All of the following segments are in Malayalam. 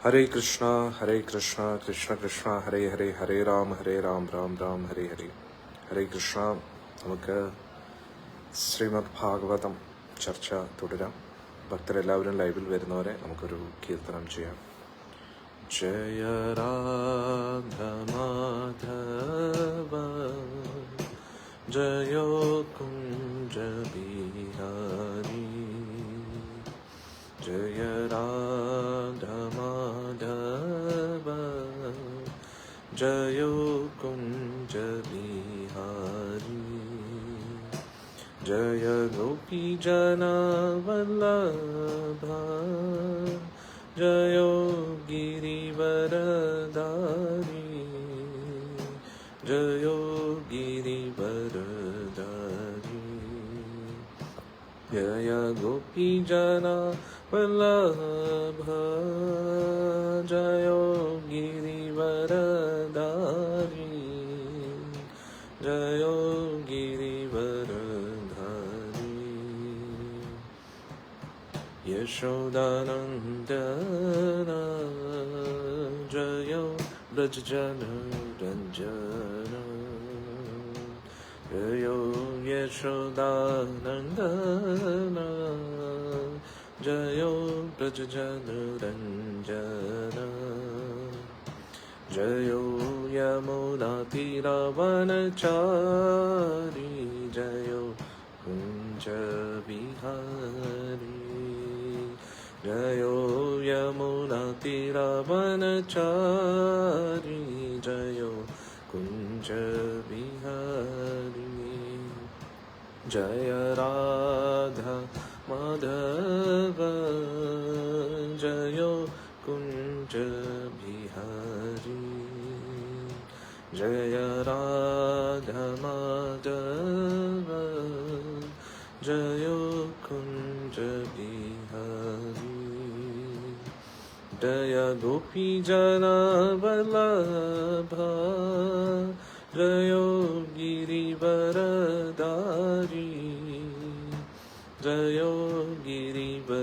हरे कृष्णा कृष्ण कृष्ण हरे हरे, हरे राम राम राम हरे हरे. ഹരേ കൃഷ്ണ. നമുക്ക് ശ്രീമദ് ഭാഗവതം ചർച്ച തുടരാം. ഭക്തരെല്ലാവരും ലൈവിൽ വരുന്നവരെ നമുക്കൊരു കീർത്തനം ചെയ്യാം. ജയ രാധ മാധവ ജയോ കുഞ്ച ബിഹാരി, ജയ രാധ മാധവ ജയോ കുഞ്ച ബിഹാരി, जय गोपी जना वल्लभ जयो गिरिवरधारी, जयो गिरिवरधारी. जय गोपी जना वल्लभ जयो गिरिवरधारी, जयो यशोदानन्दन जयो व्रजजनरञ्जन, जयो यशोदानन्दन जयो व्रजजनरञ्जन, जयो यमुनातीरवनचारी, जयो कुञ्ज बिहारी, जयो यमुनातीरवनचारी, जयो कुञ्ज बिहारी. जय राधा माधव जयो कुञ्ज बिहारी, जय राधा माधव जयो कुञ्ज बिहारी. जय गोपी जना वल्लभ जयो गिरिवरधारी, जयो गिरिवरधारी.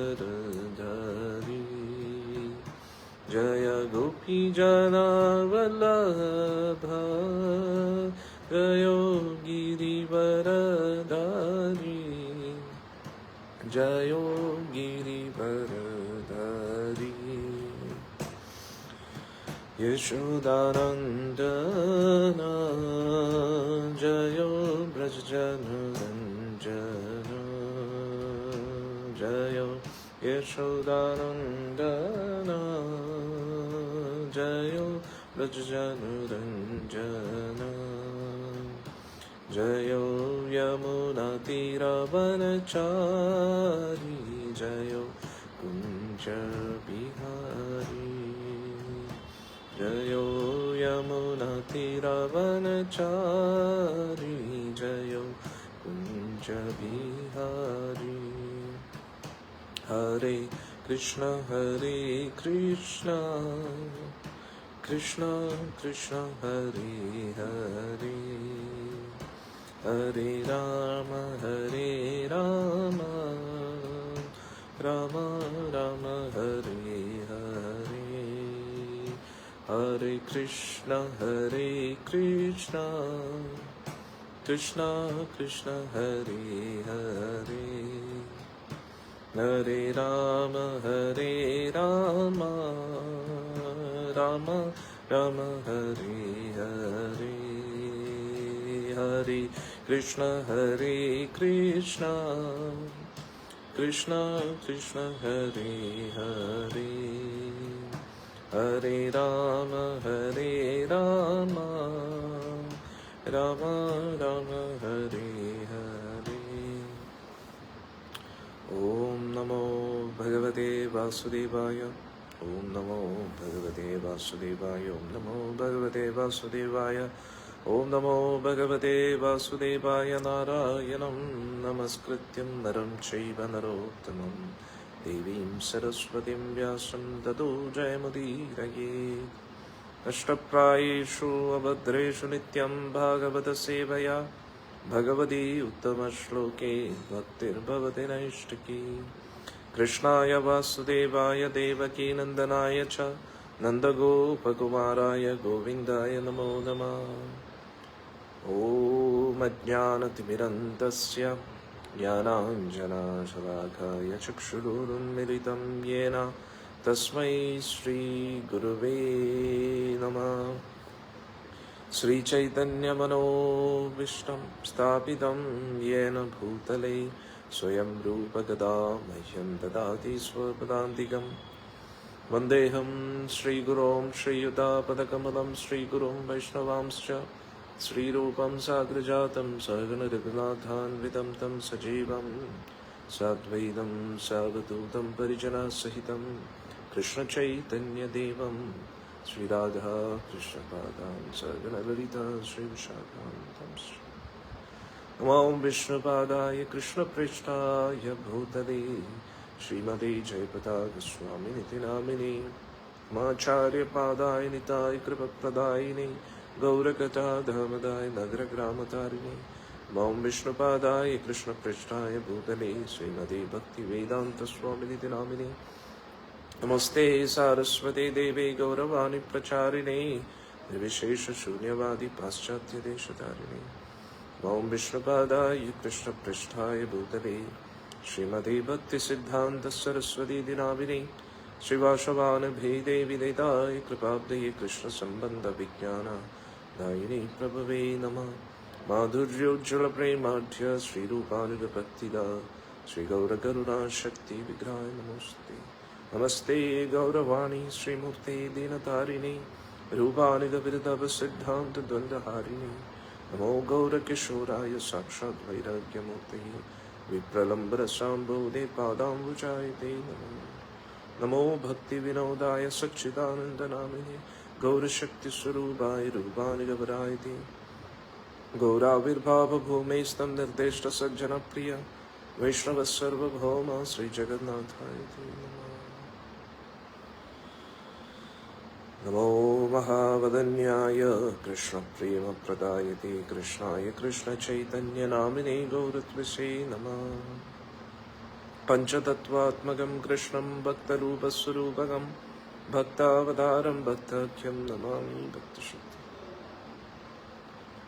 जय गोपी जना वल्लभ जयो गिरिवरधारी, जयो गिरिवरधारी. यशोदानन्दन जयो व्रजजनरञ्जन, जयो यशोदानन्दन जयो व्रजजनरञ्जन, जयो यमुनातीरवनचारी, जयो कुञ्ज बिहारी, जयो यमुनातीरवनचारी, जयो कुञ्ज बिहारी. हरे कृष्ण कृष्ण कृष्ण हरे हरे, हरे राम राम राम हरे हरे, हरे कृष्ण कृष्ण कृष्ण हरे हरे, हरे राम राम राम हरे हरे, हरे कृष्ण कृष्ण कृष्ण हरे हरे, हरे राम राम राम हरे हरे. ओम नमो भगवते वासुदेवाय, ओम नमो भगवते वासुदेवाय, ओम नमो भगवते वासुदेवाय, ओम नमो भगवते वासुदेवाय. नारायणं नमस्कृत्यं नरं चैव नरोत्तमं, देवीं सरस्वतीं व्यासं ततो जयमुदीरये. अष्टप्रायेषु अभद्रेषु नित्यं भागवत सेवया, भगवती उत्तमश्लोके भक्तिर्भवति नैष्टिकी. कृष्णाय वासुदेवाय देवकीनन्दनाय च नन्दगोपकुमाराय गोविन्दाय नमो नमः। ॐ अज्ञानतिमिरन्तस्य ज्ञानाञ्जनशलाकाय चक्षुरुन्मिलितं येन तस्मै श्रीगुरुवे नमः। श्रीचैतन्यमनोभीष्टं स्थापितं येन भूतले स्वयं रूपगदा मह्यं ददाति स्वपदान्तिकं। वन्देऽहं श्रीगुरों श्रीयुतापदकमलं श्रीगुरुं वैष्णवांश्च श्रीरूपं साग्रजातं सहगणरघुनाथान्वितं तं सजीवं साद्वैतं सावधूतं परिजनसहितं कृष्णचैतन्यदेवं श्रीराधा कृष्णपादां सहगणललिता श्रीविशाखान्वितं नमो विष्णुपादाय कृष्णप्रेष्ठाय भूतले श्रीमते जयपताकस्वामिनिति नामिने माचार्यपादाय निताय कृपप्रदायिने गौरकथा धामदाय नगरग्रामतारिणे नमो विष्णुपादाय कृष्णप्रेष्ठाय भूतले श्रीमते भक्तिवेदान्तस्वामिनिति नामिने नमस्ते सारस्वते देवे गौरवाणी प्रचारिणे निर्विशेषशून्यवादी पाश्चात्यदेशतारिणे नमो विष्णुपादाय कृष्णप्रेष्ठाय भूतले श्रीमते भक्तिसिद्धान्तसरस्वती नामिने श्रीवासवानभेदे विदिताय कृपाब्धये कृष्णसम्बन्धविज्ञानदायिने प्रभवे नमः। माधुर्योज्ज्वलप्रेमाढ्य श्रीरूपानुगभक्तिदा श्रीगौरकरुणाशक्तिविग्रहाय नमोऽस्ते। नमस्ते गौरवाणी श्रीमूर्ते दीनतारिणे रूपानुगविरतवसिद्धान्तद्वन्द्वहारिणे नमो गौरकिशोराय साक्षात् वैराग्यमूर्तये विप्रलम्बरसाम्बोधे पादाम्बुजाय ते नमः। नमो भक्तिविनोदाय सच्चिदानन्दनामिने गौरशक्तिस्वरूपाय रूपानुगवराय ते गौराविर्भावभूमेस्तं निर्दिष्टसज्जनप्रिय वैष्णवस्सर्वभौम श्रीजगन्नाथाय ते नमः। नमो महावदन्याय कृष्णप्रेमप्रदायते कृष्णाय कृष्णचैतन्यनामिने गौरत्विषे नमः। पञ्चतत्त्वात्मकं कृष्णं भक्तरूपस्वरूपकं भक्तावतारं भक्ताख्यं नमामि भक्तशक्ति।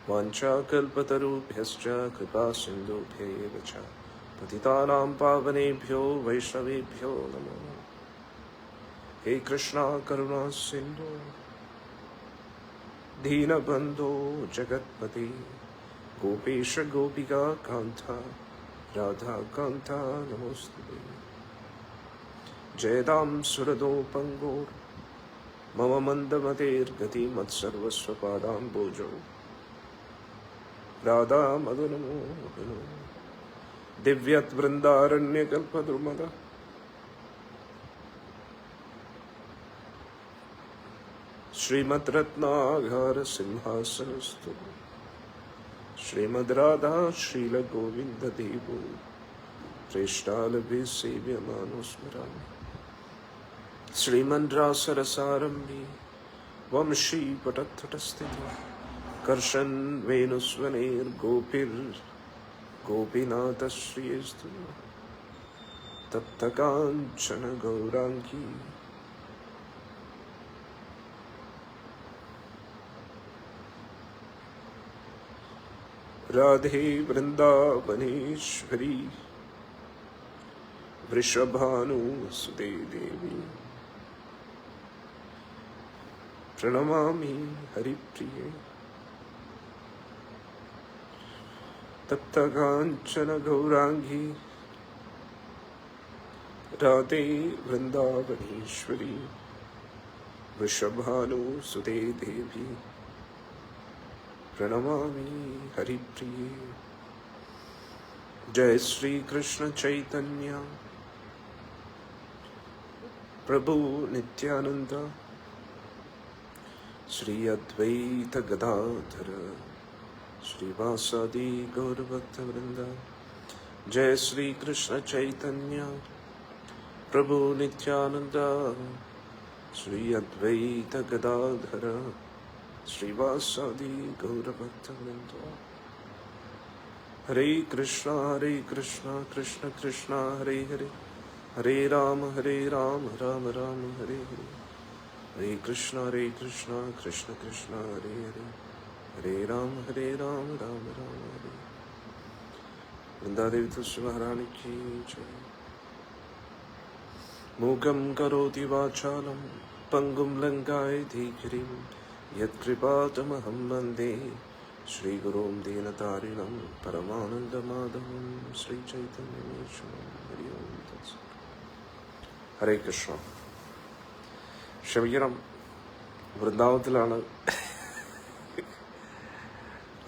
वाञ्छाकल्पतरुभ्यश्च कृपासिन्धुभ्यैव च पतितानां पावनेभ्यो वैष्णवेभ्यो नमो नमः। हे कृष्णा करुणा सिन्धु दीनबन्धो जगत्पते गोपेश गोपिका कान्ता राधा कान्ता नमोस्तुते। जयतां सुरदो पङ्गोर् मम मन्दमतेर्गति मत्सर्वस्वपादाम्बोजो राधा मदनमो दिव्यद्वृन्दारण्यकल्पद्रुमद श्रीमद्रत्नागार सिंहासनस्थो श्रीमद्राधा श्रीलगोविन्ददेवो प्रेष्ठालभे सेव्यमानो स्मरामि। श्रीमद्रासरसारम्भे वंशीपटत्तटस्थितो कर्षन् वेणुस्वनैर्गोपीनाथश्रियस्तु तप्तकाञ्चन गौराङ्गी राधे वृन्दावनेश्वरी वृषभानुसुते देवी प्रणमामि हरिप्रिये तप्तकाञ्चन गौराङ्गी राधे वृन्दावनेश्वरी वृषभानुसुते देवी प्रणमामि हरिप्रिये। जय श्री कृष्ण चैतन्य प्रभु नित्यानंद श्री अद्वैत गदाधर श्रीवासादि गौरभक्तवृंद। जय श्री कृष्ण चैतन्य प्रभु नित्यानंद श्री अद्वैत गदाधर श्रीवासादि गौरभक्तवृंद। हरे कृष्णा कृष्ण कृष्ण हरे हरे ഹരേ രാമ രാമ രാമ ഹരേ ഹരേ, ഹരേ കൃഷ്ണ കൃഷ്ണ കൃഷ്ണ ഹരേ ഹരേ, ഹരേ രാമ രാമ രാമ ഹരേ. വൃന്ദാദേവി തുളസി മഹാരാണിക്ക് ജയ. മൂകം കരോതി വാചാലം പങ്കും ലങ്കായതി ഗിരിം യത്കൃപാതമഹം വന്ദേ ശ്രീഗുരും ദീനതാരിണം പരമാനന്ദമാധവം ശ്രീചൈതന്യമേശ്വരം. ഹരി ഓം തത്സത്. ഹരേ കൃഷ്ണ. ക്ഷമിക്കണം, വൃന്ദാവനത്തിലാണ്.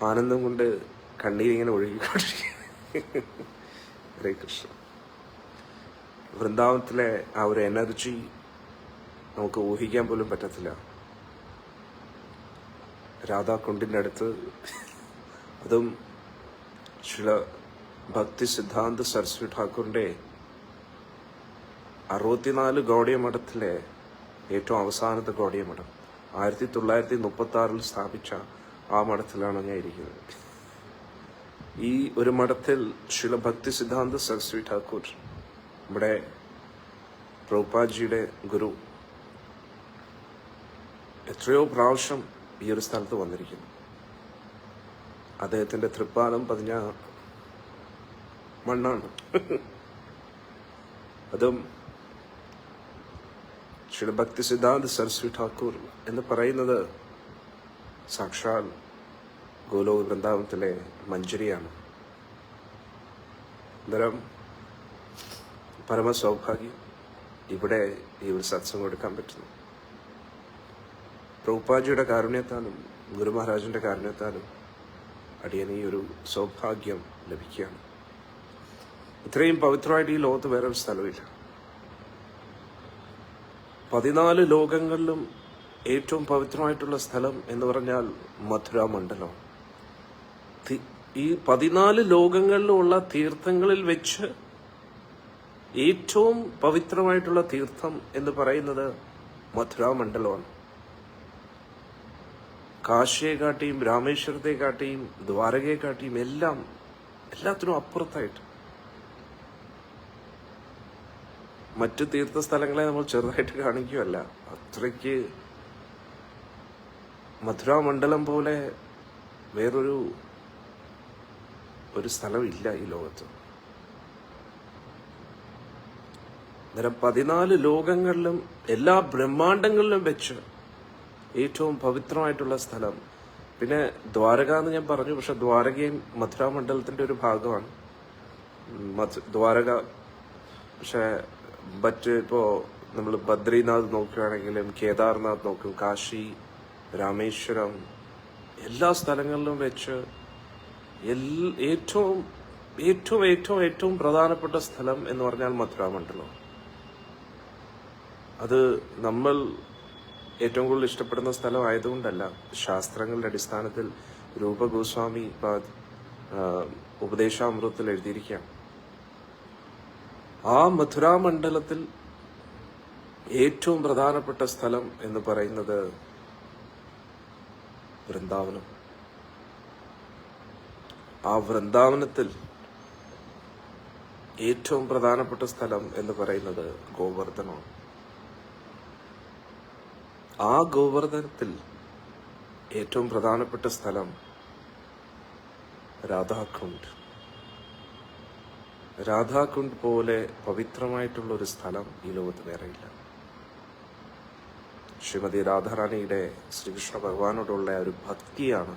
ആനന്ദം കൊണ്ട് കണ്ണീരിങ്ങനെ ഒഴുകിക്കൊണ്ടിരിക്കുക. ഹരേ കൃഷ്ണ. വൃന്ദാവനത്തിലെ ആ ഒരു എനർജി നമുക്ക് ഊഹിക്കാൻ പോലും പറ്റത്തില്ല. രാധാകുണ്ടിൻ്റെ അടുത്ത്, അതും ചില ഭക്തി സിദ്ധാന്ത സരസ്വതി ഠാക്കൂറിൻ്റെ 64 ഗൗഡിയ മഠത്തിലെ ഏറ്റവും അവസാനത്തെ ഗൗഡിയ മഠം 1936 സ്ഥാപിച്ച ആ മഠത്തിലാണ് ഞാൻ ഇരിക്കുന്നത്. ഈ ഒരു മഠത്തിൽ ചില ഭക്തി സിദ്ധാന്ത സരസ്വതി ഠാക്കൂർ, നമ്മുടെ പ്രഭുപാദ്ജിയുടെ ഗുരു, എത്രയോ പ്രാവശ്യം ഈ ഒരു സ്ഥലത്ത് വന്നിരിക്കുന്നു. അദ്ദേഹത്തിന്റെ തൃപ്പാദം പതിഞ്ഞ മണ്ണാണ്. അതും ശ്രീ ഭക്തി സിദ്ധാന്ത സരസ്വതി ഠാക്കൂർ എന്ന് പറയുന്നത് സാക്ഷാൽ ഗോലോക വൃന്ദാവനത്തിലെ മഞ്ജരിയാണ്. അന്നേരം പരമസൗഭാഗ്യം ഇവിടെ ഈ ഒരു സത്സംഗം എടുക്കാൻ പറ്റുന്നു. പ്രഭുപാദ്ജിയുടെ കാരുണ്യത്താലും ഗുരു മഹാരാജിന്റെ കാരുണ്യത്താലും അടിയന് ഈ ഒരു സൗഭാഗ്യം ലഭിക്കുകയാണ്. ഇത്രയും പവിത്രമായിട്ട് ഈ ലോകത്ത് വേറൊരു സ്ഥലമില്ല. 14 ലോകങ്ങളിലും ഏറ്റവും പവിത്രമായിട്ടുള്ള സ്ഥലം എന്ന് പറഞ്ഞാൽ മഥുര മണ്ഡലം. ഈ 14 ലോകങ്ങളിലുമുള്ള തീർത്ഥങ്ങളിൽ വെച്ച് ഏറ്റവും പവിത്രമായിട്ടുള്ള തീർത്ഥം എന്ന് പറയുന്നത് മഥുര മണ്ഡലമാണ്. കാശിയെക്കാട്ടിയും രാമേശ്വരത്തെക്കാട്ടിയും ദ്വാരകയെക്കാട്ടിയും എല്ലാത്തിനും അപ്പുറത്തായിട്ട്. മറ്റു തീർത്ഥസ്ഥലങ്ങളെ നമ്മൾ ചെറുതായിട്ട് കാണിക്കുകയല്ല, അത്രയ്ക്ക് മഥുര മണ്ഡലം പോലെ വേറൊരു സ്ഥലമില്ല ഈ ലോകത്ത്. അന്നേരം 14 ലോകങ്ങളിലും എല്ലാ ബ്രഹ്മാണ്ടങ്ങളിലും വെച്ച് ഏറ്റവും പവിത്രമായിട്ടുള്ള സ്ഥലം. പിന്നെ ദ്വാരക എന്ന് ഞാൻ പറഞ്ഞു, പക്ഷെ ദ്വാരകയും മഥുര മണ്ഡലത്തിന്റെ ഒരു ഭാഗമാണ് ദ്വാരക. പക്ഷെ ഇപ്പോ നമ്മൾ ബദ്രീനാഥ് നോക്കുകയാണെങ്കിലും കേദാർനാഥ് നോക്കും, കാശി, രാമേശ്വരം, എല്ലാ സ്ഥലങ്ങളിലും വെച്ച് ഏറ്റവും ഏറ്റവും ഏറ്റവും ഏറ്റവും പ്രധാനപ്പെട്ട സ്ഥലം എന്ന് പറഞ്ഞാൽ മഥുര മണ്ഡലം. അത് നമ്മൾ ഏറ്റവും കൂടുതൽ ഇഷ്ടപ്പെടുന്ന സ്ഥലം ആയതുകൊണ്ടല്ല, ശാസ്ത്രങ്ങളുടെ അടിസ്ഥാനത്തിൽ രൂപ ഗോസ്വാമി ഉപദേശാമൃതത്തിൽ എഴുതിയിരിക്കാം. ആ മഥുര മണ്ഡലത്തിൽ ഏറ്റവും പ്രധാനപ്പെട്ട സ്ഥലം എന്ന് പറയുന്നത് വൃന്ദാവനം. ആ വൃന്ദാവനത്തിൽ ഏറ്റവും പ്രധാനപ്പെട്ട സ്ഥലം എന്ന് പറയുന്നത് ഗോവർദ്ധനമാണ്. ആ ഗോവർദ്ധനത്തിൽ ഏറ്റവും പ്രധാനപ്പെട്ട സ്ഥലം രാധാകുണ്ട്. രാധാകുണ്ട് പോലെ പവിത്രമായിട്ടുള്ള ഒരു സ്ഥലം ഈ ലോകത്ത് വേറെയില്ല. ശ്രീമതി രാധാറാണിയുടെ ശ്രീകൃഷ്ണ ഭഗവാനോടുള്ള ഒരു ഭക്തിയാണ്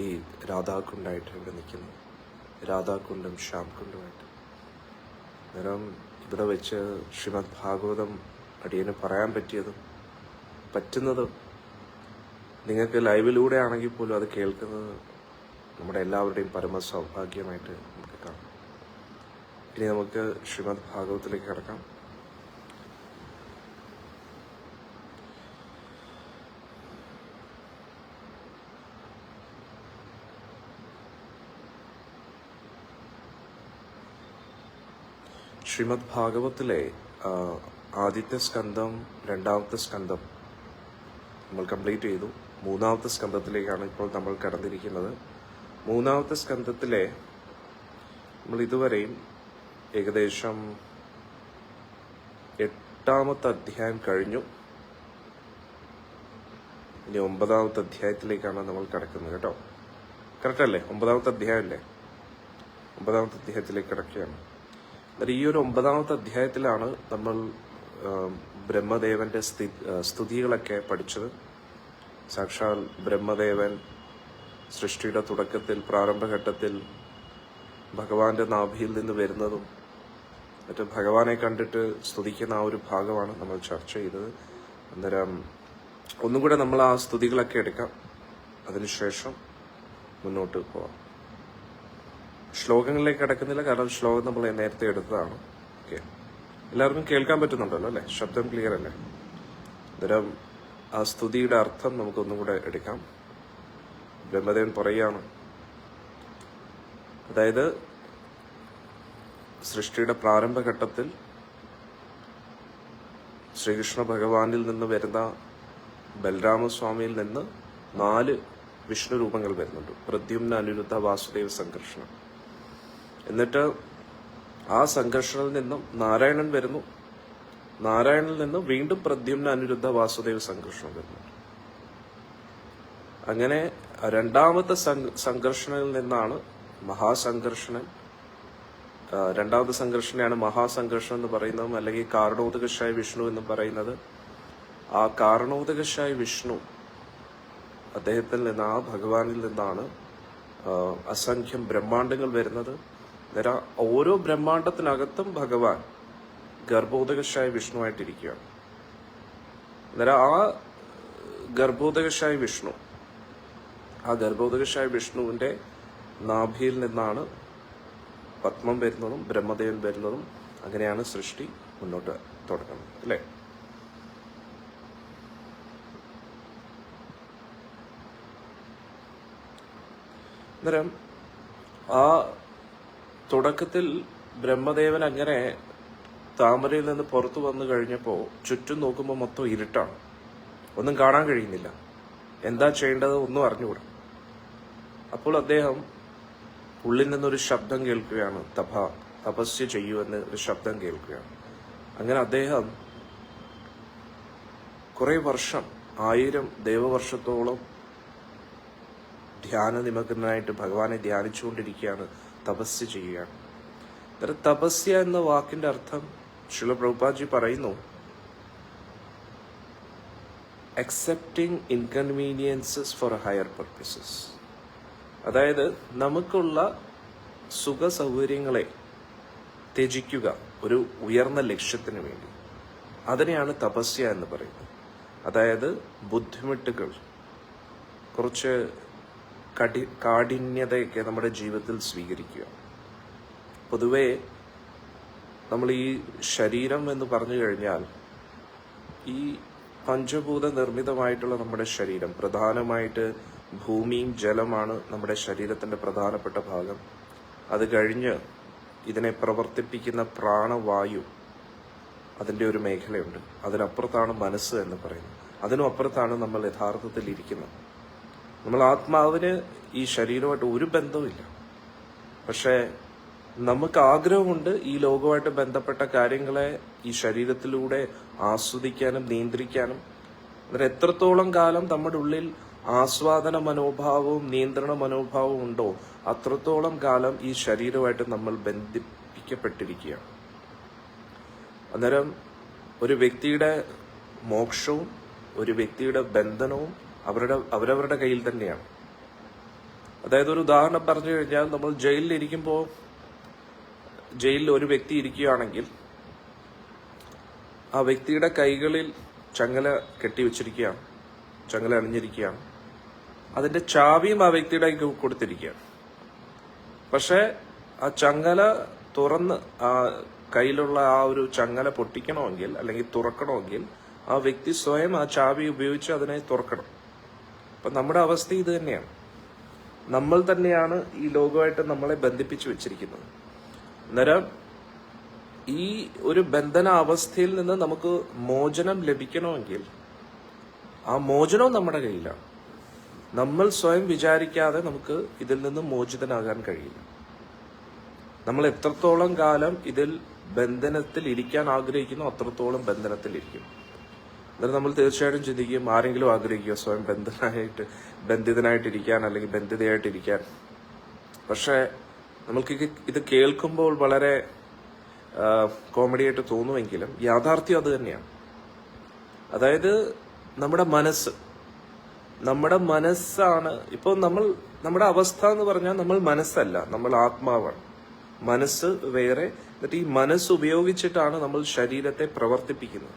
ഈ രാധാകുണ്ടായിട്ട് ഇവിടെ നിൽക്കുന്നത്. രാധാകുണ്ടും ശ്യാംകുണ്ടുമായിട്ട്. അന്നേരം ഇവിടെ വെച്ച് ശ്രീമദ് ഭാഗവതം അടിയന് പറയാൻ പറ്റുന്നതും നിങ്ങൾക്ക് ലൈവിലൂടെ ആണെങ്കിൽ പോലും അത് കേൾക്കുന്നത് നമ്മുടെ എല്ലാവരുടെയും പരമ സൗഭാഗ്യമായിട്ട് നമുക്ക് കാണാം. ഇനി നമുക്ക് ശ്രീമദ് ഭാഗവതത്തിലേക്ക് കടക്കാം. ശ്രീമദ് ഭാഗവത്തിലെ ആദ്യത്തെ സ്കന്ധം, രണ്ടാമത്തെ സ്കന്ധം നമ്മൾ കംപ്ലീറ്റ് ചെയ്തു. മൂന്നാമത്തെ സ്കന്ധത്തിലേക്കാണ് ഇപ്പോൾ നമ്മൾ കടന്നിരിക്കുന്നത്. മൂന്നാമത്തെ സ്കന്ധത്തിലെ നമ്മൾ ഇതുവരെയും ഏകദേശം 8ാമത്തെ അധ്യായം കഴിഞ്ഞു. ഇനി 9ാമത്തെ അധ്യായത്തിലേക്കാണ് നമ്മൾ കിടക്കുന്നത് കേട്ടോ. കറക്റ്റ് അല്ലേ? 9ാമത്തെ അധ്യായം അല്ലേ? 9ാമത്തെ അധ്യായത്തിലേക്ക് കിടക്കുകയാണ്. എന്നാൽ ഈ ഒരു 9ാമത്തെ അധ്യായത്തിലാണ് നമ്മൾ ബ്രഹ്മദേവന്റെ സ്തുതികളൊക്കെ പഠിച്ചത്. സാക്ഷാൽ ബ്രഹ്മദേവൻ സൃഷ്ടിയുടെ തുടക്കത്തിൽ, പ്രാരംഭഘട്ടത്തിൽ ഭഗവാന്റെ നാഭിയിൽ നിന്ന് വരുന്നതും മറ്റു ഭഗവാനെ കണ്ടിട്ട് സ്തുതിക്കുന്ന ആ ഒരു ഭാഗമാണ് നമ്മൾ ചർച്ച ചെയ്തത്. അന്നേരം ഒന്നും കൂടെ നമ്മൾ ആ സ്തുതികളൊക്കെ എടുക്കാം, അതിനുശേഷം മുന്നോട്ട് പോവാം. ശ്ലോകങ്ങളിലേക്ക് കിടക്കുന്നില്ല, കാരണം ശ്ലോകം നമ്മൾ നേരത്തെ എടുത്തതാണ്. ഓക്കെ, എല്ലാവർക്കും കേൾക്കാൻ പറ്റുന്നുണ്ടല്ലോ അല്ലെ? ശബ്ദം ക്ലിയർ അല്ലേ? അന്നേരം ആ സ്തുതിയുടെ അർത്ഥം നമുക്കൊന്നും കൂടെ എടുക്കാം. ബ്രഹ്മദേവൻ പറയുകയാണ്, അതായത് സൃഷ്ടിയുടെ പ്രാരംഭഘട്ടത്തിൽ ശ്രീകൃഷ്ണ ഭഗവാനിൽ നിന്ന് വരുന്ന ബലരാമസ്വാമിയിൽ നിന്ന് 4 വിഷ്ണു രൂപങ്ങൾ വരുന്നുണ്ട്. പ്രദ്യുമ്ന, അനിരുദ്ധ, വാസുദേവ, സംഘർഷണം. എന്നിട്ട് ആ സംഘർഷണിൽ നിന്നും നാരായണൻ വരുന്നു. നാരായണനിൽ നിന്ന് വീണ്ടും പ്രദ്യുമ്ന, അനിരുദ്ധ, വാസുദേവ, സംഘർഷണം വരുന്നു. അങ്ങനെ 2ാമത്തെ സംഘർഷണിൽ നിന്നാണ് മഹാസംഘർഷണൻ. 2ാമത്തെ സംഘർഷണയാണ് മഹാസംഘർഷണം എന്ന് പറയുന്നതും, അല്ലെങ്കിൽ കാരണോദകശായ വിഷ്ണു എന്ന് പറയുന്നത്. ആ കാരണോദകശായ വിഷ്ണു അദ്ദേഹത്തിൽ നിന്ന്, ആ ഭഗവാനിൽ നിന്നാണ് അസംഖ്യം ബ്രഹ്മാണ്ടങ്ങൾ വരുന്നത്. അന്നേരം ഓരോ ബ്രഹ്മാണ്ടത്തിനകത്തും ഭഗവാൻ ഗർഭോദകശായ വിഷ്ണുവായിട്ടിരിക്കുകയാണ്. അന്നേരം ആ ഗർഭോദകശായ വിഷ്ണുവിന്റെ നാഭിയിൽ നിന്നാണ് പത്മം വരുന്നതും ബ്രഹ്മദേവൻ വരുന്നതും. അങ്ങനെയാണ് സൃഷ്ടി മുന്നോട്ട് തുടങ്ങുന്നത് അല്ലേ? അന്നേരം ആ തുടക്കത്തിൽ ബ്രഹ്മദേവൻ അങ്ങനെ താമരയിൽ നിന്ന് പുറത്തു വന്നു കഴിഞ്ഞപ്പോൾ ചുറ്റും നോക്കുമ്പോൾ മൊത്തം ഇരുട്ടാണ്, ഒന്നും കാണാൻ കഴിയുന്നില്ല, എന്താ ചെയ്യേണ്ടത് ഒന്നും അറിഞ്ഞുകൂടാ. അപ്പോൾ അദ്ദേഹം ഉള്ളിൽ നിന്നൊരു ശബ്ദം കേൾക്കുകയാണ്, തപസ്യ ചെയ്യൂ എന്ന് ഒരു ശബ്ദം കേൾക്കുകയാണ്. അങ്ങനെ അദ്ദേഹം കുറെ വർഷം, 1000 ദേവവർഷത്തോളം ധ്യാന നിമഗ്നായിട്ട് ഭഗവാനെ ധ്യാനിച്ചുകൊണ്ടിരിക്കുകയാണ്, തപസ്യ ചെയ്യുകയാണ്. അന്നേരം തപസ്യ എന്ന വാക്കിന്റെ അർത്ഥം ശ്രീല പ്രഭുപാദ് ജി പറയുന്നു, accepting inconveniences four higher purposes. അതായത് നമുക്കുള്ള സുഖ സൗകര്യങ്ങളെ ത്യജിക്കുക ഒരു ഉയർന്ന ലക്ഷ്യത്തിന് വേണ്ടി. അതിനെയാണ് തപസ്യ എന്ന് പറയുന്നത്. അതായത് ബുദ്ധിമുട്ടുകൾ, കുറച്ച് കാഠിന്യതയൊക്കെ നമ്മുടെ ജീവിതത്തിൽ സ്വീകരിക്കുക. പൊതുവേ നമ്മൾ ഈ ശരീരം എന്ന് പറഞ്ഞു കഴിഞ്ഞാൽ, ഈ പഞ്ചഭൂത നിർമ്മിതമായിട്ടുള്ള നമ്മുടെ ശരീരം, പ്രധാനമായിട്ട് ഭൂമിയും ജലമാണ് നമ്മുടെ ശരീരത്തിന്റെ പ്രധാനപ്പെട്ട ഭാഗം. അത് കഴിഞ്ഞ് ഇതിനെ പ്രവർത്തിപ്പിക്കുന്ന പ്രാണവായു, അതിൻ്റെ ഒരു മേഖലയുണ്ട്. അതിനപ്പുറത്താണ് മനസ്സ് എന്ന് പറയുന്നത്. അതിനും അപ്പുറത്താണ് നമ്മൾ യഥാർത്ഥത്തിൽ ഇരിക്കുന്നത്. നമ്മൾ ആത്മാവിന് ഈ ശരീരമായിട്ട് ഒരു ബന്ധവുമില്ല. പക്ഷേ നമുക്ക് ആഗ്രഹമുണ്ട് ഈ ലോകവുമായിട്ട് ബന്ധപ്പെട്ട കാര്യങ്ങളെ ഈ ശരീരത്തിലൂടെ ആസ്വദിക്കാനും നിയന്ത്രിക്കാനും. അന്നേരം എത്രത്തോളം കാലം നമ്മുടെ ഉള്ളിൽ ആസ്വാദന മനോഭാവവും നിയന്ത്രണ മനോഭാവവും ഉണ്ടോ, അത്രത്തോളം കാലം ഈ ശരീരമായിട്ട് നമ്മൾ ബന്ധിപ്പിക്കപ്പെട്ടിരിക്കുകയാണ്. അന്നേരം ഒരു വ്യക്തിയുടെ മോക്ഷവും ഒരു വ്യക്തിയുടെ ബന്ധനവും അവരവരുടെ കയ്യിൽ തന്നെയാണ്. അതായത് ഒരു ഉദാഹരണം പറഞ്ഞു കഴിഞ്ഞാൽ, നമ്മൾ ജയിലിൽ ഇരിക്കുമ്പോൾ, ജയിലിൽ ഒരു വ്യക്തി ഇരിക്കുകയാണെങ്കിൽ ആ വ്യക്തിയുടെ കൈകളിൽ ചങ്ങല കെട്ടിവെച്ചിരിക്കുകയാണ്, ചങ്ങല അണിഞ്ഞിരിക്കുകയാണ്. അതിന്റെ ചാവിയും ആ വ്യക്തിയുടെ കൊടുത്തിരിക്കുകയാണ്. പക്ഷെ ആ ചങ്ങല തുറന്ന് ആ കയ്യിലുള്ള ആ ഒരു ചങ്ങല പൊട്ടിക്കണമെങ്കിൽ അല്ലെങ്കിൽ തുറക്കണമെങ്കിൽ ആ വ്യക്തി സ്വയം ആ ചാവി ഉപയോഗിച്ച് അതിനെ തുറക്കണം. അപ്പൊ നമ്മുടെ അവസ്ഥ ഇത് തന്നെയാണ്. നമ്മൾ തന്നെയാണ് ഈ ലോകമായിട്ട് നമ്മളെ ബന്ധിപ്പിച്ചു വെച്ചിരിക്കുന്നത്. അന്നേരം ഈ ഒരു ബന്ധന അവസ്ഥയിൽ നിന്ന് നമുക്ക് മോചനം ലഭിക്കണമെങ്കിൽ ആ മോചനവും നമ്മുടെ കയ്യിലാണ്. നമ്മൾ സ്വയം വിചാരിക്കാതെ നമുക്ക് ഇതിൽ നിന്ന് മോചിതനാകാൻ കഴിയില്ല. നമ്മൾ എത്രത്തോളം കാലം ഇതിൽ ബന്ധനത്തിൽ ഇരിക്കാൻ ആഗ്രഹിക്കുന്നു അത്രത്തോളം ബന്ധനത്തിലിരിക്കും. അന്നേരം നമ്മൾ തീർച്ചയായിട്ടും ചിന്തിക്കും, ആരെങ്കിലും ആഗ്രഹിക്കുക സ്വയം ബന്ധിതനായിട്ടിരിക്കാൻ അല്ലെങ്കിൽ ബന്ധിതയായിട്ടിരിക്കാൻ. പക്ഷെ നമ്മൾക്ക് ഇത് കേൾക്കുമ്പോൾ വളരെ കോമഡി ആയിട്ട് തോന്നുമെങ്കിലും യാഥാർത്ഥ്യം അത് തന്നെയാണ്. അതായത് നമ്മുടെ മനസ്സാണ് ഇപ്പോൾ നമ്മുടെ അവസ്ഥ എന്ന് പറഞ്ഞാൽ നമ്മൾ മനസ്സല്ല, നമ്മൾ ആത്മാവാണ്. മനസ്സ് വേറെ, എന്നിട്ട് ഈ മനസ്സ് ഉപയോഗിച്ചിട്ടാണ് നമ്മൾ ശരീരത്തെ പ്രവർത്തിപ്പിക്കുന്നത്.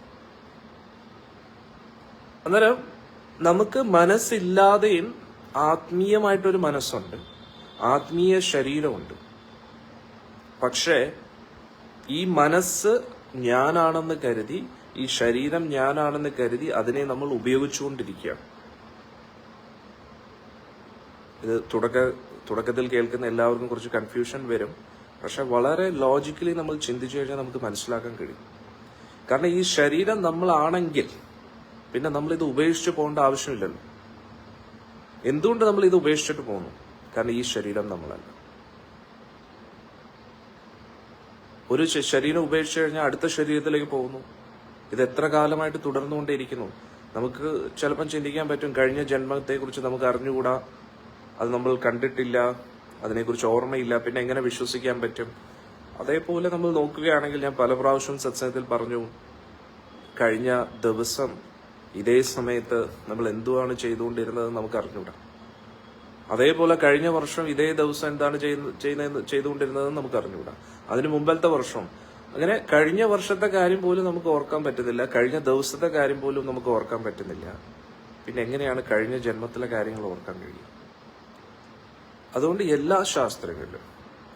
അന്നേരം നമുക്ക് മനസ്സില്ലാതെയും ആത്മീയമായിട്ടൊരു മനസ്സുണ്ട്, ആത്മീയ ശരീരമുണ്ട്. പക്ഷേ ഈ മനസ്സ് ഞാനാണെന്ന് കരുതി, ഈ ശരീരം ഞാനാണെന്ന് കരുതി അതിനെ നമ്മൾ ഉപയോഗിച്ചുകൊണ്ടിരിക്കുകയാണ്. ഇത് തുടക്കത്തിൽ കേൾക്കുന്ന എല്ലാവർക്കും കുറച്ച് കൺഫ്യൂഷൻ വരും. പക്ഷെ വളരെ ലോജിക്കലി നമ്മൾ ചിന്തിച്ചു കഴിഞ്ഞാൽ നമുക്ക് മനസ്സിലാക്കാൻ കഴിയും. കാരണം ഈ ശരീരം നമ്മളാണെങ്കിൽ പിന്നെ നമ്മൾ ഇത് ഉപേക്ഷിച്ച് പോകേണ്ട ആവശ്യമില്ലല്ലോ. എന്തുകൊണ്ട് നമ്മൾ ഇത് ഉപേക്ഷിച്ചിട്ട് പോകുന്നു? കാരണം ഈ ശരീരം നമ്മളല്ല. ഒരു ശരീരം ഉപേക്ഷിച്ചു കഴിഞ്ഞാൽ അടുത്ത ശരീരത്തിലേക്ക് പോകുന്നു. ഇത് എത്ര കാലമായിട്ട് തുടർന്നുകൊണ്ടേയിരിക്കുന്നു. നമുക്ക് ചിലപ്പം ചിന്തിക്കാൻ പറ്റും, കഴിഞ്ഞ ജന്മത്തെക്കുറിച്ച് നമുക്ക് അറിഞ്ഞുകൂടാ, അത് നമ്മൾ കണ്ടിട്ടില്ല, അതിനെക്കുറിച്ച് ഓർമ്മയില്ല, പിന്നെ എങ്ങനെ വിശ്വസിക്കാൻ പറ്റും? അതേപോലെ നമ്മൾ നോക്കുകയാണെങ്കിൽ, ഞാൻ പല പ്രാവശ്യം സത്സംഗത്തിൽ പറഞ്ഞു, കഴിഞ്ഞ ദിവസം ഇതേ സമയത്ത് നമ്മൾ എന്തുവാണ് ചെയ്തുകൊണ്ടിരുന്നത് നമുക്ക് അറിഞ്ഞൂടാ. അതേപോലെ കഴിഞ്ഞ വർഷം ഇതേ ദിവസം എന്താണ് ചെയ്തുകൊണ്ടിരുന്നത് നമുക്ക് അറിഞ്ഞൂടാ. അതിന് മുമ്പത്തെ വർഷം, അങ്ങനെ കഴിഞ്ഞ വർഷത്തെ കാര്യം പോലും നമുക്ക് ഓർക്കാൻ പറ്റുന്നില്ല, കഴിഞ്ഞ ദിവസത്തെ കാര്യം പോലും നമുക്ക് ഓർക്കാൻ പറ്റുന്നില്ല. പിന്നെ എങ്ങനെയാണ് കഴിഞ്ഞ ജന്മത്തിലെ കാര്യങ്ങൾ ഓർക്കാൻ കഴിയും? അതുകൊണ്ട് എല്ലാ ശാസ്ത്രങ്ങളിലും,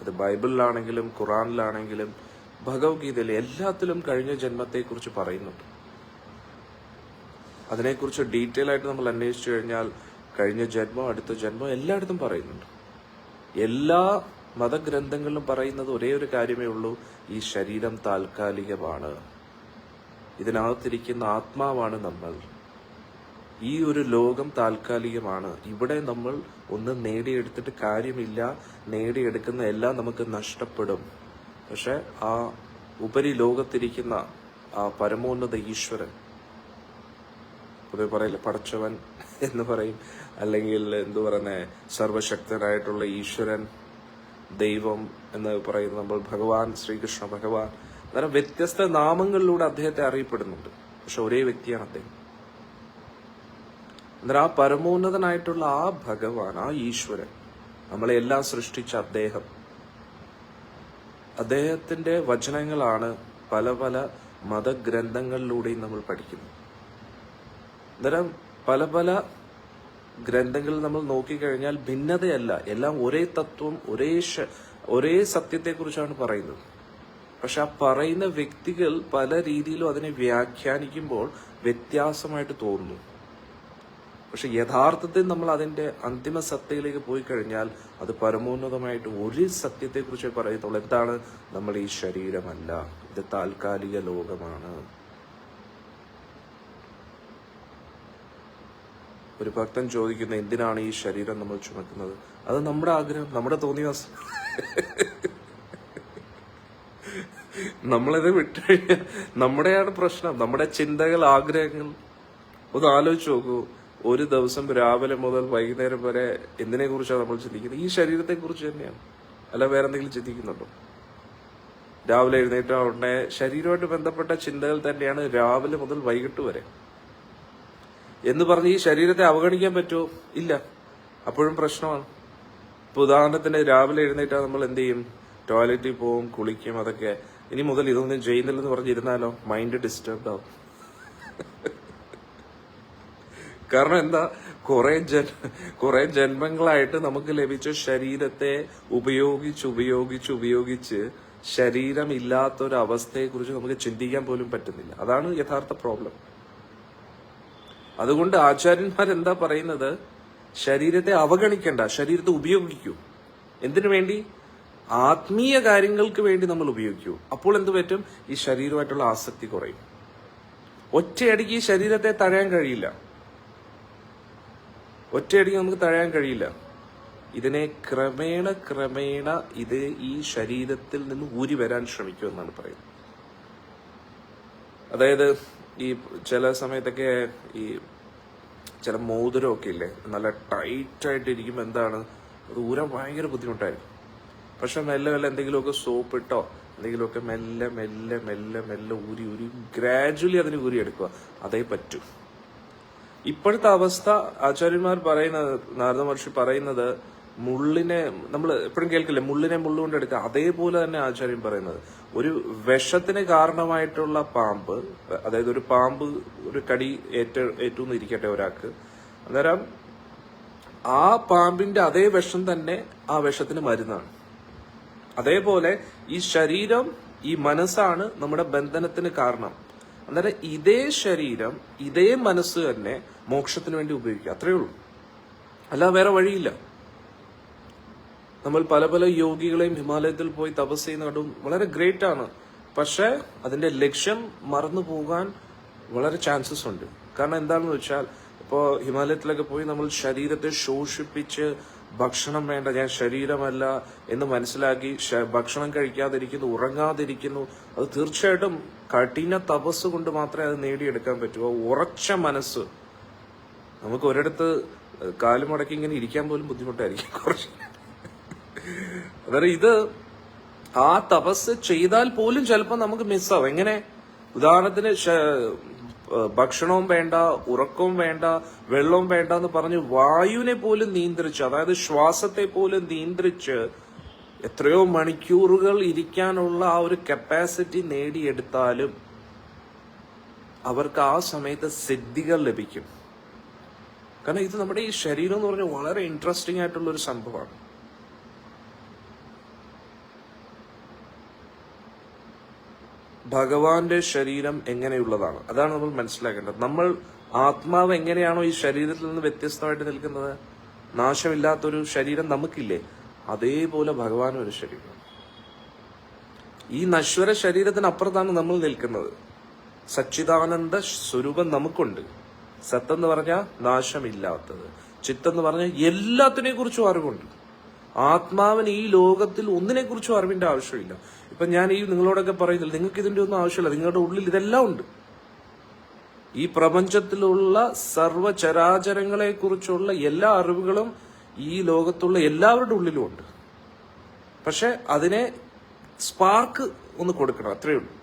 അത് ബൈബിളിലാണെങ്കിലും ഖുറാനിലാണെങ്കിലും ഭഗവത്ഗീതയിൽ എല്ലാത്തിലും കഴിഞ്ഞ ജന്മത്തെക്കുറിച്ച് പറയുന്നുണ്ട്. അതിനെക്കുറിച്ച് ഡീറ്റെയിൽ ആയിട്ട് നമ്മൾ അന്വേഷിച്ചു കഴിഞ്ഞാൽ കഴിഞ്ഞ ജന്മം, അടുത്ത ജന്മം എല്ലായിടത്തും പറയുന്നുണ്ട്. എല്ലാ മതഗ്രന്ഥങ്ങളിലും പറയുന്നത് ഒരേ ഒരു കാര്യമേ ഉള്ളൂ, ഈ ശരീരം താൽക്കാലികമാണ്, ഇതിനകത്തിരിക്കുന്ന ആത്മാവാണ് നമ്മൾ, ഈ ഒരു ലോകം താൽക്കാലികമാണ്, ഇവിടെ നമ്മൾ ഒന്നും നേടിയെടുത്തിട്ട് കാര്യമില്ല, നേടിയെടുക്കുന്ന എല്ലാം നമുക്ക് നഷ്ടപ്പെടും. പക്ഷെ ആ ഉപരി ലോകത്തിരിക്കുന്ന ആ പരമോന്നത ഈശ്വരൻ, പൊതുവെ പറയില്ല പടച്ചവൻ എന്ന് പറയും, അല്ലെങ്കിൽ എന്തു പറയുന്നേ സർവശക്തനായിട്ടുള്ള ഈശ്വരൻ, ദൈവം എന്ന് പറയുന്നത് നമ്മൾ ഭഗവാൻ, ശ്രീകൃഷ്ണ ഭഗവാൻ, അന്നേരം വ്യത്യസ്ത നാമങ്ങളിലൂടെ അദ്ദേഹത്തെ അറിയപ്പെടുന്നുണ്ട്. പക്ഷെ ഒരേ വ്യക്തിയാണ് അദ്ദേഹം. അന്നേരം ആ പരമോന്നതനായിട്ടുള്ള ആ ഭഗവാൻ, ആ ഈശ്വരൻ, നമ്മളെ എല്ലാം സൃഷ്ടിച്ച അദ്ദേഹത്തിന്റെ വചനങ്ങളാണ് പല പല മതഗ്രന്ഥങ്ങളിലൂടെയും നമ്മൾ പഠിക്കുന്നത്. അന്നേരം പല പല ഗ്രന്ഥങ്ങളിൽ നമ്മൾ നോക്കിക്കഴിഞ്ഞാൽ ഭിന്നതയല്ല, എല്ലാം ഒരേ തത്വം, ഒരേ സത്യത്തെക്കുറിച്ചാണ് പറയുന്നത്. പക്ഷെ ആ പറയുന്ന വ്യക്തികൾ പല രീതിയിലും അതിനെ വ്യാഖ്യാനിക്കുമ്പോൾ വ്യത്യാസമായിട്ട് തോന്നുന്നു. പക്ഷെ യഥാർത്ഥത്തിൽ നമ്മൾ അതിന്റെ അന്തിമ സത്തയിലേക്ക് പോയി കഴിഞ്ഞാൽ അത് പരമോന്നതമായിട്ട് ഒരു സത്യത്തെക്കുറിച്ച് പറയത്തുള്ളൂ. എന്താണ്? നമ്മൾ ഈ ശരീരമല്ല, ഇത് താൽക്കാലിക ലോകമാണ്. ഒരു ഭക്തൻ ചോദിക്കുന്നു, എന്തിനാണ് ഈ ശരീരം നമ്മൾ ചുമക്കുന്നത്? അത് നമ്മുടെ ആഗ്രഹം, നമ്മുടെ തോന്നിവാസം. നമ്മളിത് വിട്ടുകഴിഞ്ഞാൽ നമ്മുടെയാണ് പ്രശ്നം, നമ്മുടെ ചിന്തകൾ, ആഗ്രഹങ്ങൾ. ഒന്ന് ആലോചിച്ച് നോക്കൂ, ഒരു ദിവസം രാവിലെ മുതൽ വൈകുന്നേരം വരെ എന്തിനെ കുറിച്ചാണ് നമ്മൾ ചിന്തിക്കുന്നത്? ഈ ശരീരത്തെ കുറിച്ച് തന്നെയാണ്. അല്ല വേറെ എന്തെങ്കിലും ചിന്തിക്കുന്നുണ്ടോ? രാവിലെ എഴുന്നേറ്റ ഉടനെ ശരീരമായിട്ട് ബന്ധപ്പെട്ട ചിന്തകൾ തന്നെയാണ് രാവിലെ മുതൽ വൈകിട്ട് വരെ. എന്ന് പറഞ്ഞ് ഈ ശരീരത്തെ അവഗണിക്കാൻ പറ്റുമോ? ഇല്ല. അപ്പോഴും പ്രശ്നമാണ്. ഇപ്പൊ ഉദാഹരണത്തിന് രാവിലെ എഴുന്നേറ്റാൽ നമ്മൾ എന്ത് ചെയ്യും? ടോയ്ലറ്റിൽ പോവും, കുളിക്കും, അതൊക്കെ. ഇനി മുതൽ ഇതൊന്നും ചെയ്യുന്നില്ലെന്ന് പറഞ്ഞിരുന്നാലോ മൈൻഡ് ഡിസ്റ്റർബ്ഡ് ആവും. കാരണം എന്താ? കുറെ ജന്മങ്ങളായിട്ട് നമുക്ക് ലഭിച്ച ശരീരത്തെ ഉപയോഗിച്ച് ശരീരം ഇല്ലാത്തൊരു അവസ്ഥയെ കുറിച്ച് നമുക്ക് ചിന്തിക്കാൻ പോലും പറ്റുന്നില്ല. അതാണ് യഥാർത്ഥ പ്രോബ്ലം. അതുകൊണ്ട് ആചാര്യന്മാരെന്താ പറയുന്നത്? ശരീരത്തെ അവഗണിക്കണ്ട, ശരീരത്തെ ഉപയോഗിക്കൂ. എന്തിനു വേണ്ടി? ആത്മീയ കാര്യങ്ങൾക്ക് വേണ്ടി നമ്മൾ ഉപയോഗിക്കൂ. അപ്പോൾ എന്ത് പറ്റും? ഈ ശരീരമായിട്ടുള്ള ആസക്തി കുറയും. ഒറ്റയടിക്ക് ഈ ശരീരത്തെ തഴയാൻ കഴിയില്ല. ഇതിനെ ക്രമേണ ക്രമേണ ഇത് ഈ ശരീരത്തിൽ നിന്ന് ഊരി വരാൻ ശ്രമിക്കുമെന്നാണ് പറയുന്നത്. അതായത് ഈ ചില സമയത്തൊക്കെ ഈ ചില മോതിരമൊക്കെ ഇല്ലേ, നല്ല ടൈറ്റായിട്ട് ഇരിക്കുമ്പോൾ എന്താണ്, അത് ഊരാൻ ഭയങ്കര ബുദ്ധിമുട്ടായിരിക്കും. പക്ഷെ മെല്ലെ മെല്ലെ എന്തെങ്കിലുമൊക്കെ സോപ്പ് ഇട്ടോ എന്തെങ്കിലുമൊക്കെ മെല്ലെ മെല്ലെ മെല്ലെ മെല്ലെ ഊരി ഊരി ഗ്രാജുവലി അതിന് ഊരി എടുക്കുക, അതേ പറ്റൂ. ഇപ്പോഴത്തെ അവസ്ഥ ആചാര്യന്മാർ പറയുന്നത്, നാരദ മഹർഷി പറയുന്നത്, മുള്ളിനെ നമ്മൾ എപ്പോഴും കേൾക്കില്ലേ, മുള്ളിനെ മുള്ളുകൊണ്ട് എടുക്കുക, അതേപോലെ തന്നെ ആചാര്യൻ പറയുന്നത് ഒരു വിഷത്തിന് കാരണമായിട്ടുള്ള പാമ്പ്, അതായത് ഒരു പാമ്പ് ഒരു കടി ഏറ്റൂന്ന് ഇരിക്കട്ടെ ഒരാൾക്ക്, അന്നേരം ആ പാമ്പിന്റെ അതേ വിഷം തന്നെ ആ വിഷത്തിന് മരുന്നാണ്. അതേപോലെ ഈ ശരീരം, ഈ മനസ്സാണ് നമ്മുടെ ബന്ധനത്തിന് കാരണം. അന്നേരം ഇതേ ശരീരം ഇതേ മനസ്സ് തന്നെ മോക്ഷത്തിന് വേണ്ടി ഉപയോഗിക്കുക, അത്രയേ ഉള്ളൂ, അല്ല വേറെ വഴിയില്ല. നമ്മൾ പല പല യോഗികളെയും ഹിമാലയത്തിൽ പോയി തപസ് ചെയ്യുന്ന കണ്ടും വളരെ ഗ്രേറ്റ് ആണ്. പക്ഷെ അതിന്റെ ലക്ഷ്യം മറന്നു പോകാൻ വളരെ ചാൻസസ് ഉണ്ട്. കാരണം എന്താണെന്ന് വെച്ചാൽ, ഇപ്പോ ഹിമാലയത്തിലൊക്കെ പോയി നമ്മൾ ശരീരത്തെ ശോഷിപ്പിച്ച് ഭക്ഷണം വേണ്ട, ഞാൻ ശരീരമല്ല എന്ന് മനസ്സിലാക്കി ഭക്ഷണം കഴിക്കാതിരിക്കുന്നു, ഉറങ്ങാതിരിക്കുന്നു, അത് തീർച്ചയായിട്ടും കഠിന തപസ് കൊണ്ട് മാത്രമേ അത് നേടിയെടുക്കാൻ പറ്റൂ. ഉറച്ച മനസ്സ്. നമുക്ക് ഒരിടത്ത് കാലുമടക്കി ഇങ്ങനെ ഇരിക്കാൻ പോലും ബുദ്ധിമുട്ടായിരിക്കും കുറച്ച്. അതായത് ഇത് ആ തപസ് ചെയ്താൽ പോലും ചിലപ്പോൾ നമുക്ക് മിസ്സാവും. എങ്ങനെ? ഉദാഹരണത്തിന് ഭക്ഷണവും വേണ്ട, ഉറക്കവും വേണ്ട, വെള്ളവും വേണ്ട എന്ന് പറഞ്ഞ് വായുവിനെ പോലും നിയന്ത്രിച്ച്, അതായത് ശ്വാസത്തെ പോലും നിയന്ത്രിച്ച് എത്രയോ മണിക്കൂറുകൾ ഇരിക്കാനുള്ള ആ ഒരു കപ്പാസിറ്റി നേടിയെടുത്താലും അവർക്ക് ആ സമയത്ത് സിദ്ധികൾ ലഭിക്കും. കാരണം ഇത് നമ്മുടെ ഈ ശരീരം എന്ന് പറഞ്ഞാൽ വളരെ ഇൻട്രസ്റ്റിംഗ് ആയിട്ടുള്ള ഒരു സംഭവമാണ്. ഭഗവാന്റെ ശരീരം എങ്ങനെയുള്ളതാണ്, അതാണ് നമ്മൾ മനസ്സിലാക്കേണ്ടത്. നമ്മൾ ആത്മാവ് എങ്ങനെയാണോ ഈ ശരീരത്തിൽ നിന്ന് വ്യത്യസ്തമായിട്ട് നിൽക്കുന്നത്, നാശമില്ലാത്തൊരു ശരീരം നമുക്കില്ലേ, അതേപോലെ ഭഗവാനും ഒരു ശരീരം. ഈ നശ്വര ശരീരത്തിനപ്പുറത്താണ് നമ്മൾ നിൽക്കുന്നത്. സച്ചിദാനന്ദ സ്വരൂപം നമുക്കുണ്ട്. സത്തെന്ന് പറഞ്ഞാൽ നാശമില്ലാത്തത്, ചിത്തെന്ന് പറഞ്ഞാൽ എല്ലാത്തിനെ കുറിച്ചും അറിവുണ്ട്. ആത്മാവിന് ഈ ലോകത്തിൽ ഒന്നിനെ കുറിച്ചും അറിവിന്റെ ആവശ്യമില്ല. ഇപ്പൊ ഞാൻ ഈ നിങ്ങളോടൊക്കെ പറയുന്നില്ല, നിങ്ങൾക്ക് ഇതിന്റെ ഒന്നും ആവശ്യമില്ല, നിങ്ങളുടെ ഉള്ളിൽ ഇതെല്ലാം ഉണ്ട്. ഈ പ്രപഞ്ചത്തിലുള്ള സർവചരാചരങ്ങളെ കുറിച്ചുള്ള എല്ലാ അറിവുകളും ഈ ലോകത്തുള്ള എല്ലാവരുടെ ഉള്ളിലും ഉണ്ട്. പക്ഷെ അതിനെ സ്പാർക്ക് ഒന്ന് കൊടുക്കണം, അത്രയേ ഉള്ളൂ.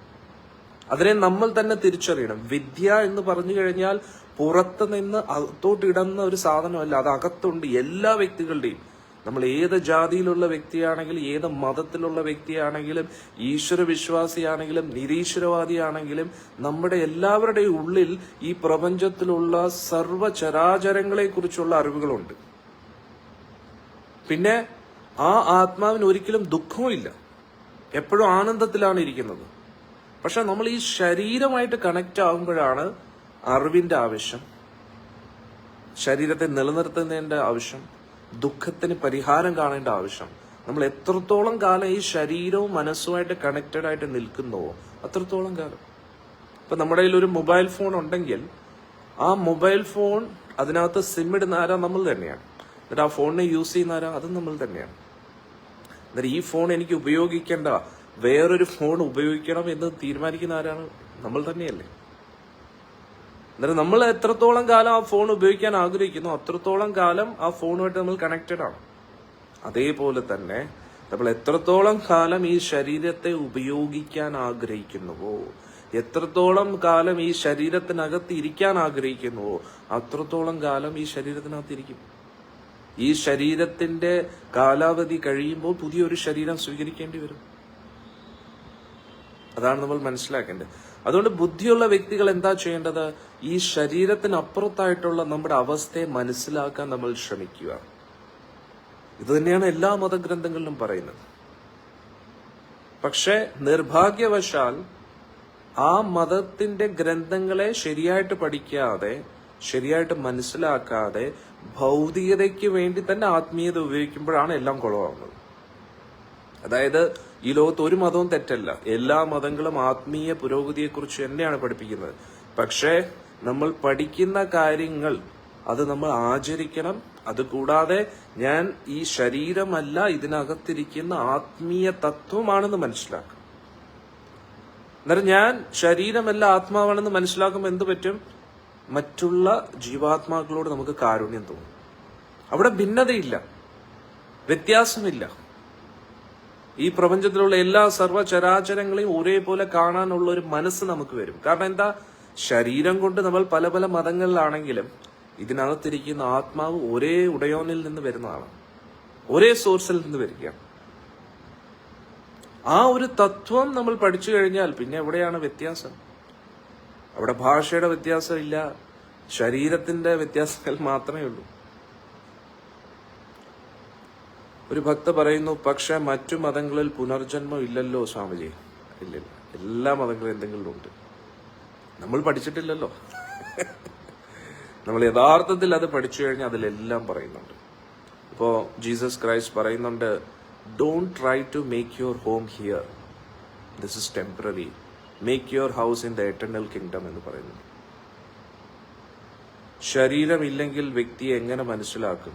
അതിനെ നമ്മൾ തന്നെ തിരിച്ചറിയണം. വിദ്യ എന്ന് പറഞ്ഞു കഴിഞ്ഞാൽ പുറത്ത് നിന്ന് അകത്തോട്ട് ഇടുന്ന ഒരു സാധനമല്ല, അത് അകത്തുണ്ട് എല്ലാ വ്യക്തികളുടെയും. നമ്മൾ ഏത് ജാതിയിലുള്ള വ്യക്തിയാണെങ്കിലും, ഏത് മതത്തിലുള്ള വ്യക്തിയാണെങ്കിലും, ഈശ്വര വിശ്വാസിയാണെങ്കിലും, നിരീശ്വരവാദിയാണെങ്കിലും, നമ്മുടെ എല്ലാവരുടെയും ഉള്ളിൽ ഈ പ്രപഞ്ചത്തിലുള്ള സർവചരാചരങ്ങളെ കുറിച്ചുള്ള അറിവുകളുണ്ട്. പിന്നെ ആ ആത്മാവിന് ഒരിക്കലും ദുഃഖവുമില്ല, എപ്പോഴും ആനന്ദത്തിലാണ് ഇരിക്കുന്നത്. പക്ഷെ നമ്മൾ ഈ ശരീരമായിട്ട് കണക്ട് ആകുമ്പോഴാണ് അറിവിന്റെ ആവശ്യം, ശരീരത്തെ നിലനിർത്തുന്നതിന്റെ ആവശ്യം, ദുഃഖത്തിന് പരിഹാരം കാണേണ്ട ആവശ്യം. നമ്മൾ എത്രത്തോളം കാലം ഈ ശരീരവും മനസ്സുമായിട്ട് കണക്റ്റഡ് ആയിട്ട് നിൽക്കുന്നുവോ അത്രത്തോളം കാലം. ഇപ്പൊ നമ്മുടെ കയ്യിൽ ഒരു മൊബൈൽ ഫോൺ ഉണ്ടെങ്കിൽ ആ മൊബൈൽ ഫോൺ, അതിനകത്ത് സിം ഇടുന്ന ആരാ? നമ്മൾ തന്നെയാണ്. എന്നിട്ട് ആ ഫോണിനെ യൂസ് ചെയ്യുന്ന ആരാ? അതും നമ്മൾ തന്നെയാണ്. എന്നിട്ട് ഈ ഫോൺ എനിക്ക് ഉപയോഗിക്കേണ്ട, വേറൊരു ഫോൺ ഉപയോഗിക്കണം എന്ന് തീരുമാനിക്കുന്ന ആരാണ്? നമ്മൾ തന്നെയല്ലേ. എന്നിട്ട് നമ്മൾ എത്രത്തോളം കാലം ആ ഫോൺ ഉപയോഗിക്കാൻ ആഗ്രഹിക്കുന്നു അത്രത്തോളം കാലം ആ ഫോണുമായിട്ട് നമ്മൾ കണക്റ്റഡ് ആണ്. അതേപോലെ തന്നെ നമ്മൾ എത്രത്തോളം കാലം ഈ ശരീരത്തെ ഉപയോഗിക്കാൻ ആഗ്രഹിക്കുന്നുവോ, എത്രത്തോളം കാലം ഈ ശരീരത്തിനകത്ത് ഇരിക്കാൻ ആഗ്രഹിക്കുന്നുവോ അത്രത്തോളം കാലം ഈ ശരീരത്തിനകത്ത് ഇരിക്കും. ഈ ശരീരത്തിന്റെ കാലാവധി കഴിയുമ്പോൾ പുതിയൊരു ശരീരം സ്വീകരിക്കേണ്ടി വരും. അതാണ് നമ്മൾ മനസ്സിലാക്കേണ്ടത്. അതുകൊണ്ട് ബുദ്ധിയുള്ള വ്യക്തികൾ എന്താ ചെയ്യേണ്ടത്? ഈ ശരീരത്തിനപ്പുറത്തായിട്ടുള്ള നമ്മുടെ അവസ്ഥയെ മനസ്സിലാക്കാൻ നമ്മൾ ശ്രമിക്കുക. ഇത് തന്നെയാണ് എല്ലാ മതഗ്രന്ഥങ്ങളിലും പറയുന്നത്. പക്ഷെ നിർഭാഗ്യവശാൽ ആ മതത്തിന്റെ ഗ്രന്ഥങ്ങളെ ശരിയായിട്ട് പഠിക്കാതെ, ശരിയായിട്ട് മനസ്സിലാക്കാതെ, ഭൗതികതയ്ക്ക് വേണ്ടി തന്നെ ആത്മീയത ഉപയോഗിക്കുമ്പോഴാണ് എല്ലാം കുളമാകുന്നത്. അതായത് ഈ ലോകത്ത് ഒരു മതവും തെറ്റല്ല, എല്ലാ മതങ്ങളും ആത്മീയ പുരോഗതിയെക്കുറിച്ച് തന്നെയാണ് പഠിപ്പിക്കുന്നത്. പക്ഷേ നമ്മൾ പഠിക്കുന്ന കാര്യങ്ങൾ അത് നമ്മൾ ആചരിക്കണം, അതുകൂടാതെ ഞാൻ ഈ ശരീരമല്ല, ഇതിനകത്തിരിക്കുന്ന ആത്മീയ തത്വമാണെന്ന് മനസ്സിലാക്കും. അന്നേരം ഞാൻ ശരീരമല്ല ആത്മാവാണെന്ന് മനസ്സിലാക്കുമ്പോൾ എന്ത് പറ്റും? മറ്റുള്ള ജീവാത്മാക്കളോട് നമുക്ക് കാരുണ്യം തോന്നും. അവിടെ ഭിന്നതയില്ല, വ്യത്യാസമില്ല. ഈ പ്രപഞ്ചത്തിലുള്ള എല്ലാ സർവ്വചരാചരങ്ങളെയും ഒരേപോലെ കാണാനുള്ള ഒരു മനസ്സ് നമുക്ക് വരും. കാരണം എന്താ? ശരീരം കൊണ്ട് നമ്മൾ പല പല മതങ്ങളിലാണെങ്കിലും ഇതിനകത്തിരിക്കുന്ന ആത്മാവ് ഒരേ ഉടയോനിൽ നിന്ന് വരുന്നതാണ്, ഒരേ സോഴ്സിൽ നിന്ന് വരികയാണ്. ആ ഒരു തത്വം നമ്മൾ പഠിച്ചു കഴിഞ്ഞാൽ പിന്നെ എവിടെയാണ് വ്യത്യാസം? അവിടെ ഭാഷയുടെ വ്യത്യാസമില്ല, ശരീരത്തിന്റെ വ്യത്യാസങ്ങൾ മാത്രമേ ഉള്ളൂ. ഒരു ഭക്ത പറയുന്നു, പക്ഷെ മറ്റു മതങ്ങളിൽ പുനർജന്മം ഇല്ലല്ലോ സ്വാമിജി. ഇല്ലില്ല, എല്ലാ മതങ്ങളും എന്തെങ്കിലും ഉണ്ട്. നമ്മൾ പഠിച്ചിട്ടില്ലല്ലോ. നമ്മൾ യഥാർത്ഥത്തിൽ അത് പഠിച്ചു കഴിഞ്ഞാൽ അതിലെല്ലാം പറയുന്നുണ്ട്. ഇപ്പോ ജീസസ് ക്രൈസ്റ്റ് പറയുന്നുണ്ട്, don't try to make your home here, this is temporary, make your house in the eternal kingdom എന്ന് പറയുന്നു. ശരീരമില്ലെങ്കിൽ വ്യക്തിയെ എങ്ങനെ മനസ്സിലാക്കും?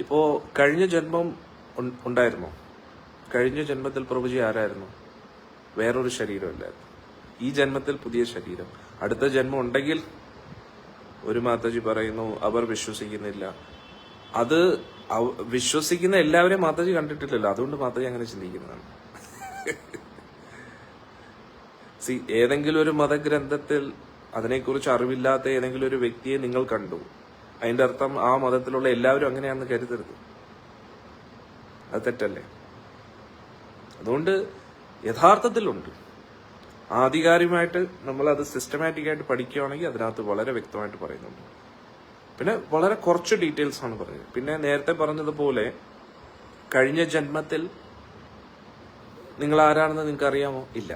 ഇപ്പോ കഴിഞ്ഞ ജന്മം ഉണ്ടായിരുന്നോ? കഴിഞ്ഞ ജന്മത്തിൽ പ്രഭുജി ആരായിരുന്നു? വേറൊരു ശരീരമില്ലായിരുന്നു. ഈ ജന്മത്തിൽ പുതിയ ശരീരം. അടുത്ത ജന്മം ഉണ്ടെങ്കിൽ ഒരു മാതാജി പറയുന്നു അവർ വിശ്വസിക്കുന്നില്ല. അത് വിശ്വസിക്കുന്ന എല്ലാവരെയും മാതാജി കണ്ടിട്ടില്ലല്ലോ, അതുകൊണ്ട് മാതാജി അങ്ങനെ ചിന്തിക്കുന്നതാണ്. ഏതെങ്കിലും ഒരു മതഗ്രന്ഥത്തിൽ അതിനെക്കുറിച്ച് അറിവില്ലാത്ത ഏതെങ്കിലും ഒരു വ്യക്തിയെ നിങ്ങൾ കണ്ടു, അതിന്റെ അർത്ഥം ആ മതത്തിലുള്ള എല്ലാവരും അങ്ങനെയാണെന്ന് കരുതരുത്. അത് തെറ്റല്ലേ? അതുകൊണ്ട് യഥാർത്ഥത്തിലുണ്ട്. ആധികാരികമായിട്ട് നമ്മൾ അത് സിസ്റ്റമാറ്റിക് ആയിട്ട് പഠിക്കുകയാണെങ്കിൽ അതിനകത്ത് വളരെ വ്യക്തമായിട്ട് പറയുന്നുണ്ട്. പിന്നെ വളരെ കുറച്ച് ഡീറ്റെയിൽസ് ആണ് പറഞ്ഞത്. പിന്നെ നേരത്തെ പറഞ്ഞതുപോലെ കഴിഞ്ഞ ജന്മത്തിൽ നിങ്ങൾ ആരാണെന്ന് നിങ്ങൾക്ക് അറിയാമോ? ഇല്ല.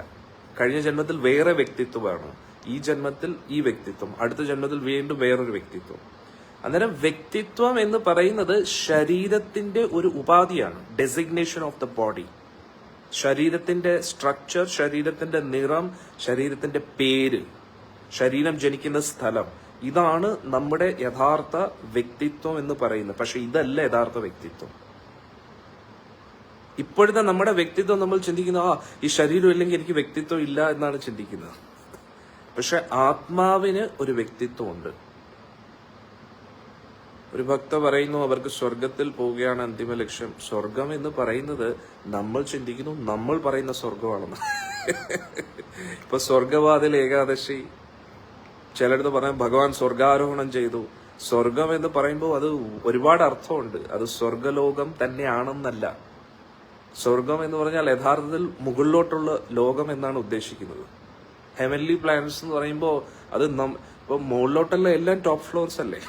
കഴിഞ്ഞ ജന്മത്തിൽ വേറെ വ്യക്തിത്വമാണ്, ഈ ജന്മത്തിൽ ഈ വ്യക്തിത്വം, അടുത്ത ജന്മത്തിൽ വീണ്ടും വേറൊരു വ്യക്തിത്വം. അന്നേരം വ്യക്തിത്വം എന്ന് പറയുന്നത് ശരീരത്തിന്റെ ഒരു ഉപാധിയാണ്, ഡെസിഗ്നേഷൻ ഓഫ് ദ ബോഡി. ശരീരത്തിന്റെ സ്ട്രക്ചർ, ശരീരത്തിന്റെ നിറം, ശരീരത്തിന്റെ പേര്, ശരീരം ജനിക്കുന്ന സ്ഥലം, ഇതാണ് നമ്മുടെ യഥാർത്ഥ വ്യക്തിത്വം എന്ന് പറയുന്നത്. പക്ഷെ ഇതല്ല യഥാർത്ഥ വ്യക്തിത്വം. ഇപ്പോഴത്തെ നമ്മുടെ വ്യക്തിത്വം നമ്മൾ ചിന്തിക്കുന്ന, ഈ ശരീരം ഇല്ലെങ്കിൽ എനിക്ക് വ്യക്തിത്വം ഇല്ല എന്നാണ് ചിന്തിക്കുന്നത്. പക്ഷെ ആത്മാവിന് ഒരു വ്യക്തിത്വമുണ്ട്. ഒരു ഭക്ത പറയുന്നു, അവർക്ക് സ്വർഗത്തിൽ പോവുകയാണ് അന്തിമ ലക്ഷ്യം. സ്വർഗം എന്ന് പറയുന്നത് നമ്മൾ ചിന്തിക്കുന്നു നമ്മൾ പറയുന്ന സ്വർഗമാണെന്ന്. ഇപ്പൊ സ്വർഗവാതിൽ ഏകാദശി, ചിലടത്ത് പറയാൻ ഭഗവാൻ സ്വർഗാരോഹണം ചെയ്തു. സ്വർഗം എന്ന് പറയുമ്പോൾ അത് ഒരുപാട് അർത്ഥമുണ്ട്. അത് സ്വർഗലോകം തന്നെയാണെന്നല്ല. സ്വർഗം എന്ന് പറഞ്ഞാൽ യഥാർത്ഥത്തിൽ മുകളിലോട്ടുള്ള ലോകം എന്നാണ് ഉദ്ദേശിക്കുന്നത്. ഹെവൻലി പ്ലാനറ്റ്സ് എന്ന് പറയുമ്പോൾ അത് ഇപ്പൊ മുകളിലോട്ടുള്ള എല്ലാം ടോപ്പ് ഫ്ലോർസ് അല്ലേ.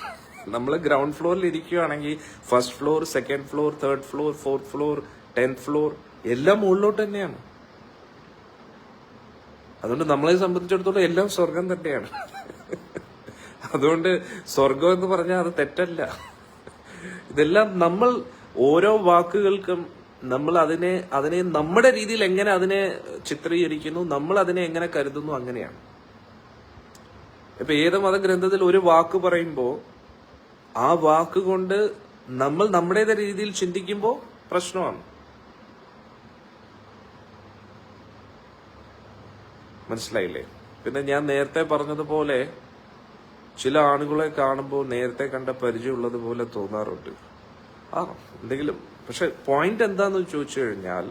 നമ്മൾ ഗ്രൗണ്ട് ഫ്ലോറിൽ ഇരിക്കുകയാണെങ്കിൽ first floor, second floor, third floor, fourth floor, 10th floor എല്ലാം മുകളിലോട്ട് തന്നെയാണ്. അതുകൊണ്ട് നമ്മളെ സംബന്ധിച്ചിടത്തോളം എല്ലാം സ്വർഗം തന്നെയാണ്. അതുകൊണ്ട് സ്വർഗം എന്ന് പറഞ്ഞാൽ അത് തെറ്റല്ല. ഇതെല്ലാം നമ്മൾ ഓരോ വാക്കുകൾക്കും നമ്മൾ അതിനെ നമ്മുടെ രീതിയിൽ എങ്ങനെ അതിനെ ചിത്രീകരിക്കുന്നു, നമ്മൾ അതിനെ എങ്ങനെ കരുതുന്നു, അങ്ങനെയാണ്. ഇപ്പൊ ഏത് മതഗ്രന്ഥത്തിൽ ഒരു വാക്ക് പറയുമ്പോൾ ആ വാക്ക് കൊണ്ട് നമ്മൾ നമ്മുടേതായ രീതിയിൽ ചിന്തിക്കുമ്പോൾ പ്രശ്നമാണ്. മനസ്സിലായില്ലേ? പിന്നെ ഞാൻ നേരത്തെ പറഞ്ഞതുപോലെ ചില ആളുകളെ കാണുമ്പോൾ നേരത്തെ കണ്ട പരിചയമുള്ളതുപോലെ തോന്നാറുണ്ട്. എന്തെങ്കിലും. പക്ഷെ പോയിന്റ് എന്താന്ന് ചോദിച്ചു കഴിഞ്ഞാൽ,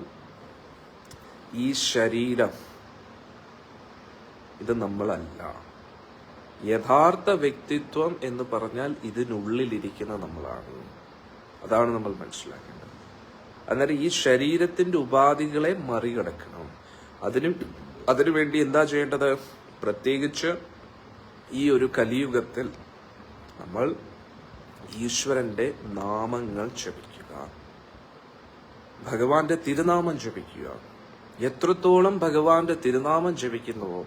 ഈ ശരീരം ഇത് നമ്മളല്ല. യഥാർത്ഥ വ്യക്തിത്വം എന്ന് പറഞ്ഞാൽ ഇതിനുള്ളിലിരിക്കുന്ന നമ്മളാണ്. അതാണ് നമ്മൾ മനസ്സിലാക്കേണ്ടത്. അന്നേരം ഈ ശരീരത്തിന്റെ ഉപാധികളെ മറികടക്കണം. അതിനുവേണ്ടി എന്താ ചെയ്യേണ്ടത്? പ്രത്യേകിച്ച് ഈ ഒരു കലിയുഗത്തിൽ നമ്മൾ ഈശ്വരന്റെ നാമങ്ങൾ ജപിക്കുക, ഭഗവാന്റെ തിരുനാമം ജപിക്കുക. എത്രത്തോളം ഭഗവാന്റെ തിരുനാമം ജപിക്കുന്നുവോ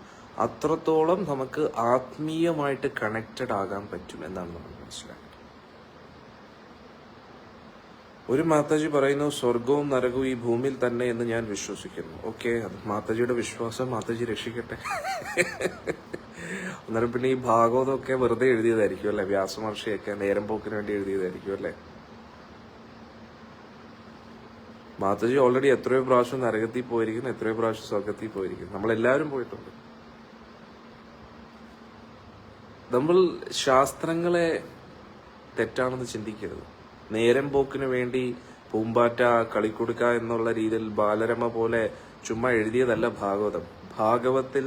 അത്രത്തോളം നമുക്ക് ആത്മീയമായിട്ട് കണക്റ്റഡ് ആകാൻ പറ്റും എന്നാണ് നമ്മൾ മനസ്സിലാക്കുന്നത്. ഒരു മാതാജി പറയുന്നു സ്വർഗവും നരകവും ഈ ഭൂമിയിൽ തന്നെ എന്ന് ഞാൻ വിശ്വസിക്കുന്നു. ഓക്കെ, അത് മാതാജിയുടെ വിശ്വാസം, മാതാജി രക്ഷിക്കട്ടെ. അന്നേരം പിന്നെ ഈ ഭാഗവതമൊക്കെ വെറുതെ എഴുതിയതായിരിക്കും അല്ലെ? വ്യാസമഹർഷിയൊക്കെ നേരം പോക്കിന് വേണ്ടി എഴുതിയതായിരിക്കും അല്ലെ? മാതാജി ഓൾറെഡി എത്രയോ പ്രാവശ്യം നരകത്തിൽ പോയിരിക്കുന്നു, എത്രയോ പ്രാവശ്യം സ്വർഗത്തിൽ പോയിരിക്കുന്നു. നമ്മളെല്ലാവരും പോയിട്ടുണ്ട്. നമ്മൾ ശാസ്ത്രങ്ങളെ തെറ്റാണെന്ന് ചിന്തിക്കരുത്. നേരം പോക്കിന് വേണ്ടി പൂമ്പാറ്റ കളിക്കൊടുക്ക എന്നുള്ള രീതിയിൽ ബാലരമ പോലെ ചുമ്മാ എഴുതിയതല്ല ഭാഗവതം. ഭാഗവത്തിൽ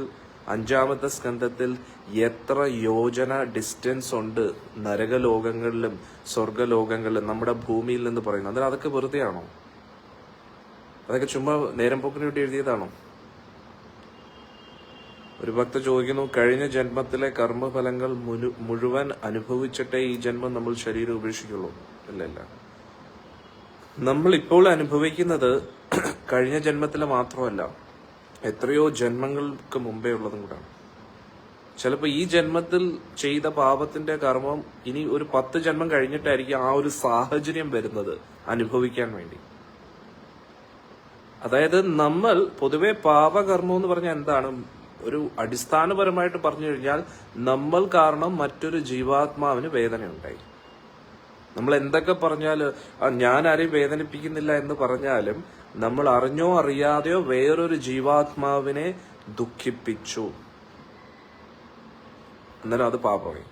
5-ാമത്തെ സ്കന്ധത്തിൽ എത്ര യോജന ഡിസ്റ്റൻസ് ഉണ്ട് നരകലോകങ്ങളിലും സ്വർഗലോകങ്ങളിലും നമ്മുടെ ഭൂമിയിൽ നിന്ന് പറയുന്നത്. അതിൽ അതൊക്കെ വെറുതെ ആണോ? അതൊക്കെ ചുമ്മാ നേരം പോക്കിന് വേണ്ടി എഴുതിയതാണോ? ഒരു ഭക്ത ചോദിക്കുന്നു, കഴിഞ്ഞ ജന്മത്തിലെ കർമ്മഫലങ്ങൾ മുഴുവൻ അനുഭവിച്ചിട്ടേ ഈ ജന്മം നമ്മൾ ശരീരം ഉപേക്ഷിക്കുള്ളൂ? ഇല്ല. നമ്മൾ ഇപ്പോൾ അനുഭവിക്കുന്നത് കഴിഞ്ഞ ജന്മത്തിലെ മാത്രമല്ല, എത്രയോ ജന്മങ്ങൾക്ക് മുമ്പേ ഉള്ളതും കൂടാണ്. ചിലപ്പോൾ ഈ ജന്മത്തിൽ ചെയ്ത പാപത്തിന്റെ കർമ്മം ഇനി ഒരു 10 ജന്മം കഴിഞ്ഞിട്ടായിരിക്കും ആ ഒരു സാഹചര്യം വരുന്നത് അനുഭവിക്കാൻ വേണ്ടി. അതായത് നമ്മൾ പൊതുവെ പാപകർമ്മം എന്ന് പറഞ്ഞാൽ എന്താണ്? ഒരു അടിസ്ഥാനപരമായിട്ട് പറഞ്ഞു കഴിഞ്ഞാൽ നമ്മൾ കാരണം മറ്റൊരു ജീവാത്മാവിന് വേദന ഉണ്ടായി. നമ്മൾ എന്തൊക്കെ പറഞ്ഞാൽ ഞാൻ ആരെയും വേദനിപ്പിക്കുന്നില്ല എന്ന് പറഞ്ഞാലും നമ്മൾ അറിഞ്ഞോ അറിയാതെയോ വേറൊരു ജീവാത്മാവിനെ ദുഃഖിപ്പിച്ചു, അന്നേരം അത് പാപമായി.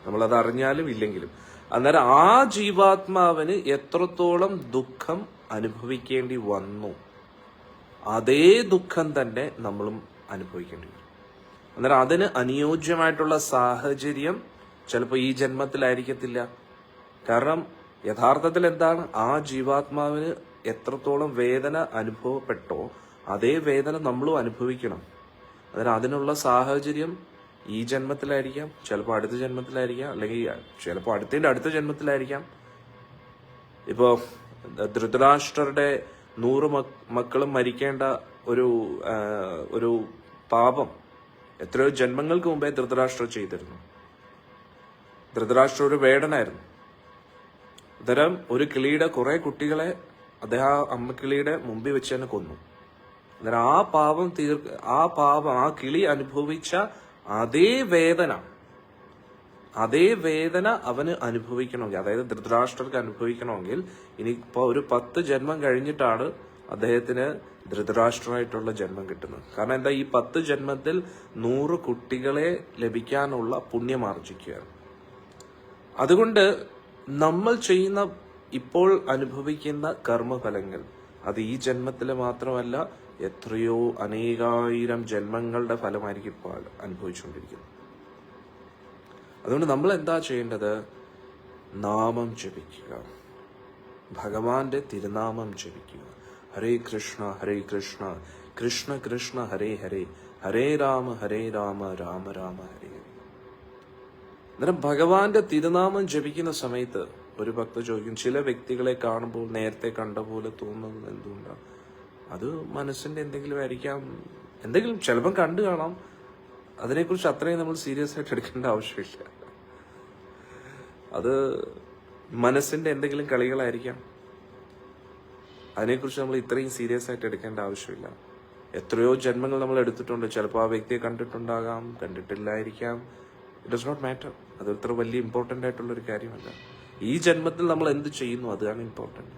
നമ്മളത് അറിഞ്ഞാലും ഇല്ലെങ്കിലും അന്നേരം ആ ജീവാത്മാവിന് എത്രത്തോളം ദുഃഖം അനുഭവിക്കേണ്ടി വന്നു, അതേ ദുഃഖം തന്നെ നമ്മളും അനുഭവിക്കേണ്ടി വരും. അന്നേരം അതിന് അനുയോജ്യമായിട്ടുള്ള സാഹചര്യം ചിലപ്പോൾ ഈ ജന്മത്തിലായിരിക്കത്തില്ല. കാരണം യഥാർത്ഥത്തിൽ എന്താണ്, ആ ജീവാത്മാവിന് എത്രത്തോളം വേദന അനുഭവപ്പെട്ടോ അതേ വേദന നമ്മളും അനുഭവിക്കണം. അന്നേരം അതിനുള്ള സാഹചര്യം ഈ ജന്മത്തിലായിരിക്കാം, ചിലപ്പോൾ അടുത്ത ജന്മത്തിലായിരിക്കാം, അല്ലെങ്കിൽ ചിലപ്പോൾ അടുത്ത ജന്മത്തിലായിരിക്കാം. ഇപ്പോ ധൃതരാഷ്ട്രരുടെ 100 മക്കളും മരിക്കേണ്ട ഒരു പാപം എത്രയോ ജന്മങ്ങൾക്ക് മുമ്പേ ധൃതരാഷ്ട്രം ചെയ്തിരുന്നു. ധൃതരാഷ്ട്രം ഒരു വേടനായിരുന്നു. അത്തരം ഒരു കിളിയുടെ കുറെ കുട്ടികളെ അദ്ദേഹം അമ്മക്കിളിയുടെ മുമ്പിൽ വെച്ച് തന്നെ കൊന്നു. അന്നേരം ആ കിളി അനുഭവിച്ച അതേ വേദന അവന് അനുഭവിക്കണമെങ്കിൽ, അതായത് ധൃതരാഷ്ട്രർക്ക് അനുഭവിക്കണമെങ്കിൽ ഇനിയിപ്പോ ഒരു 10 ജന്മം കഴിഞ്ഞിട്ടാണ് അദ്ദേഹത്തിന് ധൃതരാഷ്ട്രമായിട്ടുള്ള ജന്മം കിട്ടുന്നത്. കാരണം എന്താ, ഈ 10 ജന്മത്തിൽ 100 കുട്ടികളെ ലഭിക്കാനുള്ള പുണ്യം ആർജിക്കുകയാണ്. അതുകൊണ്ട് നമ്മൾ ചെയ്യുന്ന ഇപ്പോൾ അനുഭവിക്കുന്ന കർമ്മഫലങ്ങൾ അത് ഈ ജന്മത്തിലെ മാത്രമല്ല, എത്രയോ അനേകായിരം ജന്മങ്ങളുടെ ഫലമായിരിക്കും ഇപ്പോൾ അനുഭവിച്ചുകൊണ്ടിരിക്കുന്നത്. അതുകൊണ്ട് നമ്മൾ എന്താ ചെയ്യേണ്ടത്? നാമം ജപിക്കുക, ഭഗവാന്റെ തിരുനാമം ജപിക്കുക. ഹരേ കൃഷ്ണ കൃഷ്ണ കൃഷ്ണ ഹരേ ഹരേ, ഹരേ രാമ രാമ രാമ ഹരേ ഹരേ. അന്നേരം ഭഗവാന്റെ തിരുനാമം ജപിക്കുന്ന സമയത്ത് ഒരു ഭക്ത ചോദിക്കും, ചില വ്യക്തികളെ കാണുമ്പോൾ നേരത്തെ കണ്ട പോലെ തോന്നുന്നത് എന്തുകൊണ്ടാണ്? അത് മനസ്സിന്റെ എന്തെങ്കിലും ആയിരിക്കാം, എന്തെങ്കിലും ചിലപ്പം കണ്ടു കാണാം. അതിനെക്കുറിച്ച് അത്രയും നമ്മൾ സീരിയസ് ആയിട്ട് എടുക്കേണ്ട ആവശ്യമില്ല. അത് മനസ്സിന്റെ എന്തെങ്കിലും കളികളായിരിക്കാം. അതിനെക്കുറിച്ച് നമ്മൾ ഇത്രയും സീരിയസ് ആയിട്ട് എടുക്കേണ്ട ആവശ്യമില്ല. എത്രയോ ജന്മങ്ങൾ നമ്മൾ എടുത്തിട്ടുണ്ട്. ചിലപ്പോൾ ആ വ്യക്തിയെ കണ്ടിട്ടുണ്ടാകാം, കണ്ടിട്ടില്ലായിരിക്കാം. It does not matter. അത് ഇത്ര വലിയ ഇമ്പോർട്ടന്റ് ആയിട്ടുള്ള ഒരു കാര്യമല്ല. ഈ ജന്മത്തിൽ നമ്മൾ എന്ത് ചെയ്യുന്നു അതാണ് ഇമ്പോർട്ടന്റ്.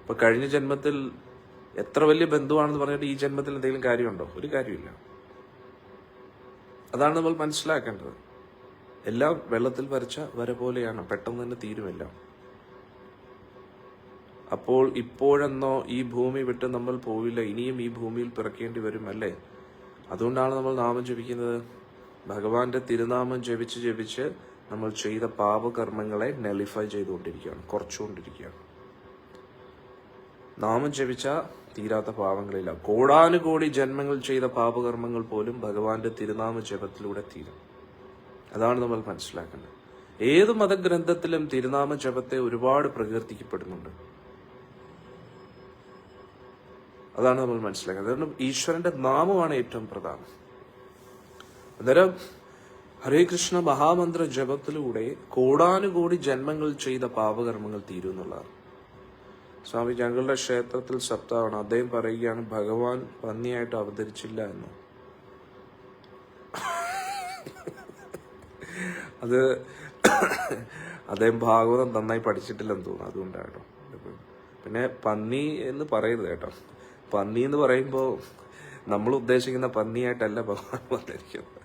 ഇപ്പൊ കഴിഞ്ഞ ജന്മത്തിൽ എത്ര വലിയ ബന്ധുവാണെന്ന് പറഞ്ഞിട്ട് ഈ ജന്മത്തിൽ എന്തെങ്കിലും കാര്യമുണ്ടോ? ഒരു കാര്യമില്ല. അതാണ് നമ്മൾ മനസ്സിലാക്കേണ്ടത്. എല്ലാം വെള്ളത്തിൽ വരച്ച വര പോലെയാണ്, പെട്ടെന്ന് തന്നെ തീരുമില്ല. അപ്പോൾ ഇപ്പോഴെന്നോ ഈ ഭൂമി വിട്ട് നമ്മൾ പോവില്ല, ഇനിയും ഈ ഭൂമിയിൽ പിറക്കേണ്ടി വരും അല്ലേ? അതുകൊണ്ടാണ് നമ്മൾ നാമം ജപിക്കുന്നത്. ഭഗവാന്റെ തിരുനാമം ജപിച്ച് നമ്മൾ ചെയ്ത പാപകർമ്മങ്ങളെ നെലിഫൈ ചെയ്തുകൊണ്ടിരിക്കുകയാണ്, കുറച്ചുകൊണ്ടിരിക്കുകയാണ്. നാമം ജപിച്ച തീരാത്ത പാപങ്ങളില്ല. കോടാനുകോടി ജന്മങ്ങൾ ചെയ്ത പാപകർമ്മങ്ങൾ പോലും ഭഗവാന്റെ തിരുനാമ ജപത്തിലൂടെ തീരും. അതാണ് നമ്മൾ മനസ്സിലാക്കേണ്ടത്. ഏത് മതഗ്രന്ഥത്തിലും തിരുനാമ ജപത്തെ ഒരുപാട് പ്രകീർത്തിക്കപ്പെടുന്നുണ്ട്. അതാണ് നമ്മൾ മനസ്സിലാക്കുന്നത്. അതുകൊണ്ട് ഈശ്വരന്റെ നാമമാണ് ഏറ്റവും പ്രധാനം. അന്നേരം ഹരേ കൃഷ്ണ മഹാമന്ത്ര ജപത്തിലൂടെ കോടാനുകോടി ജന്മങ്ങൾ ചെയ്ത പാപകർമ്മങ്ങൾ തീരും എന്നുള്ളതാണ്. സ്വാമി ഞങ്ങളുടെ ക്ഷേത്രത്തിൽ സപ്താഹമാണ്. അദ്ദേഹം പറയുകയാണ് ഭഗവാൻ പന്നിയായിട്ട് അവതരിച്ചില്ല എന്ന്. അത് അദ്ദേഹം ഭാഗവതം നന്നായി പഠിച്ചിട്ടില്ലെന്ന് തോന്നുന്നു, അതുകൊണ്ടാട്ടോ. പിന്നെ പന്നി എന്ന് പറയരുത് കേട്ടോ. പന്നി എന്ന് പറയുമ്പോൾ നമ്മൾ ഉദ്ദേശിക്കുന്ന പന്നിയായിട്ടല്ല ഭഗവാൻ വന്നിരിക്കുന്നത്.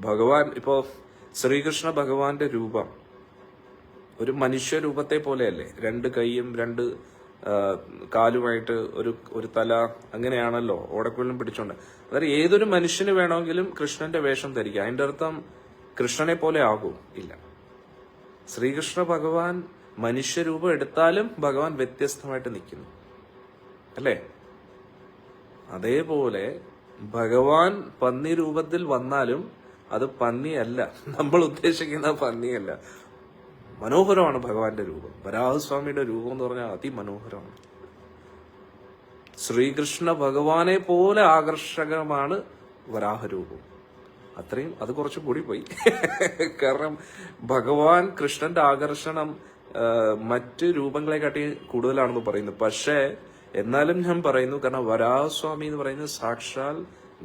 ഭഗവാൻ ഇപ്പോ ശ്രീകൃഷ്ണ ഭഗവാന്റെ രൂപം ഒരു മനുഷ്യ രൂപത്തെ പോലെയല്ലേ? 2 കൈയും 2 കാലുമായിട്ട് ഒരു തല, അങ്ങനെയാണല്ലോ ഓടക്കുള്ളിലും പിടിച്ചോണ്ട്. അതായത് ഏതൊരു മനുഷ്യന് വേണമെങ്കിലും കൃഷ്ണന്റെ വേഷം ധരിക്കാം. അതിന്റെ അർത്ഥം കൃഷ്ണനെ പോലെ ആകും ഇല്ല. ശ്രീകൃഷ്ണ ഭഗവാൻ മനുഷ്യരൂപം എടുത്താലും ഭഗവാൻ വ്യത്യസ്തമായിട്ട് നിൽക്കുന്നു അല്ലേ? അതേപോലെ ഭഗവാൻ പന്നി രൂപത്തിൽ വന്നാലും അത് പന്നിയല്ല, നമ്മൾ ഉദ്ദേശിക്കുന്ന പന്നിയല്ല. മനോഹരമാണ് ഭഗവാന്റെ രൂപം. വരാഹസ്വാമിയുടെ രൂപം എന്ന് പറഞ്ഞാൽ അതിമനോഹരമാണ്. ശ്രീകൃഷ്ണ ഭഗവാനെ പോലെ ആകർഷകമാണ് വരാഹരൂപം. അത്രയും അത് കുറച്ച് കൂടി പോയി. കാരണം ഭഗവാൻ കൃഷ്ണന്റെ ആകർഷണം മറ്റ് രൂപങ്ങളെക്കാട്ടി കൂടുതലാണെന്ന് പറയുന്നു. പക്ഷേ എന്നാലും ഞാൻ പറയുന്നു, കാരണം വരാഹസ്വാമി എന്ന് പറയുന്നത് സാക്ഷാൽ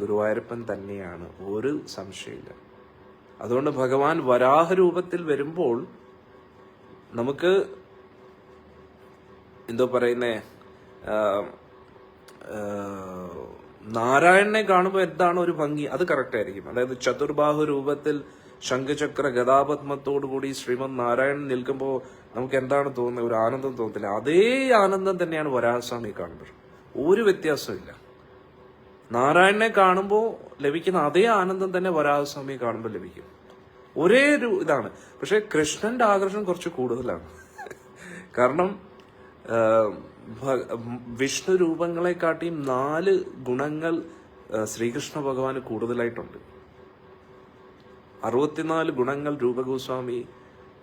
ഗുരുവായൂരപ്പൻ തന്നെയാണ്, ഒരു സംശയമില്ല. അതുകൊണ്ട് ഭഗവാൻ വരാഹ രൂപത്തിൽ വരുമ്പോൾ നമുക്ക് എന്തോ പറയുന്നേ, നാരായണനെ കാണുമ്പോൾ എന്താണ് ഒരു ഭംഗി, അത് കറക്റ്റ് ആയിരിക്കും. അതായത് ചതുർബാഹു രൂപത്തിൽ ശംഖചക്ര ഗദാപത്മത്തോടുകൂടി ശ്രീമദ് നാരായണൻ നിൽക്കുമ്പോൾ നമുക്ക് എന്താണ് തോന്നുന്നത്? ഒരു ആനന്ദം തോന്നത്തില്ല. അതേ ആനന്ദം തന്നെയാണ് വരാഹസ്വാമി കാണുമ്പോൾ, ഒരു വ്യത്യാസമില്ല. നാരായണനെ കാണുമ്പോൾ ലഭിക്കുന്ന അതേ ആനന്ദം തന്നെ വരാഹസ്വാമിയെ കാണുമ്പോൾ ലഭിക്കും. ഒരേ ഒരു ഇതാണ്. പക്ഷെ കൃഷ്ണന്റെ ആകർഷണം കുറച്ച് കൂടുതലാണ്. കാരണം വിഷ്ണു രൂപങ്ങളെക്കാട്ടിയും 4 ഗുണങ്ങൾ ശ്രീകൃഷ്ണ ഭഗവാന് കൂടുതലായിട്ടുണ്ട്. 64 ഗുണങ്ങൾ രൂപഗോസ്വാമി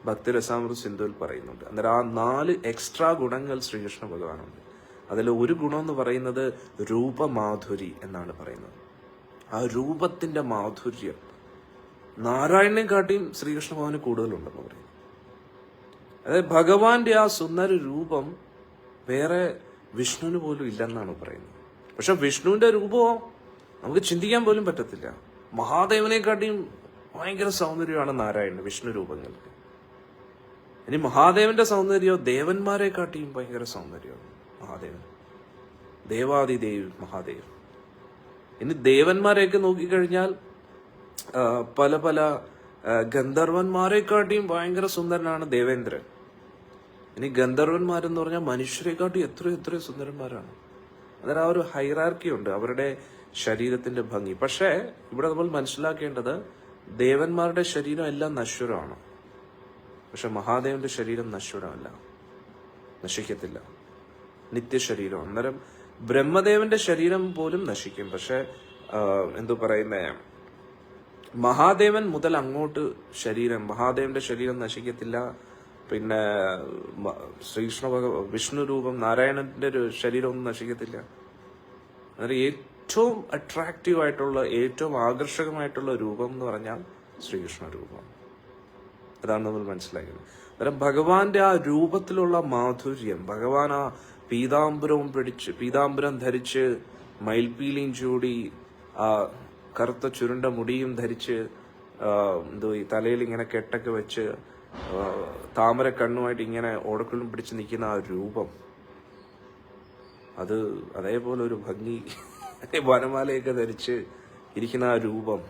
ഭക്തിരസാമൃത സിന്ധുവിൽ പറയുന്നുണ്ട്. അന്നേരം ആ 4 എക്സ്ട്രാ ഗുണങ്ങൾ ശ്രീകൃഷ്ണ ഭഗവാനുണ്ട്. അതിൽ ഒരു ഗുണം എന്ന് പറയുന്നത് രൂപമാധുരി എന്നാണ് പറയുന്നത്. ആ രൂപത്തിന്റെ മാധുര്യം നാരായണനെ കാട്ടിയും ശ്രീകൃഷ്ണ ഭഗവാന് കൂടുതലുണ്ടെന്ന് പറയും. അതായത് ഭഗവാന്റെ ആ സുന്ദര രൂപം വേറെ വിഷ്ണുവിന് പോലും ഇല്ലെന്നാണ് പറയുന്നത്. പക്ഷെ വിഷ്ണുവിന്റെ രൂപമോ നമുക്ക് ചിന്തിക്കാൻ പോലും പറ്റത്തില്ല. മഹാദേവനെക്കാട്ടിയും ഭയങ്കര സൗന്ദര്യമാണ് നാരായണന് വിഷ്ണു രൂപങ്ങൾക്ക്. ഇനി മഹാദേവന്റെ സൗന്ദര്യമോ ദേവന്മാരെ കാട്ടിയും ഭയങ്കര സൗന്ദര്യമാണ് മഹാദേവൻ. ദേവാദിദേവ് മഹാദേവ്. ഇനി ദേവന്മാരെയൊക്കെ നോക്കിക്കഴിഞ്ഞാൽ പല പല ഗന്ധർവന്മാരെക്കാട്ടിയും ഭയങ്കര സുന്ദരനാണ് ദേവേന്ദ്രൻ. ഇനി ഗന്ധർവന്മാരെന്ന് പറഞ്ഞാൽ മനുഷ്യരെക്കാട്ടി എത്രയോ സുന്ദരന്മാരാണ്. അന്നേരം ആ ഒരു ഹൈറാർക്കി ഉണ്ട് അവരുടെ ശരീരത്തിന്റെ ഭംഗി. പക്ഷേ ഇവിടെ നമ്മൾ മനസ്സിലാക്കേണ്ടത് ദേവന്മാരുടെ ശരീരം എല്ലാം നശ്വരമാണ്. പക്ഷെ മഹാദേവന്റെ ശരീരം നശ്വരമല്ല, നശിക്കത്തില്ല, നിത്യശരീരം. അന്നേരം ബ്രഹ്മദേവന്റെ ശരീരം പോലും നശിക്കും. പക്ഷെ എന്തോ പറയുന്നേ, മഹാദേവൻ മുതൽ അങ്ങോട്ട് മഹാദേവന്റെ ശരീരം നശിക്കത്തില്ല. പിന്നെ ശ്രീകൃഷ്ണ വിഷ്ണു രൂപം നാരായണന്റെ ഒരു ശരീരമൊന്നും നശിക്കത്തില്ല. അന്നേരം ഏറ്റവും അട്രാക്റ്റീവ് ആയിട്ടുള്ള ഏറ്റവും ആകർഷകമായിട്ടുള്ള രൂപം എന്ന് പറഞ്ഞാൽ ശ്രീകൃഷ്ണ രൂപം. അതാണ് നമ്മൾ മനസ്സിലാക്കുന്നത്. അന്നേരം ഭഗവാന്റെ ആ രൂപത്തിലുള്ള മാധുര്യം, ഭഗവാൻ ആ പീതാംബരം ധരിച്ച് മയിൽപീലിയും ചൂടി ആ കറുത്ത ചുരുണ്ട മുടിയും ധരിച്ച് ഈ തലയിൽ ഇങ്ങനെ കെട്ടൊക്കെ വെച്ച് താമര കണ്ണുമായിട്ട് ഇങ്ങനെ ഓടക്കുള്ളും പിടിച്ച് നിൽക്കുന്ന ആ രൂപം, അത് അതേപോലെ ഒരു ഭംഗി. വനമാലയൊക്കെ ധരിച്ച് ഇരിക്കുന്ന ആ രൂപം,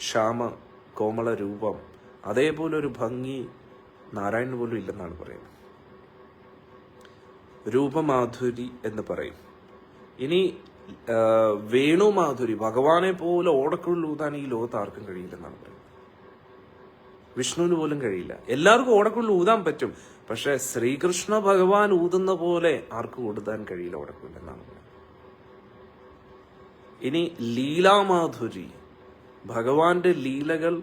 ശ്യാമ കോമള രൂപം, അതേപോലെ ഒരു ഭംഗി നാരായണന് പോലും ഇല്ലെന്നാണ് പറയുന്നത്. രൂപമാധുരി എന്ന് പറയും. ഇനി വേണുമാധുരി, ഭഗവാനെ പോലെ ഓടക്കുള്ളിൽ ഊതാൻ ഈ ലോകത്ത് ആർക്കും കഴിയില്ലെന്നാണ് പറയുന്നത്. വിഷ്ണുവിന് പോലും കഴിയില്ല. എല്ലാവർക്കും ഓടക്കുള്ളിൽ ഊതാൻ പറ്റും, പക്ഷെ ശ്രീകൃഷ്ണ ഭഗവാൻ ഊതുന്ന പോലെ ആർക്കും ഊതാൻ കഴിയില്ല ഓടക്കുള്ളിലെന്നാണ് പറയുന്നത്. ഇനി ലീലാമാധുരി, ഭഗവാന്റെ ലീലകൾ,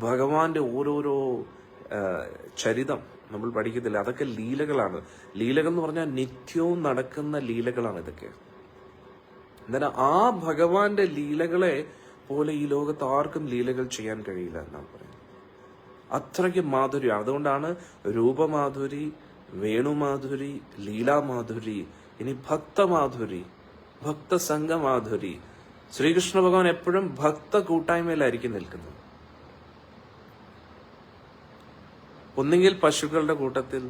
ഭഗവാന്റെ ഓരോരോ ചരിതം നമ്മൾ പഠിക്കത്തില്ല, അതൊക്കെ ലീലകളാണ്. ലീലകൾ എന്ന് പറഞ്ഞാൽ നിത്യവും നടക്കുന്ന ലീലകളാണ് ഇതൊക്കെ. എന്നാൽ ആ ഭഗവാന്റെ ലീലകളെ പോലെ ഈ ലോകത്ത് ആർക്കും ലീലകൾ ചെയ്യാൻ കഴിയില്ല എന്നാണ് പറയുന്നത്. അത്രയ്ക്ക് മാധുര്യമാണ്. അതുകൊണ്ടാണ് രൂപമാധുരി, വേണുമാധുരി, ലീലാമാധുരി, ഇനി ഭക്തമാധുരി, ഭക്തസംഘമാധുരി. ശ്രീകൃഷ്ണ ഭഗവാൻ എപ്പോഴും ഭക്ത കൂട്ടായ്മയിലായിരിക്കും നിൽക്കുന്നത്. ഒന്നുകിൽ പശുക്കളുടെ കൂട്ടത്തിൽ,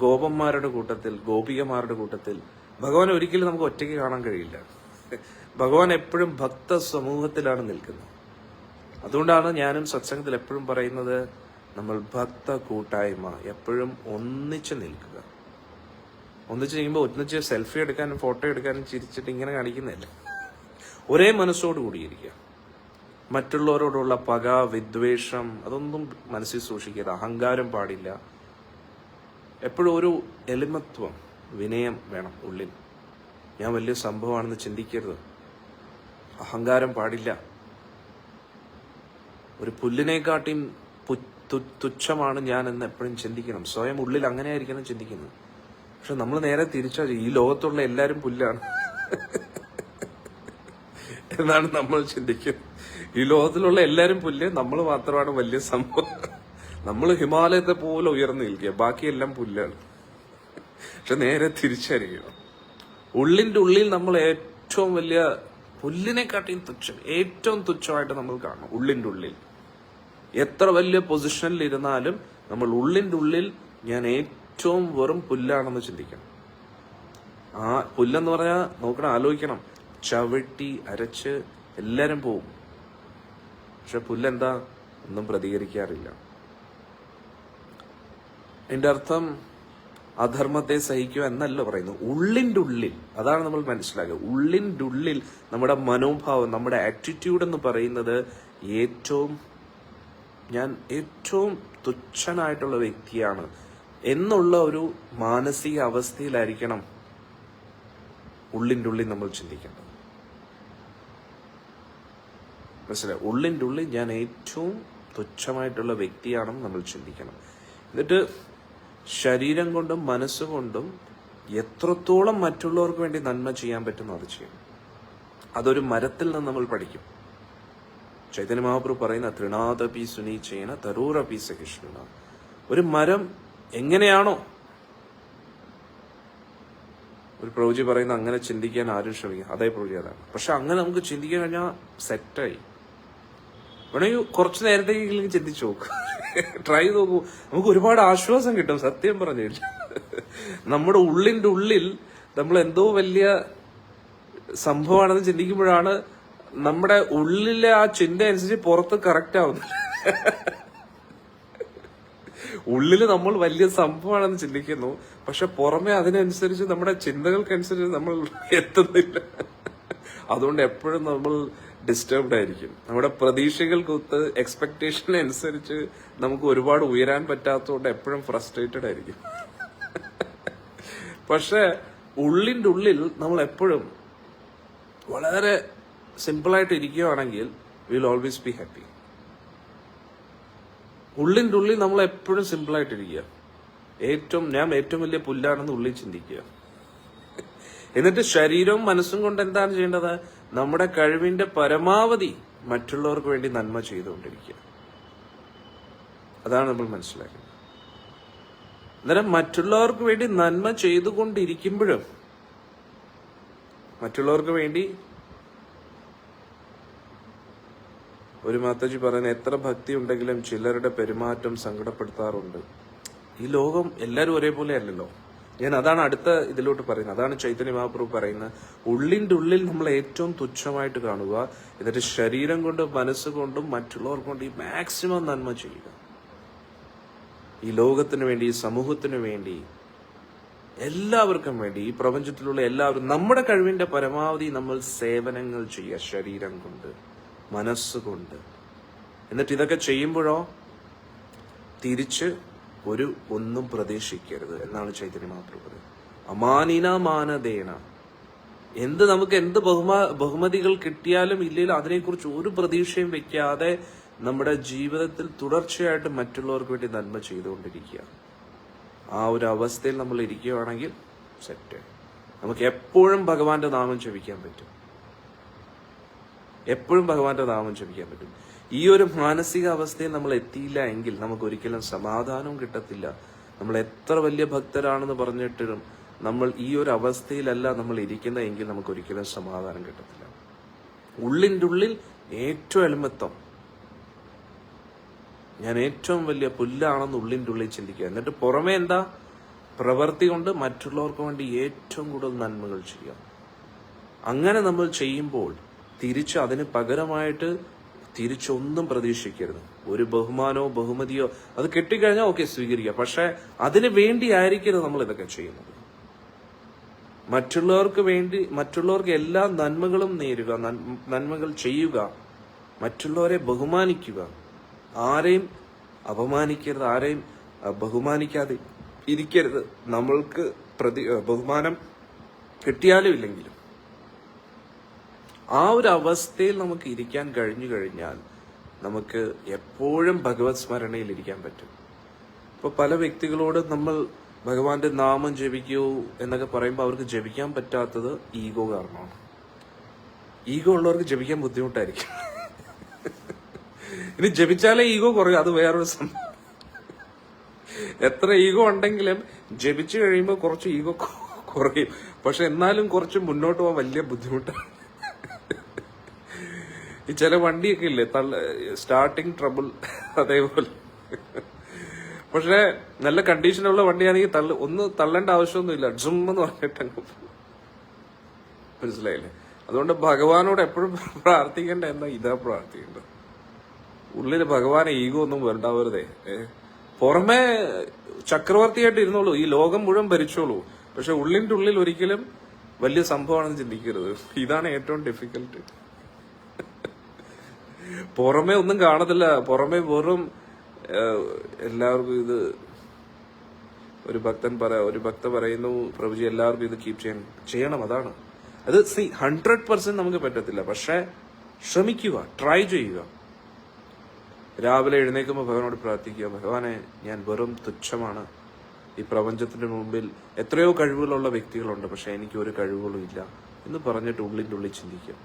ഗോപന്മാരുടെ കൂട്ടത്തിൽ, ഗോപികമാരുടെ കൂട്ടത്തിൽ. ഭഗവാൻ ഒരിക്കലും നമുക്ക് ഒറ്റയ്ക്ക് കാണാൻ കഴിയില്ല. ഭഗവാൻ എപ്പോഴും ഭക്ത സമൂഹത്തിലാണ് നിൽക്കുന്നത്. അതുകൊണ്ടാണ് ഞാനും സത്സംഗത്തിൽ എപ്പോഴും പറയുന്നത്, നമ്മൾ ഭക്ത കൂട്ടായ്മ, എപ്പോഴും ഒന്നിച്ച് നിൽക്കുക. ഒന്നിച്ച് ചെയ്യുമ്പോൾ ഒന്നിച്ച് സെൽഫി എടുക്കാനും ഫോട്ടോ എടുക്കാനും ചിരിച്ചിട്ട് ഇങ്ങനെ കാണിക്കുന്നില്ല. ഒരേ മനസ്സോട് കൂടിയിരിക്കുക. മറ്റുള്ളവരോടുള്ള പക, വിദ്വേഷം അതൊന്നും മനസ്സിൽ സൂക്ഷിക്കരുത്. അഹങ്കാരം പാടില്ല. എപ്പോഴും ഒരു എളിമത്വം, വിനയം വേണം ഉള്ളിൽ. ഞാൻ വലിയ സംഭവമാണെന്ന് ചിന്തിക്കരുത്. അഹങ്കാരം പാടില്ല. ഒരു പുല്ലിനെക്കാട്ടിയും തുച്ഛമാണ് ഞാൻ എന്ന് എപ്പോഴും ചിന്തിക്കണം. സ്വയം ഉള്ളിൽ അങ്ങനെ ആയിരിക്കണം ചിന്തിക്കുന്നത്. പക്ഷെ നമ്മൾ നേരെ തിരിച്ചാ, ഈ ലോകത്തുള്ള എല്ലാവരും പുല്ലാണ് എന്നാണ് നമ്മൾ ചിന്തിക്കുന്നത്. ഈ ലോകത്തിലുള്ള എല്ലാവരും പുല്ല്, നമ്മൾ മാത്രമാണ് വലിയ സംഭവം. നമ്മൾ ഹിമാലയത്തെ പോലെ ഉയർന്നു നിൽക്കുക, ബാക്കിയെല്ലാം പുല്ലാണ്. പക്ഷെ നേരെ തിരിച്ചറിയണം. ഉള്ളിന്റെ ഉള്ളിൽ നമ്മൾ ഏറ്റവും വലിയ പുല്ലിനെക്കാട്ടിയും തുച്ഛം, ഏറ്റവും തുച്ഛമായിട്ട് നമ്മൾ കാണണം. ഉള്ളിന്റെ ഉള്ളിൽ എത്ര വലിയ പൊസിഷനിൽ ഇരുന്നാലും നമ്മൾ ഉള്ളിന്റെ ഉള്ളിൽ ഞാൻ ഏറ്റവും വെറും പുല്ലാണെന്ന് ചിന്തിക്കണം. ആ പുല്ലെന്ന് പറഞ്ഞാൽ നോക്കണം, ആലോചിക്കണം, ചവിട്ടി അരച്ച് എല്ലാരും പോവും. പക്ഷെ പുല്ലെന്താ, ഒന്നും പ്രതികരിക്കാറില്ല. അതിന്റെ അർത്ഥം അധർമ്മത്തെ സഹിക്കുക എന്നല്ല പറയുന്നത്. ഉള്ളിന്റെ ഉള്ളിൽ, അതാണ് നമ്മൾ മനസ്സിലാക്കുക. ഉള്ളിന്റെ ഉള്ളിൽ നമ്മുടെ മനോഭാവം, നമ്മുടെ ആറ്റിറ്റ്യൂഡ് എന്ന് പറയുന്നത് ഞാൻ ഏറ്റവും തുച്ഛനായിട്ടുള്ള വ്യക്തിയാണ് എന്നുള്ള ഒരു മാനസിക അവസ്ഥയിലായിരിക്കണം ഉള്ളിന്റെ ഉള്ളിൽ നമ്മൾ ചിന്തിക്കേണ്ടത്. മനസ്സിലായി? ഉള്ളിന്റെ ഉള്ളിൽ ഞാൻ ഏറ്റവും തുച്ഛമായിട്ടുള്ള വ്യക്തിയാണെന്ന് നമ്മൾ ചിന്തിക്കണം. എന്നിട്ട് ശരീരം കൊണ്ടും മനസ്സുകൊണ്ടും എത്രത്തോളം മറ്റുള്ളവർക്ക് വേണ്ടി നന്മ ചെയ്യാൻ പറ്റുന്നു അത് ചെയ്യണം. അതൊരു മരത്തിൽ നിന്ന് നമ്മൾ പഠിക്കും. ചൈതന്യ മഹാപ്രഭു പറയുന്ന തൃണാദപി സുനീചേന തരൂരപി സഹിഷ്ണുന. ഒരു മരം എങ്ങനെയാണോ, ഒരു പ്രഭുജി പറയുന്ന അങ്ങനെ ചിന്തിക്കാൻ ആരും ശ്രമിക്കുക, അതേ പ്രഭുജി അതാണ്. പക്ഷെ അങ്ങനെ നമുക്ക് ചിന്തിക്കാൻ കഴിഞ്ഞാൽ സെറ്റായി. വേണമെങ്കിൽ കുറച്ചു നേരത്തേക്കെങ്കിലും ചിന്തിച്ചു നോക്ക്, ട്രൈ നോക്കൂ. നമുക്ക് ഒരുപാട് ആശ്വാസം കിട്ടും. സത്യം പറഞ്ഞു, നമ്മുടെ ഉള്ളിന്റെ ഉള്ളിൽ നമ്മൾ എന്തോ വലിയ സംഭവമാണെന്ന് ചിന്തിക്കുമ്പോഴാണ് നമ്മുടെ ഉള്ളിലെ ആ ചിന്ത അനുസരിച്ച് പുറത്ത് കറക്റ്റ് ആവുന്നത്. ഉള്ളില് നമ്മൾ വലിയ സംഭവമാണെന്ന് ചിന്തിക്കുന്നു, പക്ഷെ പുറമെ അതിനനുസരിച്ച് നമ്മുടെ ചിന്തകൾക്കനുസരിച്ച് നമ്മൾ എത്തുന്നില്ല. അതുകൊണ്ട് എപ്പോഴും നമ്മൾ ഡിസ്റ്റർബ്ഡ് ആയിരിക്കും. നമ്മുടെ പ്രതീക്ഷകൾക്കൊത്ത് എക്സ്പെക്ടേഷൻ അനുസരിച്ച് നമുക്ക് ഒരുപാട് ഉയരാൻ പറ്റാത്തതുകൊണ്ട് എപ്പോഴും ഫ്രസ്ട്രേറ്റഡ് ആയിരിക്കും. പക്ഷെ ഉള്ളിന്റെ ഉള്ളിൽ നമ്മൾ എപ്പോഴും വളരെ സിമ്പിളായിട്ട് ഇരിക്കുകയാണെങ്കിൽ വിൽ ഓൾവേസ് ബി ഹാപ്പി. ഉള്ളിന്റെ ഉള്ളിൽ നമ്മൾ എപ്പോഴും സിമ്പിളായിട്ടിരിക്കുക. ഞാൻ ഏറ്റവും വലിയ പുല്ലാണെന്ന് ഉള്ളിൽ ചിന്തിക്കുക. എന്നിട്ട് ശരീരവും മനസ്സും കൊണ്ട് എന്താണ് ചെയ്യേണ്ടത്? നമ്മുടെ കഴിവിന്റെ പരമാവധി മറ്റുള്ളവർക്ക് വേണ്ടി നന്മ ചെയ്തുകൊണ്ടിരിക്കുക. അതാണ് നമ്മൾ മനസ്സിലാക്കുന്നത്. അന്നേരം മറ്റുള്ളവർക്ക് വേണ്ടി നന്മ ചെയ്തുകൊണ്ടിരിക്കുമ്പോഴും, മറ്റുള്ളവർക്ക് വേണ്ടി ഒരു മാതാജി പറയുന്ന, എത്ര ഭക്തി ഉണ്ടെങ്കിലും ചിലരുടെ പെരുമാറ്റം സങ്കടപ്പെടുത്താറുണ്ട്. ഈ ലോകം എല്ലാവരും ഒരേപോലെ അല്ലല്ലോ. ഞാൻ അതാണ് അടുത്ത ഇതിലോട്ട് പറയുന്നത്. അതാണ് ചൈതന്യ മഹാപ്രഭു പറയുന്നത്, ഉള്ളിന്റെ ഉള്ളിൽ നമ്മൾ ഏറ്റവും തുച്ഛമായിട്ട് കാണുക. എന്നിട്ട് ശരീരം കൊണ്ടും മനസ്സുകൊണ്ടും മറ്റുള്ളവർക്ക് കൊണ്ട് ഈ മാക്സിമം നന്മ ചെയ്യുക. ഈ ലോകത്തിന് വേണ്ടി, ഈ സമൂഹത്തിന് വേണ്ടി, എല്ലാവർക്കും വേണ്ടി, ഈ പ്രപഞ്ചത്തിലുള്ള എല്ലാവരും, നമ്മുടെ കഴിവിന്റെ പരമാവധി നമ്മൾ സേവനങ്ങൾ ചെയ്യുക, ശരീരം കൊണ്ട്, മനസ്സുകൊണ്ട്. എന്നിട്ട് ഇതൊക്കെ ചെയ്യുമ്പോഴോ തിരിച്ച് ഒന്നും പ്രതീക്ഷിക്കരുത് എന്നാണ് ചൈതന്യ മഹാപ്രഭു പറയുന്നത്. അമാനിന മാനദേന. നമുക്ക് എന്ത് ബഹുമതികൾ കിട്ടിയാലും ഇല്ലെങ്കിലും അതിനെക്കുറിച്ച് ഒരു പ്രതീക്ഷയും വെക്കാതെ നമ്മുടെ ജീവിതത്തിൽ തുടർച്ചയായിട്ട് മറ്റുള്ളവർക്ക് വേണ്ടി നന്മ ചെയ്തുകൊണ്ടിരിക്കുക. ആ ഒരു അവസ്ഥയിൽ നമ്മൾ ഇരിക്കുകയാണെങ്കിൽ സെറ്റ്. നമുക്ക് എപ്പോഴും ഭഗവാന്റെ നാമം ജപിക്കാൻ പറ്റും. എപ്പോഴും ഭഗവാന്റെ നാമം ജപിക്കാൻ പറ്റും. ഈ ഒരു മാനസിക അവസ്ഥയിൽ നമ്മൾ എത്തിയില്ല എങ്കിൽ നമുക്ക് ഒരിക്കലും സമാധാനവും കിട്ടത്തില്ല, നമ്മൾ എത്ര വലിയ ഭക്തരാണെന്ന് പറഞ്ഞിട്ടും നമ്മൾ ഈ ഒരു അവസ്ഥയിലല്ല നമ്മൾ ഇരിക്കുന്നതെങ്കിൽ നമുക്ക് ഒരിക്കലും സമാധാനം കിട്ടത്തില്ല. ഉള്ളിൻ്റെ ഉള്ളിൽ ഏറ്റവും എളിമത്വം, ഞാൻ ഏറ്റവും വലിയ പുല്ലാണെന്ന് ഉള്ളിൻ്റെ ഉള്ളിൽ ചിന്തിക്കുക. എന്നിട്ട് പുറമേ എന്താ? പ്രവൃത്തി കൊണ്ട് മറ്റുള്ളവർക്ക് വേണ്ടി ഏറ്റവും കൂടുതൽ നന്മകൾ ചെയ്യാം. അങ്ങനെ നമ്മൾ ചെയ്യുമ്പോൾ തിരിച്ച് അതിന് പകരമായിട്ട് തിരിച്ചൊന്നും പ്രതീക്ഷിക്കരുത്. ഒരു ബഹുമാനോ ബഹുമതിയോ അത് കിട്ടിക്കഴിഞ്ഞാൽ ഓക്കെ, സ്വീകരിക്കുക. പക്ഷെ അതിന് വേണ്ടി ആയിരിക്കരുത് നമ്മൾ ഇതൊക്കെ ചെയ്യുന്നത്. മറ്റുള്ളവർക്ക് എല്ലാ നന്മകളും നേരുക, നന്മകൾ ചെയ്യുക, മറ്റുള്ളവരെ ബഹുമാനിക്കുക, ആരെയും അപമാനിക്കരുത്, ആരെയും ബഹുമാനിക്കാതെ ഇരിക്കരുത്. നമ്മൾക്ക് ബഹുമാനം കിട്ടിയാലും ഇല്ലെങ്കിലും ആ ഒരു അവസ്ഥയിൽ നമുക്ക് ഇരിക്കാൻ കഴിഞ്ഞു കഴിഞ്ഞാൽ നമുക്ക് എപ്പോഴും ഭഗവത് സ്മരണയിൽ ഇരിക്കാൻ പറ്റും. ഇപ്പൊ പല വ്യക്തികളോട് നമ്മൾ ഭഗവാന്റെ നാമം ജപിക്കൂ എന്നൊക്കെ പറയുമ്പോൾ അവർക്ക് ജപിക്കാൻ പറ്റാത്തത് ഈഗോ കാരണമാണ്. ഈഗോ ഉള്ളവർക്ക് ജപിക്കാൻ ബുദ്ധിമുട്ടായിരിക്കും. ഇനി ജപിച്ചാലേ ഈഗോ കുറയും, അത് വേറൊരു സംഭവം. എത്ര ഈഗോ ഉണ്ടെങ്കിലും ജപിച്ചു കഴിയുമ്പോൾ കുറച്ച് ഈഗോ കുറയും. പക്ഷെ എന്നാലും കുറച്ച് മുന്നോട്ട് പോകാൻ വലിയ ബുദ്ധിമുട്ടാണ്. ഈ ചില വണ്ടിയൊക്കെ ഇല്ലേ, സ്റ്റാർട്ടിങ് ട്രബിൾ, അതേപോലെ. പക്ഷെ നല്ല കണ്ടീഷനുള്ള വണ്ടിയാണെങ്കിൽ ഒന്ന് തള്ളേണ്ട ആവശ്യമൊന്നുമില്ല, ജും എന്ന് പറഞ്ഞിട്ടങ്ങ്. മനസ്സിലായില്ലേ? അതുകൊണ്ട് ഭഗവാനോട് എപ്പോഴും പ്രാർത്ഥിക്കേണ്ട എന്താ? ഇതാ പ്രാർത്ഥിക്കേണ്ടത്. ഉള്ളില് ഭഗവാനെ ഈഗോ ഒന്നും ഉണ്ടാവരുതേ. പുറമെ ചക്രവർത്തിയായിട്ട് ഇരുന്നോളൂ, ഈ ലോകം മുഴുവൻ ഭരിച്ചോളൂ. പക്ഷെ ഉള്ളിന്റെ ഉള്ളിൽ ഒരിക്കലും വലിയ സംഭവമാണെന്ന് ചിന്തിക്കരുത്. ഇതാണ് ഏറ്റവും ഡിഫിക്കൽട്ട്. പുറമെ ഒന്നും കാണത്തില്ല, പുറമെ വെറും എല്ലാവർക്കും ഇത്. ഒരു ഭക്ത പറയുന്നു, പ്രഭുജി എല്ലാവർക്കും ഇത് കീപ് ചെയ്യണം. അതാണ് അത്. 100% നമുക്ക് പറ്റത്തില്ല, പക്ഷെ ശ്രമിക്കുക, ട്രൈ ചെയ്യുക. രാവിലെ എഴുന്നേൽക്കുമ്പോൾ ഭഗവാനോട് പ്രാർത്ഥിക്കുക, ഭഗവാനെ, ഞാൻ വെറും തുച്ഛമാണ്. ഈ പ്രപഞ്ചത്തിന്റെ മുമ്പിൽ എത്രയോ കഴിവുകളുള്ള വ്യക്തികളുണ്ട്, പക്ഷെ എനിക്ക് ഒരു കഴിവുകളും ഇല്ല എന്ന് പറഞ്ഞിട്ട് ഉള്ളിൻ്റെ ഉള്ളിൽ ചിന്തിക്കുക.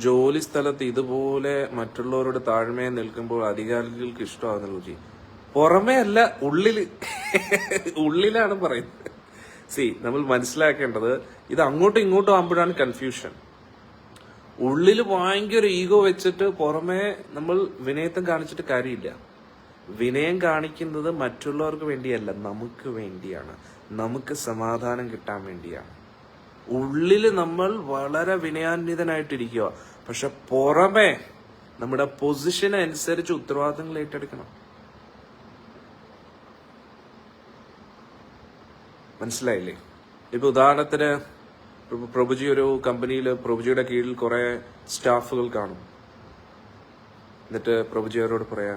ജോലി സ്ഥലത്ത് ഇതുപോലെ മറ്റുള്ളവരോട് താഴ്മയെ നിൽക്കുമ്പോൾ അധികാരികൾക്ക് ഇഷ്ടമാകുന്ന പുറമേ അല്ല, ഉള്ളിലാണ് പറയുന്നത്. നമ്മൾ മനസ്സിലാക്കേണ്ടത് ഇത് അങ്ങോട്ടും ഇങ്ങോട്ടും ആകുമ്പോഴാണ് കൺഫ്യൂഷൻ. ഉള്ളിൽ ഭയങ്കര ഈഗോ വെച്ചിട്ട് പുറമേ നമ്മൾ വിനയത്വം കാണിച്ചിട്ട് കാര്യമില്ല. വിനയം കാണിക്കുന്നത് മറ്റുള്ളവർക്ക് വേണ്ടിയല്ല, നമുക്ക് വേണ്ടിയാണ്, നമുക്ക് സമാധാനം കിട്ടാൻ വേണ്ടിയാണ്. ഉള്ളില് നമ്മൾ വളരെ വിനയാന്വിതനായിട്ടിരിക്കുക, പക്ഷെ പുറമെ നമ്മുടെ പൊസിഷന് അനുസരിച്ച് ഉത്തരവാദിത്തങ്ങൾ ഏറ്റെടുക്കണം. മനസ്സിലായില്ലേ? ഇപ്പൊ ഉദാഹരണത്തിന് പ്രഭുജി ഒരു കമ്പനിയിൽ, പ്രഭുജിയുടെ കീഴിൽ കുറെ സ്റ്റാഫുകൾ കാണും. എന്നിട്ട് പ്രഭുജി അവരോട് പറയാ,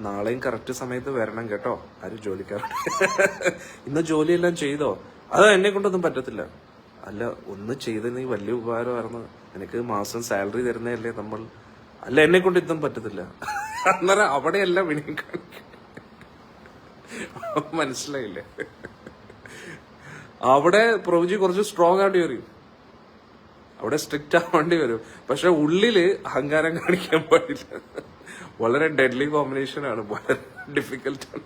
നാളെയും കറക്റ്റ് സമയത്ത് വരണം കേട്ടോ, ആരും ജോലിക്കാരുണ്ട്. ഇന്ന് ജോലിയെല്ലാം ചെയ്തോ? അത് എന്നെ കൊണ്ടൊന്നും പറ്റത്തില്ല. അല്ല, ഒന്ന് ചെയ്ത് നീ വലിയ ഉപകാരമായിരുന്നു, എനിക്ക് മാസം സാലറി തരുന്നതല്ലേ നമ്മൾ. അല്ല, എന്നെ കൊണ്ട് ഇതൊന്നും പറ്റത്തില്ല. അന്നേരം അവിടെയല്ല വിനയം കാണിക്കും. മനസ്സിലായില്ലേ? അവിടെ പ്രഭുജി കുറച്ച് സ്ട്രോങ് ആയിട്ട് വരും, അവിടെ സ്ട്രിക്റ്റ് ആവേണ്ടി വരും. പക്ഷെ ഉള്ളില് അഹങ്കാരം കാണിക്കാൻ പാടില്ല. വളരെ ഡെഡ്ലി കോമ്പിനേഷൻ ആണ്, വളരെ ഡിഫിക്കൽട്ടാണ്.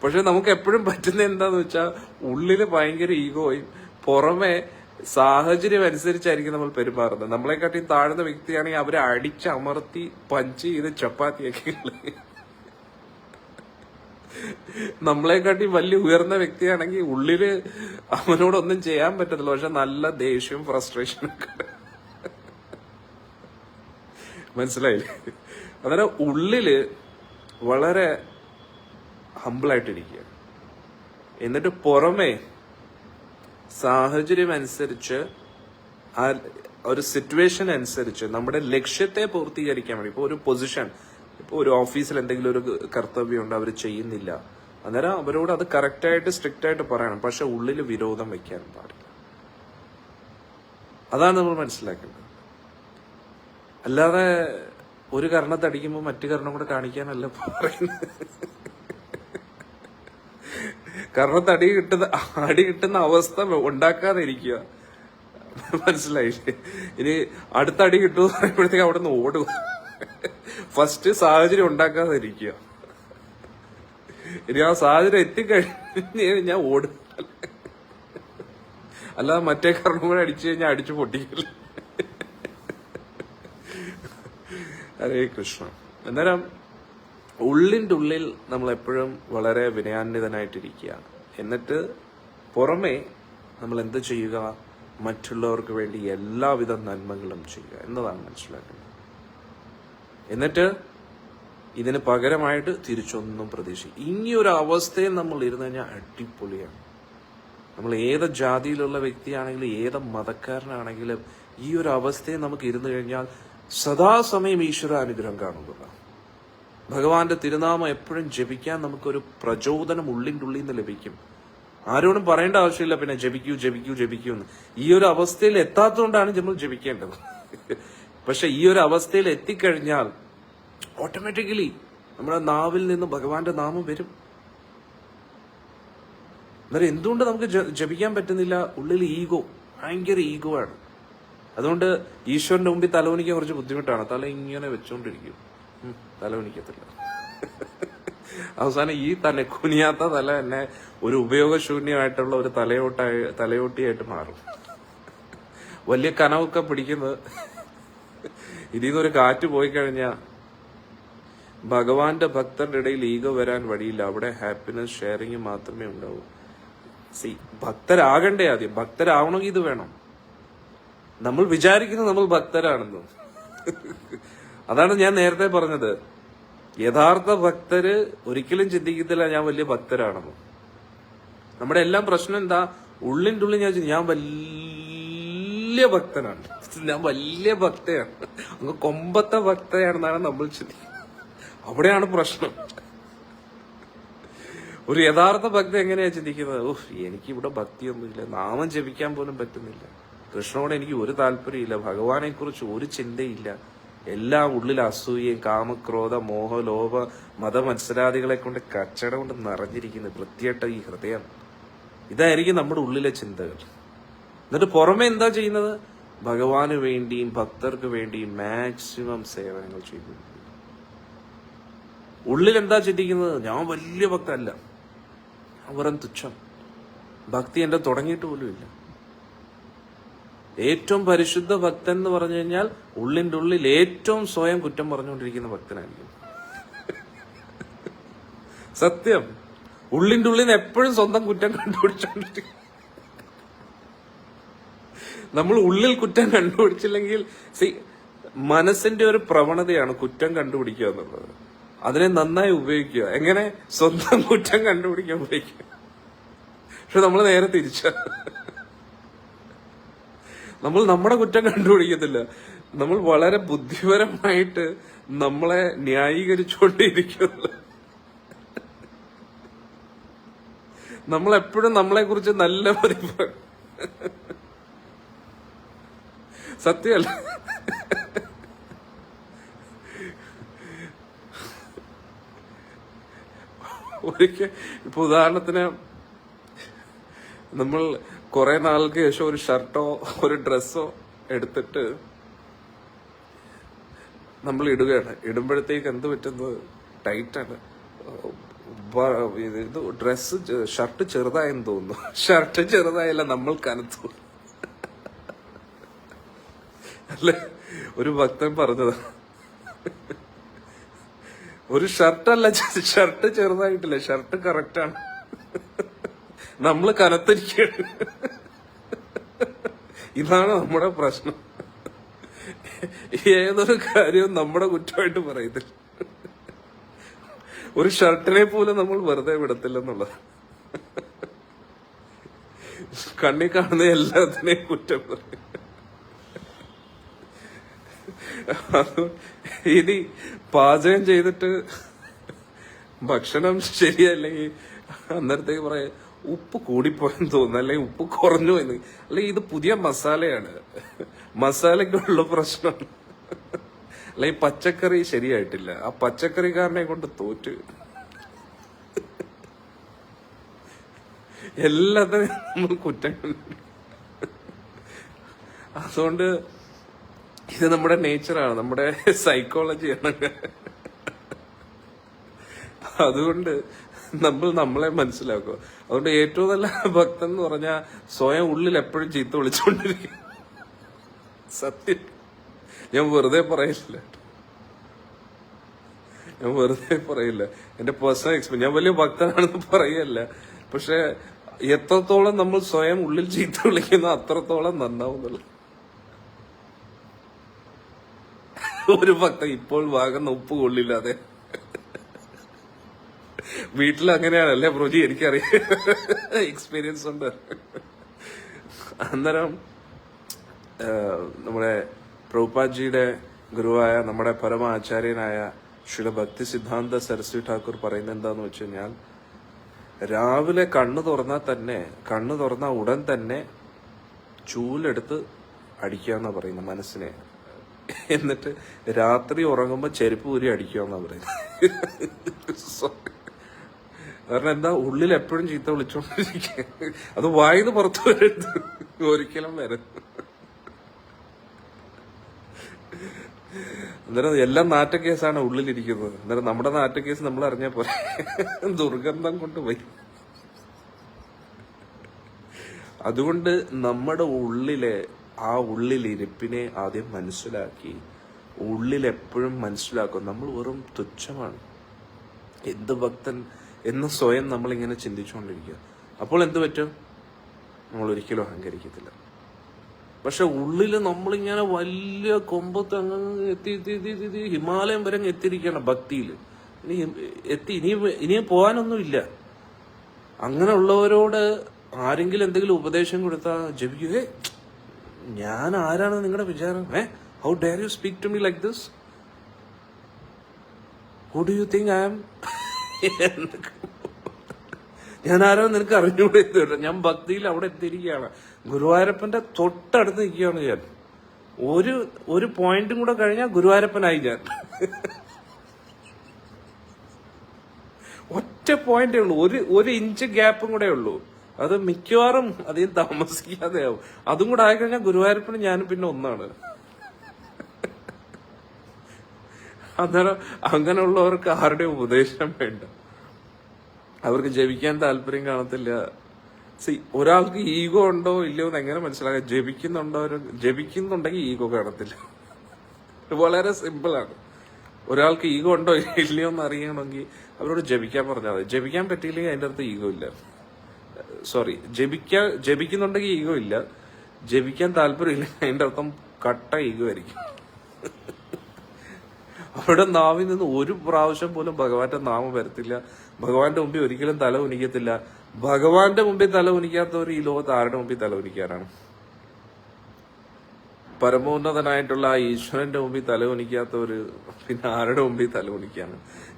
പക്ഷെ നമുക്ക് എപ്പോഴും പറ്റുന്ന എന്താന്ന് വെച്ചാൽ ഉള്ളില് ഭയങ്കര ഈഗോയും പുറമെ സാഹചര്യം അനുസരിച്ചായിരിക്കും നമ്മൾ പെരുമാറുന്നത്. നമ്മളെക്കാട്ടിയും താഴ്ന്ന വ്യക്തിയാണെങ്കിൽ അവരെ അടിച്ചമർത്തി പഞ്ച് ചെയ്ത് ചപ്പാത്തിയാക്കി. നമ്മളെക്കാട്ടി വലിയ ഉയർന്ന വ്യക്തിയാണെങ്കിൽ ഉള്ളില് അവനോടൊന്നും ചെയ്യാൻ പറ്റത്തില്ല, പക്ഷെ നല്ല ദേഷ്യവും ഫ്രസ്ട്രേഷനും ഒക്കെ. മനസ്സിലായില്ലേ? അന്നേരം ഉള്ളില് വളരെ ഹംബിളായിട്ടിരിക്കുക. എന്നിട്ട് പുറമെ സാഹചര്യം അനുസരിച്ച്, ആ ഒരു സിറ്റുവേഷൻ അനുസരിച്ച് നമ്മുടെ ലക്ഷ്യത്തെ പൂർത്തീകരിക്കാൻ വേണ്ടി, ഇപ്പൊ ഒരു പൊസിഷൻ, ഇപ്പൊ ഒരു ഓഫീസിൽ എന്തെങ്കിലും ഒരു കർത്തവ്യമുണ്ട്, അവർ ചെയ്യുന്നില്ല, അന്നേരം അവരോട് അത് കറക്റ്റായിട്ട് സ്ട്രിക്റ്റ് ആയിട്ട് പറയണം. പക്ഷെ ഉള്ളിൽ വിരോധം വയ്ക്കാൻ പാടില്ല. അതാണ് നമ്മൾ മനസ്സിലാക്കേണ്ടത്. അല്ലാതെ ഒരു കർണത്തടിക്കുമ്പോൾ മറ്റു കർണം കൂടെ കാണിക്കാനല്ല പറയുന്നത്. കർണത്തടി അടി കിട്ടുന്ന അവസ്ഥ ഉണ്ടാക്കാതെ ഇരിക്കുക. മനസ്സിലായില്ലേ? ഇനി അടുത്ത അടി കിട്ടുമെന്ന് പറയുമ്പോഴത്തേക്ക് അവിടെ നിന്ന് ഓടുക. ഫസ്റ്റ് സാഹചര്യം ഉണ്ടാക്കാതെ ഇരിക്കുക. ഇനി ആ സാഹചര്യം എത്തിക്കഴിഞ്ഞ് ഞാൻ ഓടും. അല്ലാതെ മറ്റേ കാരണം കൂടെ അടിച്ചു കഴിഞ്ഞാൽ അടിച്ചു പൊട്ടിക്കില്ല. ഹരേ കൃഷ്ണ. അന്നേരം ഉള്ളിൻ്റെ ഉള്ളിൽ നമ്മൾ എപ്പോഴും വളരെ വിനയാന്വിതനായിട്ടിരിക്കുക. എന്നിട്ട് പുറമെ നമ്മൾ എന്ത് ചെയ്യുക? മറ്റുള്ളവർക്ക് വേണ്ടി എല്ലാവിധ നന്മകളും ചെയ്യുക എന്നതാണ് മനസ്സിലാക്കുന്നത്. എന്നിട്ട് ഇതിന് പകരമായിട്ട് തിരിച്ചൊന്നും പ്രതീക്ഷിക്കും. ഇനിയൊരു അവസ്ഥയിൽ നമ്മൾ ഇരുന്ന് കഴിഞ്ഞാൽ അടിപൊളിയാണ്. നമ്മൾ ഏത് ജാതിയിലുള്ള വ്യക്തിയാണെങ്കിലും ഏത് മതക്കാരനാണെങ്കിലും ഈ ഒരു അവസ്ഥയിൽ നമുക്ക് ഇരുന്നു കഴിഞ്ഞാൽ സദാസമയം ഈശ്വര അനുഗ്രഹം കാണുന്നതാണ്. ഭഗവാന്റെ തിരുനാമം എപ്പോഴും ജപിക്കാൻ നമുക്കൊരു പ്രചോദനം ഉള്ളിൻ്റെ ഉള്ളിൽ നിന്ന് ലഭിക്കും. ആരോടും പറയേണ്ട ആവശ്യമില്ല പിന്നെ ജപിക്കൂ ജപിക്കൂ ജപിക്കൂ എന്ന്. ഈ ഒരു അവസ്ഥയിൽ എത്താത്തതുകൊണ്ടാണ് നമ്മൾ ജപിക്കേണ്ടത്. പക്ഷെ ഈ ഒരു അവസ്ഥയിൽ എത്തിക്കഴിഞ്ഞാൽ ഓട്ടോമാറ്റിക്കലി നമ്മുടെ നാവിൽ നിന്ന് ഭഗവാന്റെ നാമം വരും. അന്നേരം എന്തുകൊണ്ട് നമുക്ക് ജപിക്കാൻ പറ്റുന്നില്ല? ഉള്ളിൽ ഈഗോ, ഭയങ്കര ഈഗോ ആണ്. അതുകൊണ്ട് ഈശ്വരന്റെ മുമ്പിൽ തലവനിക്കാൻ കുറച്ച് ബുദ്ധിമുട്ടാണ്. തല ഇങ്ങനെ വെച്ചോണ്ടിരിക്കും, തലവനിക്കത്തില്ല. അവസാനം ഈ കുനിയാത്ത തല തന്നെ ഒരു ഉപയോഗശൂന്യമായിട്ടുള്ള ഒരു തലയോട്ടിയായിട്ട് മാറും. വലിയ കനവൊക്കെ പിടിക്കുന്നത് ഇതിൽ നിന്നൊരു കാറ്റ് പോയി കഴിഞ്ഞാൽ ഭഗവാന്റെ ഭക്തരുടെ ഇടയിൽ ഈഗോ വരാൻ വഴിയില്ല. അവിടെ ഹാപ്പിനെസ് ഷെയറിങ് മാത്രമേ ഉണ്ടാവൂ. ഭക്തരാകണ്ടേ? ആദ്യം ഭക്തരാവണമെങ്കിൽ ഇത് വേണം. നമ്മൾ വിചാരിക്കുന്നത് നമ്മൾ ഭക്തരാണെന്നും. അതാണ് ഞാൻ നേരത്തെ പറഞ്ഞത്. യഥാർത്ഥ ഭക്തര് ഒരിക്കലും ചിന്തിക്കത്തില്ല ഞാൻ വലിയ ഭക്തരാണെന്നും. നമ്മുടെ എല്ലാം പ്രശ്നം എന്താ? ഉള്ളിൻ്റെ ഉള്ളിൽ ഞാൻ വലിയ ഭക്തനാണ്, ഞാൻ വലിയ ഭക്തയാണ്, അങ്ങ് കൊമ്പത്തെ ഭക്തയാണെന്നാണ് നമ്മൾ ചിന്തിക്കുന്നത്. അവിടെയാണ് പ്രശ്നം. ഒരു യഥാർത്ഥ ഭക്തി എങ്ങനെയാ ചിന്തിക്കുന്നത്? ഓഹ്, എനിക്കിവിടെ ഭക്തിയൊന്നുമില്ല, നാമം ജപിക്കാൻ പോലും പറ്റുന്നില്ല, കൃഷ്ണനോട് എനിക്ക് ഒരു താല്പര്യമില്ല, ഭഗവാനെ കുറിച്ച് ഒരു ചിന്തയില്ല, എല്ലാം ഉള്ളിൽ അസൂയയും കാമക്രോധ മോഹ ലോഭ മതമത്സരാദികളെ കൊണ്ട് കച്ചട കൊണ്ട് നിറഞ്ഞിരിക്കുന്ന വൃത്തിയായിട്ട ഈ ഹൃദയം. ഇതായിരിക്കും നമ്മുടെ ഉള്ളിലെ ചിന്തകൾ. എന്നിട്ട് പുറമെ എന്താ ചെയ്യുന്നത്? ഭഗവാന് വേണ്ടിയും ഭക്തർക്ക് വേണ്ടിയും മാക്സിമം സേവനങ്ങൾ ചെയ്യുന്നു. ഉള്ളിൽ എന്താ ചിന്തിക്കുന്നത്? ഞാൻ വലിയ ഭക്തല്ല, വെറും തുച്ഛം, ഭക്തി എന്റെ തുടങ്ങിയിട്ട് പോലും ഇല്ല. ഏറ്റവും പരിശുദ്ധ ഭക്തൻ എന്ന് പറഞ്ഞു കഴിഞ്ഞാൽ ഉള്ളിൻ്റെ ഉള്ളിൽ ഏറ്റവും സ്വയം കുറ്റം പറഞ്ഞുകൊണ്ടിരിക്കുന്ന ഭക്തനായിരിക്കും. സത്യം. ഉള്ളിൻ്റെ ഉള്ളിൽ നിന്ന് എപ്പോഴും സ്വന്തം കുറ്റം കണ്ടുപിടിച്ചോണ്ടിരിക്കും. നമ്മൾ ഉള്ളിൽ കുറ്റം കണ്ടുപിടിച്ചില്ലെങ്കിൽ മനസ്സിന്റെ ഒരു പ്രവണതയാണ് കുറ്റം കണ്ടുപിടിക്കുക എന്നുള്ളത്. അതിനെ നന്നായി ഉപയോഗിക്കുക. എങ്ങനെ? സ്വന്തം കുറ്റം കണ്ടുപിടിക്കാൻ ഉപയോഗിക്കുക. പക്ഷെ നമ്മൾ നേരെ തിരിച്ച, നമ്മൾ നമ്മുടെ കുറ്റം കണ്ടുപിടിക്കത്തില്ല, നമ്മൾ വളരെ ബുദ്ധിപരമായിട്ട് നമ്മളെ ന്യായീകരിച്ചുകൊണ്ടേയിരിക്കുന്നു. നമ്മളെപ്പോഴും നമ്മളെ കുറിച്ച് നല്ല പതിപ്പ്. സത്യമല്ല? ഒരിക്കൽ ഇപ്പൊ ഉദാഹരണത്തിന് നമ്മൾ കുറെ നാൾക്ക് ശേഷം ഒരു ഷർട്ടോ ഒരു ഡ്രസ്സോ എടുത്തിട്ട് നമ്മൾ ഇടുകയാണ്. ഇടുമ്പോഴത്തേക്ക് എന്ത് പറ്റുന്നത്? ടൈറ്റാണ്. ഇത് ഡ്രസ്സ് ഷർട്ട് ചെറുതായെന്ന് തോന്നുന്നു. ഷർട്ട് ചെറുതായല്ല, നമ്മൾ കനത്തു. അല്ലെ? ഒരു ഭക്തൻ പറഞ്ഞതാ, ഒരു ഷർട്ടല്ല, ഷർട്ട് ചെറുതായിട്ടില്ല, ഷർട്ട് കറക്റ്റാണ്, നമ്മൾ കനത്തിരിക്കുകയാണ്. ഇതാണ് നമ്മുടെ പ്രശ്നം. ഏതൊരു കാര്യവും നമ്മുടെ കുറ്റമായിട്ട് പറയത്തില്ല. ഒരു ഷർട്ടിനെ പോലും നമ്മൾ വെറുതെ വിടത്തില്ലെന്നുള്ളത്. കണ്ണി കാണുന്ന എല്ലാത്തിനെയും കുറ്റം പറയും. ഇനി പാചകം ചെയ്തിട്ട് ഭക്ഷണം ശരിയല്ലെങ്കിൽ അന്നേരത്തേക്ക് പറയാം ഉപ്പ് കൂടിപ്പോയെന്ന് തോന്നുന്നു, അല്ലെങ്കിൽ ഉപ്പ് കുറഞ്ഞു എന്ന്, അല്ലെങ്കിൽ ഇത് പുതിയ മസാലയാണ്, മസാലയ്ക്കുള്ള പ്രശ്നം, അല്ലെങ്കിൽ പച്ചക്കറി ശരിയായിട്ടില്ല, ആ പച്ചക്കറിക്കാരനെ കൊണ്ട് തോറ്റ്. എല്ലാത്തിനും നമ്മൾ കുറ്റം. അതുകൊണ്ട് ഇത് നമ്മുടെ നേച്ചറാണ്, നമ്മുടെ സൈക്കോളജിയാണ്. അതുകൊണ്ട് നമ്മൾ നമ്മളെ മനസ്സിലാക്കുക. അതുകൊണ്ട് ഏറ്റവും നല്ല ഭക്തൻ എന്ന് പറഞ്ഞാൽ സ്വയം ഉള്ളിൽ എപ്പോഴും ചീത്ത വിളിച്ചുകൊണ്ടിരിക്കും. സത്യം, ഞാൻ വെറുതെ പറയില്ല, എന്റെ പേഴ്സണൽ എക്സ്പീരിയൻസ്. ഞാൻ വലിയ ഭക്തനാണെന്ന് പറയല്ല, പക്ഷെ എത്രത്തോളം നമ്മൾ സ്വയം ഉള്ളിൽ ചീത്ത വിളിക്കുന്ന അത്രത്തോളം നന്നാവുന്നുള്ളു. ഒരു ഭക്തൻ ഇപ്പോൾ വാങ്ങുന്ന ഉപ്പ് കൊള്ളില്ലാതെ വീട്ടിൽ അങ്ങനെയാണല്ലേ ബ്രോജി, എനിക്കറിയാം, എക്സ്പീരിയൻസ് ഉണ്ട്. അന്നേരം നമ്മുടെ പ്രഭുപാദ്ജിയുടെ ഗുരുവായ നമ്മുടെ പരമ ആചാര്യനായ ശ്രീല ഭക്തി സിദ്ധാന്ത സരസ്വതി ഠാക്കൂർ പറയുന്നത് എന്താന്ന് വെച്ച് കഴിഞ്ഞാൽ, രാവിലെ കണ്ണു തുറന്ന ഉടൻ തന്നെ ചൂലെടുത്ത് അടിക്കാന്നാ പറയുന്നത് മനസ്സിനെ. എന്നിട്ട് രാത്രി ഉറങ്ങുമ്പോ ചെരുപ്പ് ഊരി അടിക്കാന്നാ പറയുന്നത്. കാരണം എന്താ, ഉള്ളിൽ എപ്പോഴും ചീത്ത വിളിച്ചോണ്ടിരിക്കുക. അത് വായിന്ന് പുറത്തു വരരുത്, ഒരിക്കലും വരരുത്. അന്നേരം എല്ലാം നാറ്റക്കേസാണ് ഉള്ളിലിരിക്കുന്നത്. അന്നേരം നമ്മുടെ നാറ്റക്കേസ് നമ്മൾ അറിഞ്ഞാൽ പോലെ ദുർഗന്ധം കൊണ്ട് പോയി. അതുകൊണ്ട് നമ്മുടെ ഉള്ളിലെ ആ ഉള്ളിലിരിപ്പിനെ ആദ്യം മനസ്സിലാക്കി, ഉള്ളിലെപ്പോഴും മനസ്സിലാക്കും നമ്മൾ വെറും തുച്ഛമാണ്, എന്ത് ഭക്തൻ എന്ന് സ്വയം നമ്മളിങ്ങനെ ചിന്തിച്ചുകൊണ്ടിരിക്കുക. അപ്പോൾ എന്ത് പറ്റും, നമ്മൾ ഒരിക്കലും അഹങ്കരിക്കത്തില്ല. പക്ഷെ ഉള്ളില് നമ്മളിങ്ങനെ വലിയ കൊമ്പത്ത് അങ്ങ് എത്തി ഹിമാലയം വരെ എത്തിയിരിക്കുകയാണ് ഭക്തിയിൽ. ഇനിയും പോകാനൊന്നുമില്ല. അങ്ങനെയുള്ളവരോട് ആരെങ്കിലും എന്തെങ്കിലും ഉപദേശം കൊടുത്താൽ ജപിക്കുക, ഞാൻ ആരാണ് നിങ്ങളുടെ വിചാരം? How dare you speak to me like this? Who do you think I am? ഞാൻ ആരോ നിനക്ക് അറിഞ്ഞൂടെ? ഞാൻ ഭക്തിയിൽ അവിടെ എത്തിയിരിക്കുകയാണ്, ഗുരുവായൂരപ്പന്റെ തൊട്ടടുത്ത് നിൽക്കുകയാണ് ഞാൻ. ഒരു പോയിന്റും കൂടെ കഴിഞ്ഞാൽ ഗുരുവായൂരപ്പനായി ഞാൻ. ഒറ്റ പോയിന്റേ ഉള്ളൂ, ഒരു ഇഞ്ച് ഗ്യാപ്പും കൂടെ ഉള്ളൂ. അത് മിക്കവാറും അധികം താമസിക്കാതെ ആവും. അതും കൂടെ ആയിക്കഴിഞ്ഞാൽ ഗുരുവായൂരപ്പന് ഞാനും പിന്നെ ഒന്നാണ്. അന്നേരം അങ്ങനെയുള്ളവർക്ക് ആരുടെ ഉപദേശം വേണ്ട, അവർക്ക് ജപിക്കാൻ താല്പര്യം കാണത്തില്ല. ഒരാൾക്ക് ഈഗോ ഉണ്ടോ ഇല്ലയോ എന്ന് എങ്ങനെ മനസ്സിലാക്കാം? ജപിക്കുന്നുണ്ടെങ്കിൽ ഈഗോ കാണത്തില്ല. വളരെ സിമ്പിളാണ്. ഒരാൾക്ക് ഈഗോ ഉണ്ടോ ഇല്ലയോ എന്ന് അറിയണമെങ്കിൽ അവരോട് ജപിക്കാൻ പറഞ്ഞാൽ മതി. ജപിക്കാൻ പറ്റിയില്ലെങ്കിൽ അതിൻ്റെ അടുത്ത് ഈഗോ ഇല്ല. ജപിക്കുന്നുണ്ടെങ്കിൽ ഈഗോ ഇല്ല, ജപിക്കാൻ താല്പര്യമില്ല അതിന്റെ അർത്ഥം കട്ട ഈഗോ ആയിരിക്കും. അവിടെ നാവിൽ നിന്ന് ഒരു പ്രാവശ്യം പോലും ഭഗവാന്റെ നാമം വരത്തില്ല, ഭഗവാന്റെ മുമ്പിൽ ഒരിക്കലും തല ഉനിക്കത്തില്ല. ഭഗവാന്റെ മുമ്പിൽ തല ഉനിക്കാത്തവർ ഈ ലോകത്ത് ആരുടെ മുമ്പിൽ തല ഉനിക്കാനാണ്? പരമോന്നതനായിട്ടുള്ള ആ ഈശ്വരന്റെ മുമ്പിൽ തല ഉനിക്കാത്തവര് പിന്നെ ആരുടെ മുമ്പിൽ തല ഉനിക്കാണ്?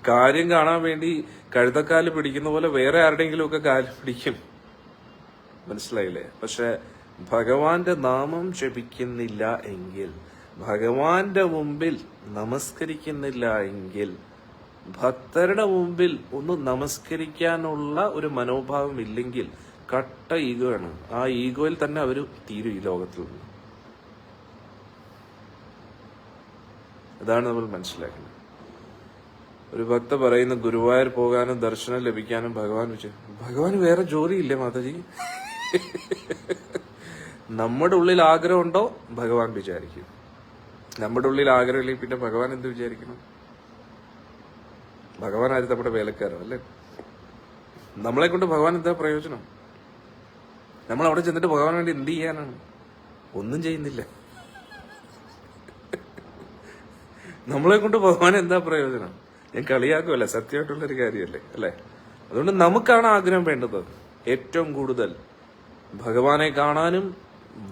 കാര്യം കാണാൻ വേണ്ടി കഴുതക്കാല് പിടിക്കുന്ന പോലെ വേറെ ആരുടെയെങ്കിലും ഒക്കെ കാല് പിടിക്കും, മനസ്സിലായില്ലേ? പക്ഷെ ഭഗവാന്റെ നാമം ജപിക്കുന്നില്ല എങ്കിൽ, ഭഗവാന്റെ മുമ്പിൽ നമസ്കരിക്കുന്നില്ല എങ്കിൽ, ഭക്തരുടെ മുമ്പിൽ ഒന്ന് നമസ്കരിക്കാനുള്ള ഒരു മനോഭാവം ഇല്ലെങ്കിൽ കട്ട ഈഗോ ആണ്. ആ ഈഗോയിൽ തന്നെ അവര് തീരും ഈ ലോകത്തിൽ നിന്ന്. അതാണ് നമ്മൾ മനസ്സിലാക്കുന്നത്. ഒരു ഭക്ത പറയുന്ന ഗുരുവായൂർ പോകാനും ദർശനം ലഭിക്കാനും ഭഗവാന് വേറെ ജോലിയില്ലേ മാതാജി? നമ്മുടെ ഉള്ളിൽ ആഗ്രഹമുണ്ടോ ഭഗവാൻ വിചാരിക്കും. നമ്മുടെ ഉള്ളിൽ ആഗ്രഹമില്ലെങ്കിൽ പിന്നെ ഭഗവാൻ എന്ത് വിചാരിക്കണം? ഭഗവാൻ ആരും നമ്മുടെ വേലക്കാരോ അല്ലേ? നമ്മളെ കൊണ്ട് ഭഗവാൻ എന്താ പ്രയോജനം? നമ്മൾ അവിടെ ചെന്നിട്ട് ഭഗവാൻ വേണ്ടി എന്ത് ചെയ്യാനാണ്? ഒന്നും ചെയ്യുന്നില്ല. നമ്മളെ കൊണ്ട് ഭഗവാൻ എന്താ പ്രയോജനം? ഞാൻ കളിയാക്കുമല്ല, സത്യമായിട്ടുള്ളൊരു കാര്യമല്ലേ അല്ലെ? അതുകൊണ്ട് നമുക്കാണ് ആഗ്രഹം വേണ്ടത് ഏറ്റവും കൂടുതൽ. ഭഗവാനെ കാണാനും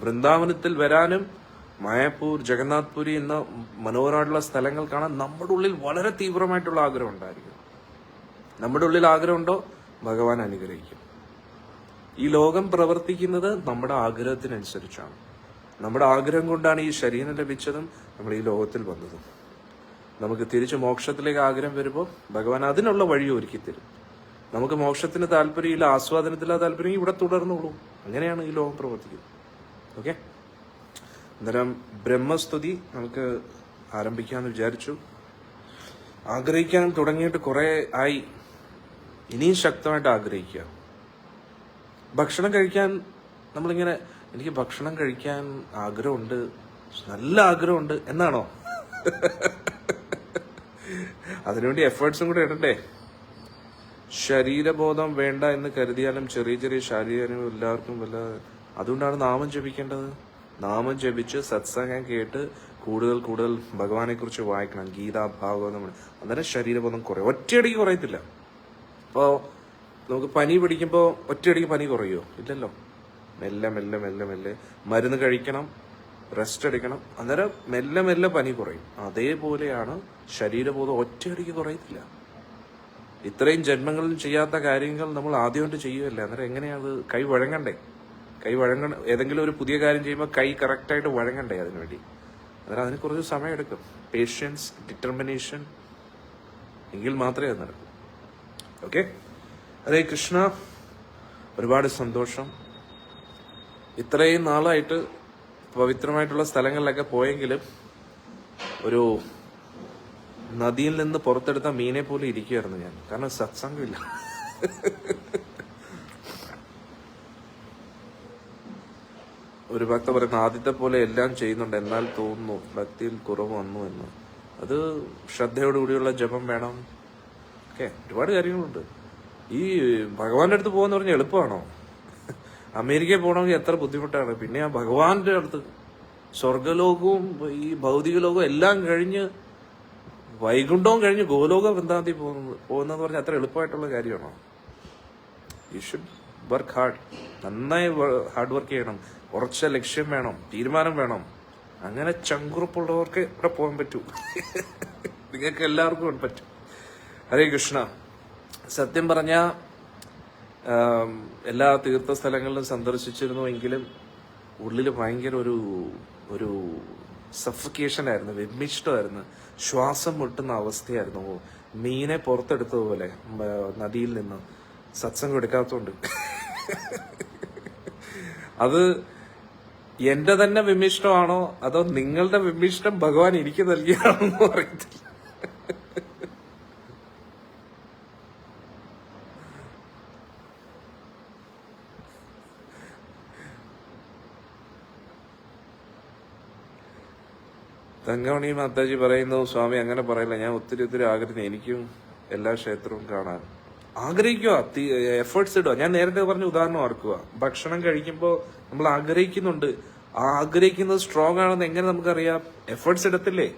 വൃന്ദാവനത്തിൽ വരാനും മായാപൂർ, ജഗന്നാഥ്പുരി എന്ന മനോഹരമായിട്ടുള്ള സ്ഥലങ്ങൾ കാണാൻ നമ്മുടെ ഉള്ളിൽ വളരെ തീവ്രമായിട്ടുള്ള ആഗ്രഹം ഉണ്ടായിരിക്കും. നമ്മുടെ ഉള്ളിൽ ആഗ്രഹമുണ്ടോ ഭഗവാൻ അനുഗ്രഹിക്കും. ഈ ലോകം പ്രവർത്തിക്കുന്നത് നമ്മുടെ ആഗ്രഹത്തിനനുസരിച്ചാണ്. നമ്മുടെ ആഗ്രഹം കൊണ്ടാണ് ഈ ശരീരം ലഭിച്ചതും നമ്മൾ ഈ ലോകത്തിൽ വന്നതും. നമുക്ക് തിരിച്ച് മോക്ഷത്തിലേക്ക് ആഗ്രഹം വരുമ്പോൾ ഭഗവാൻ അതിനുള്ള വഴി ഒരുക്കി തരും. നമുക്ക് മോക്ഷത്തിന് താല്പര്യമില്ല, ആസ്വാദനത്തില്ല താല്പര്യം, ഇവിടെ തുടർന്നോളൂ. അങ്ങനെയാണ് ഈ ലോകം പ്രവർത്തിക്കുന്നത്. ഓക്കെ, അന്നേരം ബ്രഹ്മസ്തുതി നമുക്ക് ആരംഭിക്കാമെന്ന് വിചാരിച്ചു. ആഗ്രഹിക്കാൻ തുടങ്ങിയിട്ട് കുറേ ആയി, ഇനിയും ശക്തമായിട്ട് ആഗ്രഹിക്കുക. ഭക്ഷണം കഴിക്കാൻ നമ്മളിങ്ങനെ, എനിക്ക് ഭക്ഷണം കഴിക്കാൻ ആഗ്രഹമുണ്ട്, നല്ല ആഗ്രഹമുണ്ട് എന്നാണോ? അതിനുവേണ്ടി എഫേർട്സും കൂടെ ഇടണ്ടേ? ശരീരബോധം വേണ്ട എന്ന് കരുതിയാലും ചെറിയ ചെറിയ ശാരീരികം എല്ലാവർക്കും വല്ല, അതുകൊണ്ടാണ് നാമം ജപിക്കേണ്ടത്. നാമം ജപിച്ച് സത്സംഗം കേട്ട് കൂടുതൽ കൂടുതൽ ഭഗവാനെ കുറിച്ച് വായിക്കണം, ഗീത ഭാഗവതം. അന്നേരം ശരീരബോധം കുറയും. ഒറ്റയടിക്ക് കുറയത്തില്ല. അപ്പോൾ നമുക്ക് പനി പിടിക്കുമ്പോൾ ഒറ്റയടിക്ക് പനി കുറയുമോ? ഇല്ലല്ലോ. മെല്ലെ മെല്ലെ മെല്ലെ മെല്ലെ മരുന്ന് കഴിക്കണം, റെസ്റ്റ് എടുക്കണം, അന്നേരം മെല്ലെ മെല്ലെ പനി കുറയും. അതേപോലെയാണ് ശരീരബോധം, ഒറ്റയടിക്ക് കുറയത്തില്ല. ഇത്രയും ജന്മങ്ങളിൽ ചെയ്യാത്ത കാര്യങ്ങൾ നമ്മൾ ആദ്യമായിട്ട് ചെയ്യുമല്ലേ, അന്നേരം എങ്ങനെയാണ് കൈ വഴങ്ങണ്ടേ? കൈ വഴങ്ങണം. ഏതെങ്കിലും ഒരു പുതിയ കാര്യം ചെയ്യുമ്പോൾ കൈ കറക്റ്റായിട്ട് വഴങ്ങണ്ടേ അതിനുവേണ്ടി? അന്നേരം അതിന് കുറച്ച് സമയം എടുക്കും. പേഷ്യൻസ്, ഡിറ്റർമിനേഷൻ, എങ്കിൽ മാത്രമേ അത് നടക്കൂ. ഓക്കെ, ഹരേ കൃഷ്ണ. ഒരുപാട് സന്തോഷം. ഇത്രയും നാളായിട്ട് പവിത്രമായിട്ടുള്ള സ്ഥലങ്ങളിലൊക്കെ പോയെങ്കിലും ഒരു നദിയിൽ നിന്ന് പുറത്തെടുത്ത മീനെ പോലെ ഇരിക്കുകയായിരുന്നു ഞാൻ. കാരണം സത്സംഗമില്ല. ഒരു ഭക്ത പറയുന്ന ആദ്യത്തെ പോലെ എല്ലാം ചെയ്യുന്നുണ്ട്, എന്നാൽ തോന്നുന്നു ഭക്തിയിൽ കുറവ് വന്നു എന്ന്. അത് ശ്രദ്ധയോടുകൂടിയുള്ള ജപം വേണം. ഓക്കെ, ഒരുപാട് കാര്യങ്ങളുണ്ട്. ഈ ഭഗവാന്റെ അടുത്ത് പോകാന്ന് പറഞ്ഞാൽ എളുപ്പമാണോ? അമേരിക്കയിൽ പോകണമെങ്കിൽ എത്ര ബുദ്ധിമുട്ടാണ്. പിന്നെ ആ ഭഗവാന്റെ അടുത്ത് സ്വർഗലോകവും ഈ ഭൗതിക ലോകവും എല്ലാം കഴിഞ്ഞ് വൈകുണ്ഠവും കഴിഞ്ഞ് ഗോലോക വൃന്ദാവതി പോകുന്നത് പറഞ്ഞാൽ അത്ര എളുപ്പമായിട്ടുള്ള കാര്യമാണോ? You should work hard. നന്നായി ഹാർഡ് വർക്ക് ചെയ്യണം. ഉറച്ച ലക്ഷ്യം വേണം, തീരുമാനം വേണം. അങ്ങനെ ചങ്കുറപ്പുള്ളവർക്ക് ഇവിടെ പോകാൻ പറ്റൂ. നിങ്ങൾക്ക് എല്ലാവർക്കും പറ്റും. ഹരേ കൃഷ്ണ. സത്യം പറഞ്ഞ എല്ലാ തീർത്ഥ സ്ഥലങ്ങളിലും സന്ദർശിച്ചിരുന്നുവെങ്കിലും ഉള്ളിൽ ഭയങ്കര ഒരു സഫക്കേഷൻ ആയിരുന്നു, വിമിഷ്ടമായിരുന്നു, ശ്വാസം മുട്ടുന്ന അവസ്ഥയായിരുന്നു. മീനെ പുറത്തെടുത്തതുപോലെ നദിയിൽ നിന്ന്. സത്സംഗം എടുക്കാത്തതുകൊണ്ട്. അത് എന്റെ തന്നെ വിമിഷ്ടമാണോ അതോ നിങ്ങളുടെ വിമിഷ്ടം ഭഗവാൻ എനിക്ക് നൽകിയാണെന്ന് അറിയത്തില്ല. തങ്കമണി മാതാജി പറയുന്നു, സ്വാമി അങ്ങനെ പറയില്ല, ഞാൻ ഒത്തിരി ആഗ്രഹിക്കുന്നു, എനിക്കും എല്ലാ ക്ഷേത്രവും കാണാൻ ആഗ്രഹിക്കുക, എഫേർട്സ് ഇടുക. ഞാൻ നേരത്തെ പറഞ്ഞ ഉദാഹരണം ഓർക്കുക. ഭക്ഷണം കഴിക്കുമ്പോൾ നമ്മൾ ആഗ്രഹിക്കുന്നുണ്ട്. ആ ആഗ്രഹിക്കുന്നത് സ്ട്രോങ് ആണെന്ന് എങ്ങനെ നമുക്കറിയാം? എഫേർട്സ് ഇടത്തില്ലേ?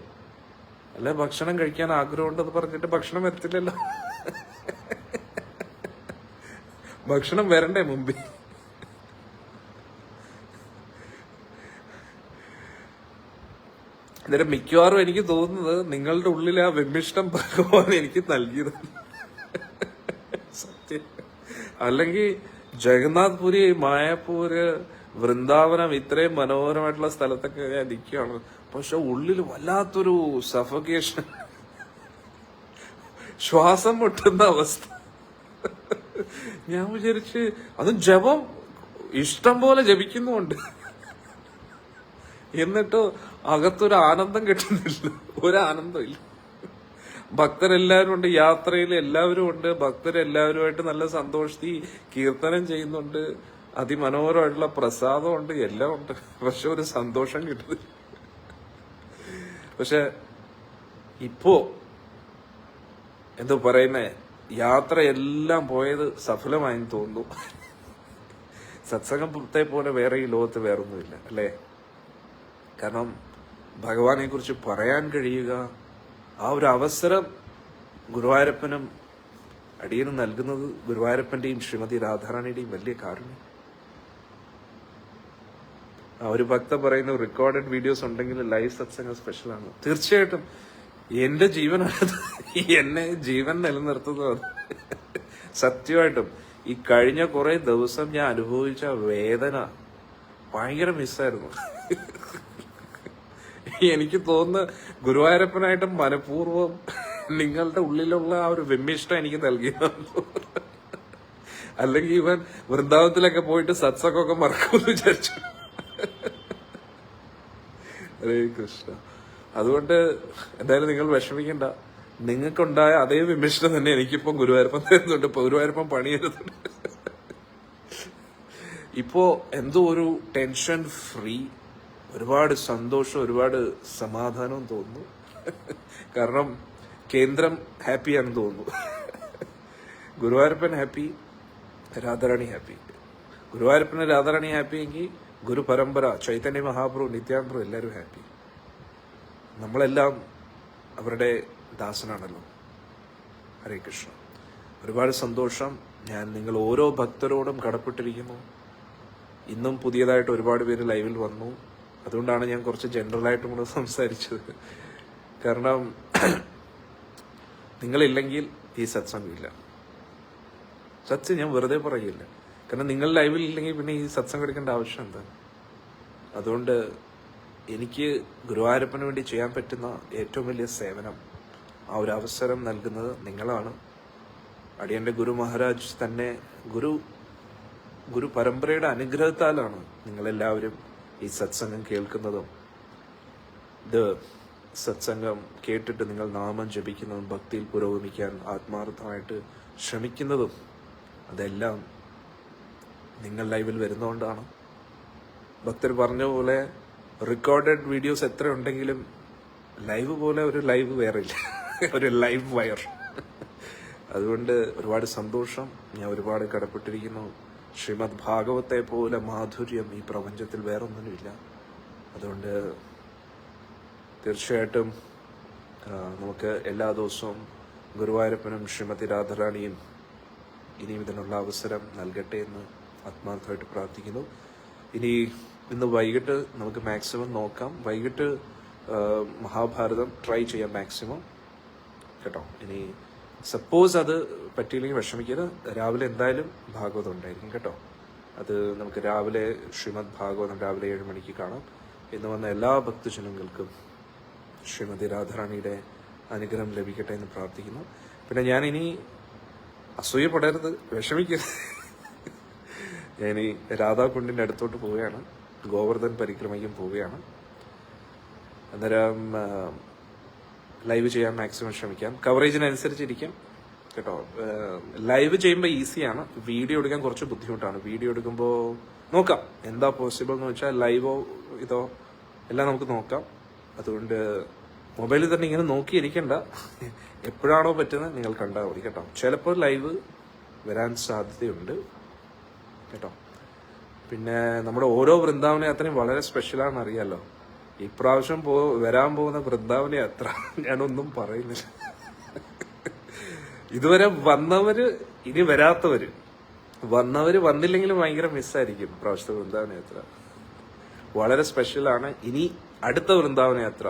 അല്ലെ ഭക്ഷണം കഴിക്കാൻ ആഗ്രഹമുണ്ടെന്ന് പറഞ്ഞിട്ട് ഭക്ഷണം വരത്തില്ലല്ലോ. ഭക്ഷണം വരണ്ടേ മുമ്പിൽ? അന്നേരം മിക്കവാറും എനിക്ക് തോന്നുന്നത് നിങ്ങളുടെ ഉള്ളിൽ ആ വിമിഷ്ടം ഭഗവാൻ എനിക്ക് നൽകിയത്. സത്യം. അല്ലെങ്കിൽ ജഗന്നാഥ് പുരി, മായാപൂര്, വൃന്ദാവനം ഇത്രയും മനോഹരമായിട്ടുള്ള സ്ഥലത്തൊക്കെ ഞാൻ നിൽക്കുകയാണ്. പക്ഷെ ഉള്ളിൽ വല്ലാത്തൊരു സഫക്കേഷൻ, ശ്വാസം മുട്ടുന്ന അവസ്ഥ. ഞാൻ വിചാരിച്ച് അതും ജപം ഇഷ്ടം പോലെ ജപിക്കുന്നുമുണ്ട്, എന്നിട്ടോ അകത്തൊരു ആനന്ദം കിട്ടുന്നില്ല. ഒരാനന്ദമില്ല. ഭക്തരെല്ലാവരും ഉണ്ട്, യാത്രയിൽ എല്ലാവരും ഉണ്ട്. ഭക്തരെല്ലാവരുമായിട്ട് നല്ല സന്തോഷത്തിൽ കീർത്തനം ചെയ്യുന്നുണ്ട്, അതിമനോഹരമായിട്ടുള്ള പ്രസാദമുണ്ട്, എല്ലാം ഉണ്ട്. പക്ഷെ ഒരു സന്തോഷം കിട്ടുന്നില്ല. പക്ഷെ ഇപ്പോ എന്തോ പറയുന്നേ, യാത്രയെല്ലാം പോയത് സഫലമായെന്ന് തോന്നുന്നു. സത്സംഗത്തെ പോലെ വേറെ ഈ ലോകത്ത് വേറൊന്നുമില്ല, അല്ലേ? കാരണം ഭഗവാനെ കുറിച്ച് പറയാൻ കഴിയുക, ആ ഒരു അവസരം ഗുരുവായൂരപ്പനും അടിയനും നൽകുന്നത് ഗുരുവായൂരപ്പന്റെയും ശ്രീമതി രാധാറാണിയുടെയും വലിയ കാരുണ്യം. ഒരു ഭക്ത പറയുന്നു, റെക്കോർഡഡ് വീഡിയോസ് ഉണ്ടെങ്കിൽ ലൈവ് സത്സംഗം സ്പെഷ്യലാണ്. തീർച്ചയായിട്ടും എന്റെ ജീവനാണ്, എന്നെ ജീവൻ നിലനിർത്തുന്നത്. സത്യമായിട്ടും ഈ കഴിഞ്ഞ കുറെ ദിവസം ഞാൻ അനുഭവിച്ച വേദന ഭയങ്കര മിസ്സായിരുന്നു. എനിക്ക് തോന്നുന്നു ഗുരുവായൂരപ്പനായിട്ടും മനഃപൂർവ്വം നിങ്ങളുടെ ഉള്ളിലുള്ള ആ ഒരു വിമിഷ്ടം എനിക്ക് നൽകിയതാണ്. അല്ലെങ്കിൽ ഇവൻ വൃന്ദാവനത്തിലൊക്കെ പോയിട്ട് സത്സംഗമൊക്കെ മറക്കുമെന്ന് വിചാരിച്ചു. ഹരേ കൃഷ്ണ. അതുകൊണ്ട് എന്തായാലും നിങ്ങൾ വിഷമിക്കണ്ട. നിങ്ങൾക്കുണ്ടായ അതേ വിമർശനം തന്നെ എനിക്കിപ്പം ഗുരുവായൂരപ്പൻ തരുന്നുണ്ട്. ഇപ്പൊ ഗുരുവായൂരപ്പൻ പണിയെടുത്തുണ്ട്. ഇപ്പോ എന്തോ ഒരു ടെൻഷൻ ഫ്രീ, ഒരുപാട് സന്തോഷം, ഒരുപാട് സമാധാനവും തോന്നുന്നു. കാരണം കേന്ദ്രം ഹാപ്പിയാണെന്ന് തോന്നുന്നു. Guruvayurappan happy, Radharani happy. ഗുരുവായൂരപ്പന് രാധാറാണി ഹാപ്പി എങ്കിൽ ഗുരു പരമ്പര, ചൈതന്യ മഹാപ്രഭു, നിത്യാനന്ദ എല്ലാവരും ഹാപ്പി. നമ്മളെല്ലാം അവരുടെ ദാസനാണല്ലോ. ഹരേ കൃഷ്ണ. ഒരുപാട് സന്തോഷം. ഞാൻ നിങ്ങൾ ഓരോ ഭക്തരോടും കടപ്പെട്ടിരിക്കുന്നു. ഇന്നും പുതിയതായിട്ട് ഒരുപാട് പേര് ലൈവിൽ വന്നു. അതുകൊണ്ടാണ് ഞാൻ കുറച്ച് ജനറലായിട്ടും കൂടെ സംസാരിച്ചത്. കാരണം നിങ്ങളില്ലെങ്കിൽ ഈ സത്സംഗം ഇല്ല. സത്യം ഞാൻ വെറുതെ പറയില്ല. കാരണം നിങ്ങൾ ലൈവിൽ ഇല്ലെങ്കിൽ പിന്നെ ഈ സത്സംഗം എടുക്കേണ്ട ആവശ്യം എന്താ? അതുകൊണ്ട് എനിക്ക് ഗുരുവായൂരപ്പന് വേണ്ടി ചെയ്യാൻ പറ്റുന്ന ഏറ്റവും വലിയ സേവനം, ആ ഒരു അവസരം നൽകുന്നത് നിങ്ങളാണ്. അടിയന്റെ ഗുരു മഹാരാജ് തന്നെ ഗുരു പരമ്പരയുടെ അനുഗ്രഹത്താലാണ് നിങ്ങളെല്ലാവരും ഈ സത്സംഗം കേൾക്കുന്നതും ഇത് സത്സംഗം കേട്ടിട്ട് നിങ്ങൾ നാമം ജപിക്കുന്നതും ഭക്തിയിൽ പുരോഗമിക്കാൻ ആത്മാർത്ഥമായിട്ട് ശ്രമിക്കുന്നതും അതെല്ലാം നിങ്ങൾ ലൈവിൽ വരുന്നതുകൊണ്ടാണ്. ഭക്തർ പറഞ്ഞ പോലെ റെക്കോർഡഡ് വീഡിയോസ് എത്ര ഉണ്ടെങ്കിലും ലൈവ് പോലെ ഒരു ലൈവ് വേറെ ഇല്ല. ഒരു ലൈവ് വയർ. അതുകൊണ്ട് ഒരുപാട് സന്തോഷം. ഞാൻ ഒരുപാട് കടപ്പെട്ടിരിക്കുന്നു. ശ്രീമദ് ഭാഗവത്തെ പോലെ മാധുര്യം ഈ പ്രപഞ്ചത്തിൽ വേറൊന്നിനുമില്ല. അതുകൊണ്ട് തീർച്ചയായിട്ടും നമുക്ക് എല്ലാ ദിവസവും ഗുരുവായൂരപ്പനും ശ്രീമതി രാധാറാണിയും ഇനിയും ഇതിനുള്ള അവസരം നൽകട്ടെ എന്ന് ആത്മാർത്ഥമായിട്ട് പ്രാർത്ഥിക്കുന്നു. ഇന്ന് വൈകിട്ട് നമുക്ക് മാക്സിമം നോക്കാം. വൈകിട്ട് മഹാഭാരതം ട്രൈ ചെയ്യാം മാക്സിമം, കേട്ടോ. ഇനി സപ്പോസ് അത് പറ്റിയില്ലെങ്കിൽ വിഷമിക്കരുത്. രാവിലെ എന്തായാലും ഭാഗവതം ഉണ്ടായിരിക്കും, കേട്ടോ. അത് നമുക്ക് രാവിലെ ശ്രീമദ് ഭാഗവതം രാവിലെ 7 മണിക്ക് കാണാം. ഇന്ന് വന്ന എല്ലാ ഭക്തജനങ്ങൾക്കും ശ്രീമതി രാധാറാണിയുടെ അനുഗ്രഹം ലഭിക്കട്ടെ എന്ന് പ്രാർത്ഥിക്കുന്നു. പിന്നെ ഞാനിനി അസൂയപ്പെടരുത്, വിഷമിക്കരുത്. ഞാനീ രാധാകുണ്ടിൻ്റെ അടുത്തോട്ട് പോവുകയാണ്. ഗോവർദ്ധൻ പരിക്രമയ്ക്കും പോവുകയാണ്. അന്നേരം ലൈവ് ചെയ്യാൻ മാക്സിമം ശ്രമിക്കാം. കവറേജിനനുസരിച്ചിരിക്കും, കേട്ടോ. ലൈവ് ചെയ്യുമ്പോൾ ഈസിയാണ്, വീഡിയോ എടുക്കാൻ കുറച്ച് ബുദ്ധിമുട്ടാണ്. വീഡിയോ എടുക്കുമ്പോൾ നോക്കാം എന്താ പോസിബിൾ എന്ന് വെച്ചാൽ ലൈവോ ഇതോ എല്ലാം നമുക്ക് നോക്കാം. അതുകൊണ്ട് മൊബൈലിൽ തന്നെ ഇങ്ങനെ നോക്കിയിരിക്കണ്ട. എപ്പോഴാണോ പറ്റുന്നത് നിങ്ങൾ കണ്ടാൽ മതി, കേട്ടോ. ചിലപ്പോൾ ലൈവ് വരാൻ സാധ്യതയുണ്ട്, കേട്ടോ. പിന്നെ നമ്മുടെ ഓരോ വൃന്ദാവന യാത്രയും വളരെ സ്പെഷ്യലാണെന്ന് അറിയാലോ. ഇപ്രാവശ്യം വരാൻ പോകുന്ന വൃന്ദാവന യാത്ര ഞാനൊന്നും പറയുന്നില്ല. ഇതുവരെ വന്നവര്, ഇനി വരാത്തവര്, വന്നില്ലെങ്കിലും ഭയങ്കര മിസ്സായിരിക്കും. ഇപ്രാവശ്യത്തെ വൃന്ദാവന യാത്ര വളരെ സ്പെഷ്യലാണ്. ഇനി അടുത്ത വൃന്ദാവന യാത്ര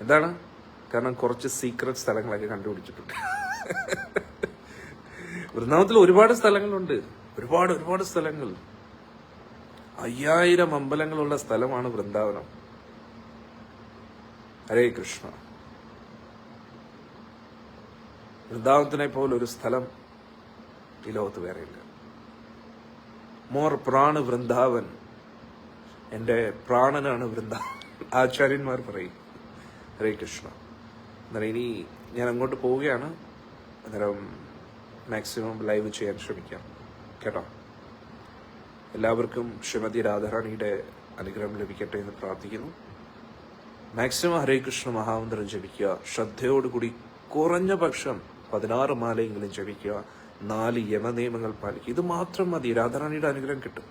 എന്താണ്? കാരണം കുറച്ച് സീക്രട്ട് സ്ഥലങ്ങളൊക്കെ കണ്ടുപിടിച്ചിട്ടുണ്ട്. വൃന്ദാവനത്തിൽ ഒരുപാട് സ്ഥലങ്ങളുണ്ട്, ഒരുപാട് സ്ഥലങ്ങൾ. 5000 അമ്പലങ്ങളുള്ള സ്ഥലമാണ് വൃന്ദാവനം. ഹരേ കൃഷ്ണ. വൃന്ദാവനത്തിനെ പോലെ ഒരു സ്ഥലം ഈ ലോകത്ത് വേറെയില്ല. മോർ പ്രാണ് വൃന്ദാവൻ. എന്റെ പ്രാണനാണ് വൃന്ദാവൻ, ആചാര്യന്മാർ പറയും. ഹരേ കൃഷ്ണ. അന്നേരം ഇനി ഞാൻ അങ്ങോട്ട് പോവുകയാണ്. അന്നേരം മാക്സിമം ലൈവ് ചെയ്യാൻ ശ്രമിക്കാം, കേട്ടോ. എല്ലാവർക്കും ശ്രീമതി രാധാറാണിയുടെ അനുഗ്രഹം ലഭിക്കട്ടെ എന്ന് പ്രാർത്ഥിക്കുന്നു. മാക്സിമം ഹരേ കൃഷ്ണ മഹാമന്ത്രം ജപിക്കുക. ശ്രദ്ധയോടുകൂടി കുറഞ്ഞ പക്ഷം 16 മാലയെങ്കിലും ജപിക്കുക. 4 യമനിയമങ്ങൾ പാലിക്കുക. ഇത് മാത്രം മതി. രാധാറാണിയുടെ അനുഗ്രഹം കിട്ടും.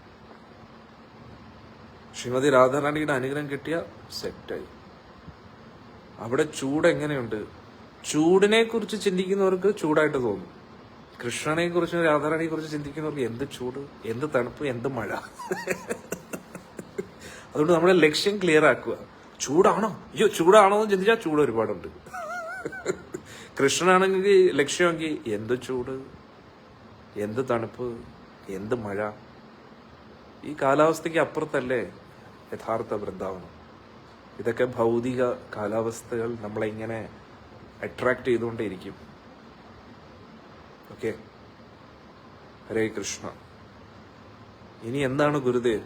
ശ്രീമതി രാധാറാണിയുടെ അനുഗ്രഹം കിട്ടിയ സെറ്റായി. അവിടെ ചൂട് എങ്ങനെയുണ്ട്? ചൂടിനെ കുറിച്ച് ചിന്തിക്കുന്നവർക്ക് ചൂടായിട്ട് തോന്നും. കൃഷ്ണനെ കുറിച്ചും രാധാറാണിയെ കുറിച്ച് ചിന്തിക്കുന്നവർക്ക് എന്ത് ചൂട്, എന്ത് തണുപ്പ്, എന്ത് മഴ. അതുകൊണ്ട് നമ്മുടെ ലക്ഷ്യം ക്ലിയർ ആക്കുക. ചൂടാണോ? അയ്യോ ചൂടാണോ എന്ന് ചിന്തിച്ചാൽ ചൂട് ഒരുപാടുണ്ട്. കൃഷ്ണനാണെങ്കിൽ ലക്ഷ്യമെങ്കിൽ എന്ത് ചൂട്, എന്ത് തണുപ്പ്, എന്ത് മഴ. ഈ കാലാവസ്ഥയ്ക്ക് അപ്പുറത്തല്ലേ യഥാർത്ഥ വൃന്ദാവനം. ഇതൊക്കെ ഭൗതിക കാലാവസ്ഥകൾ നമ്മളെ ഇങ്ങനെ അട്രാക്ട് ചെയ്തുകൊണ്ടേയിരിക്കും. ഓക്കെ. ഹരേ കൃഷ്ണ. ഇനി എന്താണ് ഗുരുദേവ്?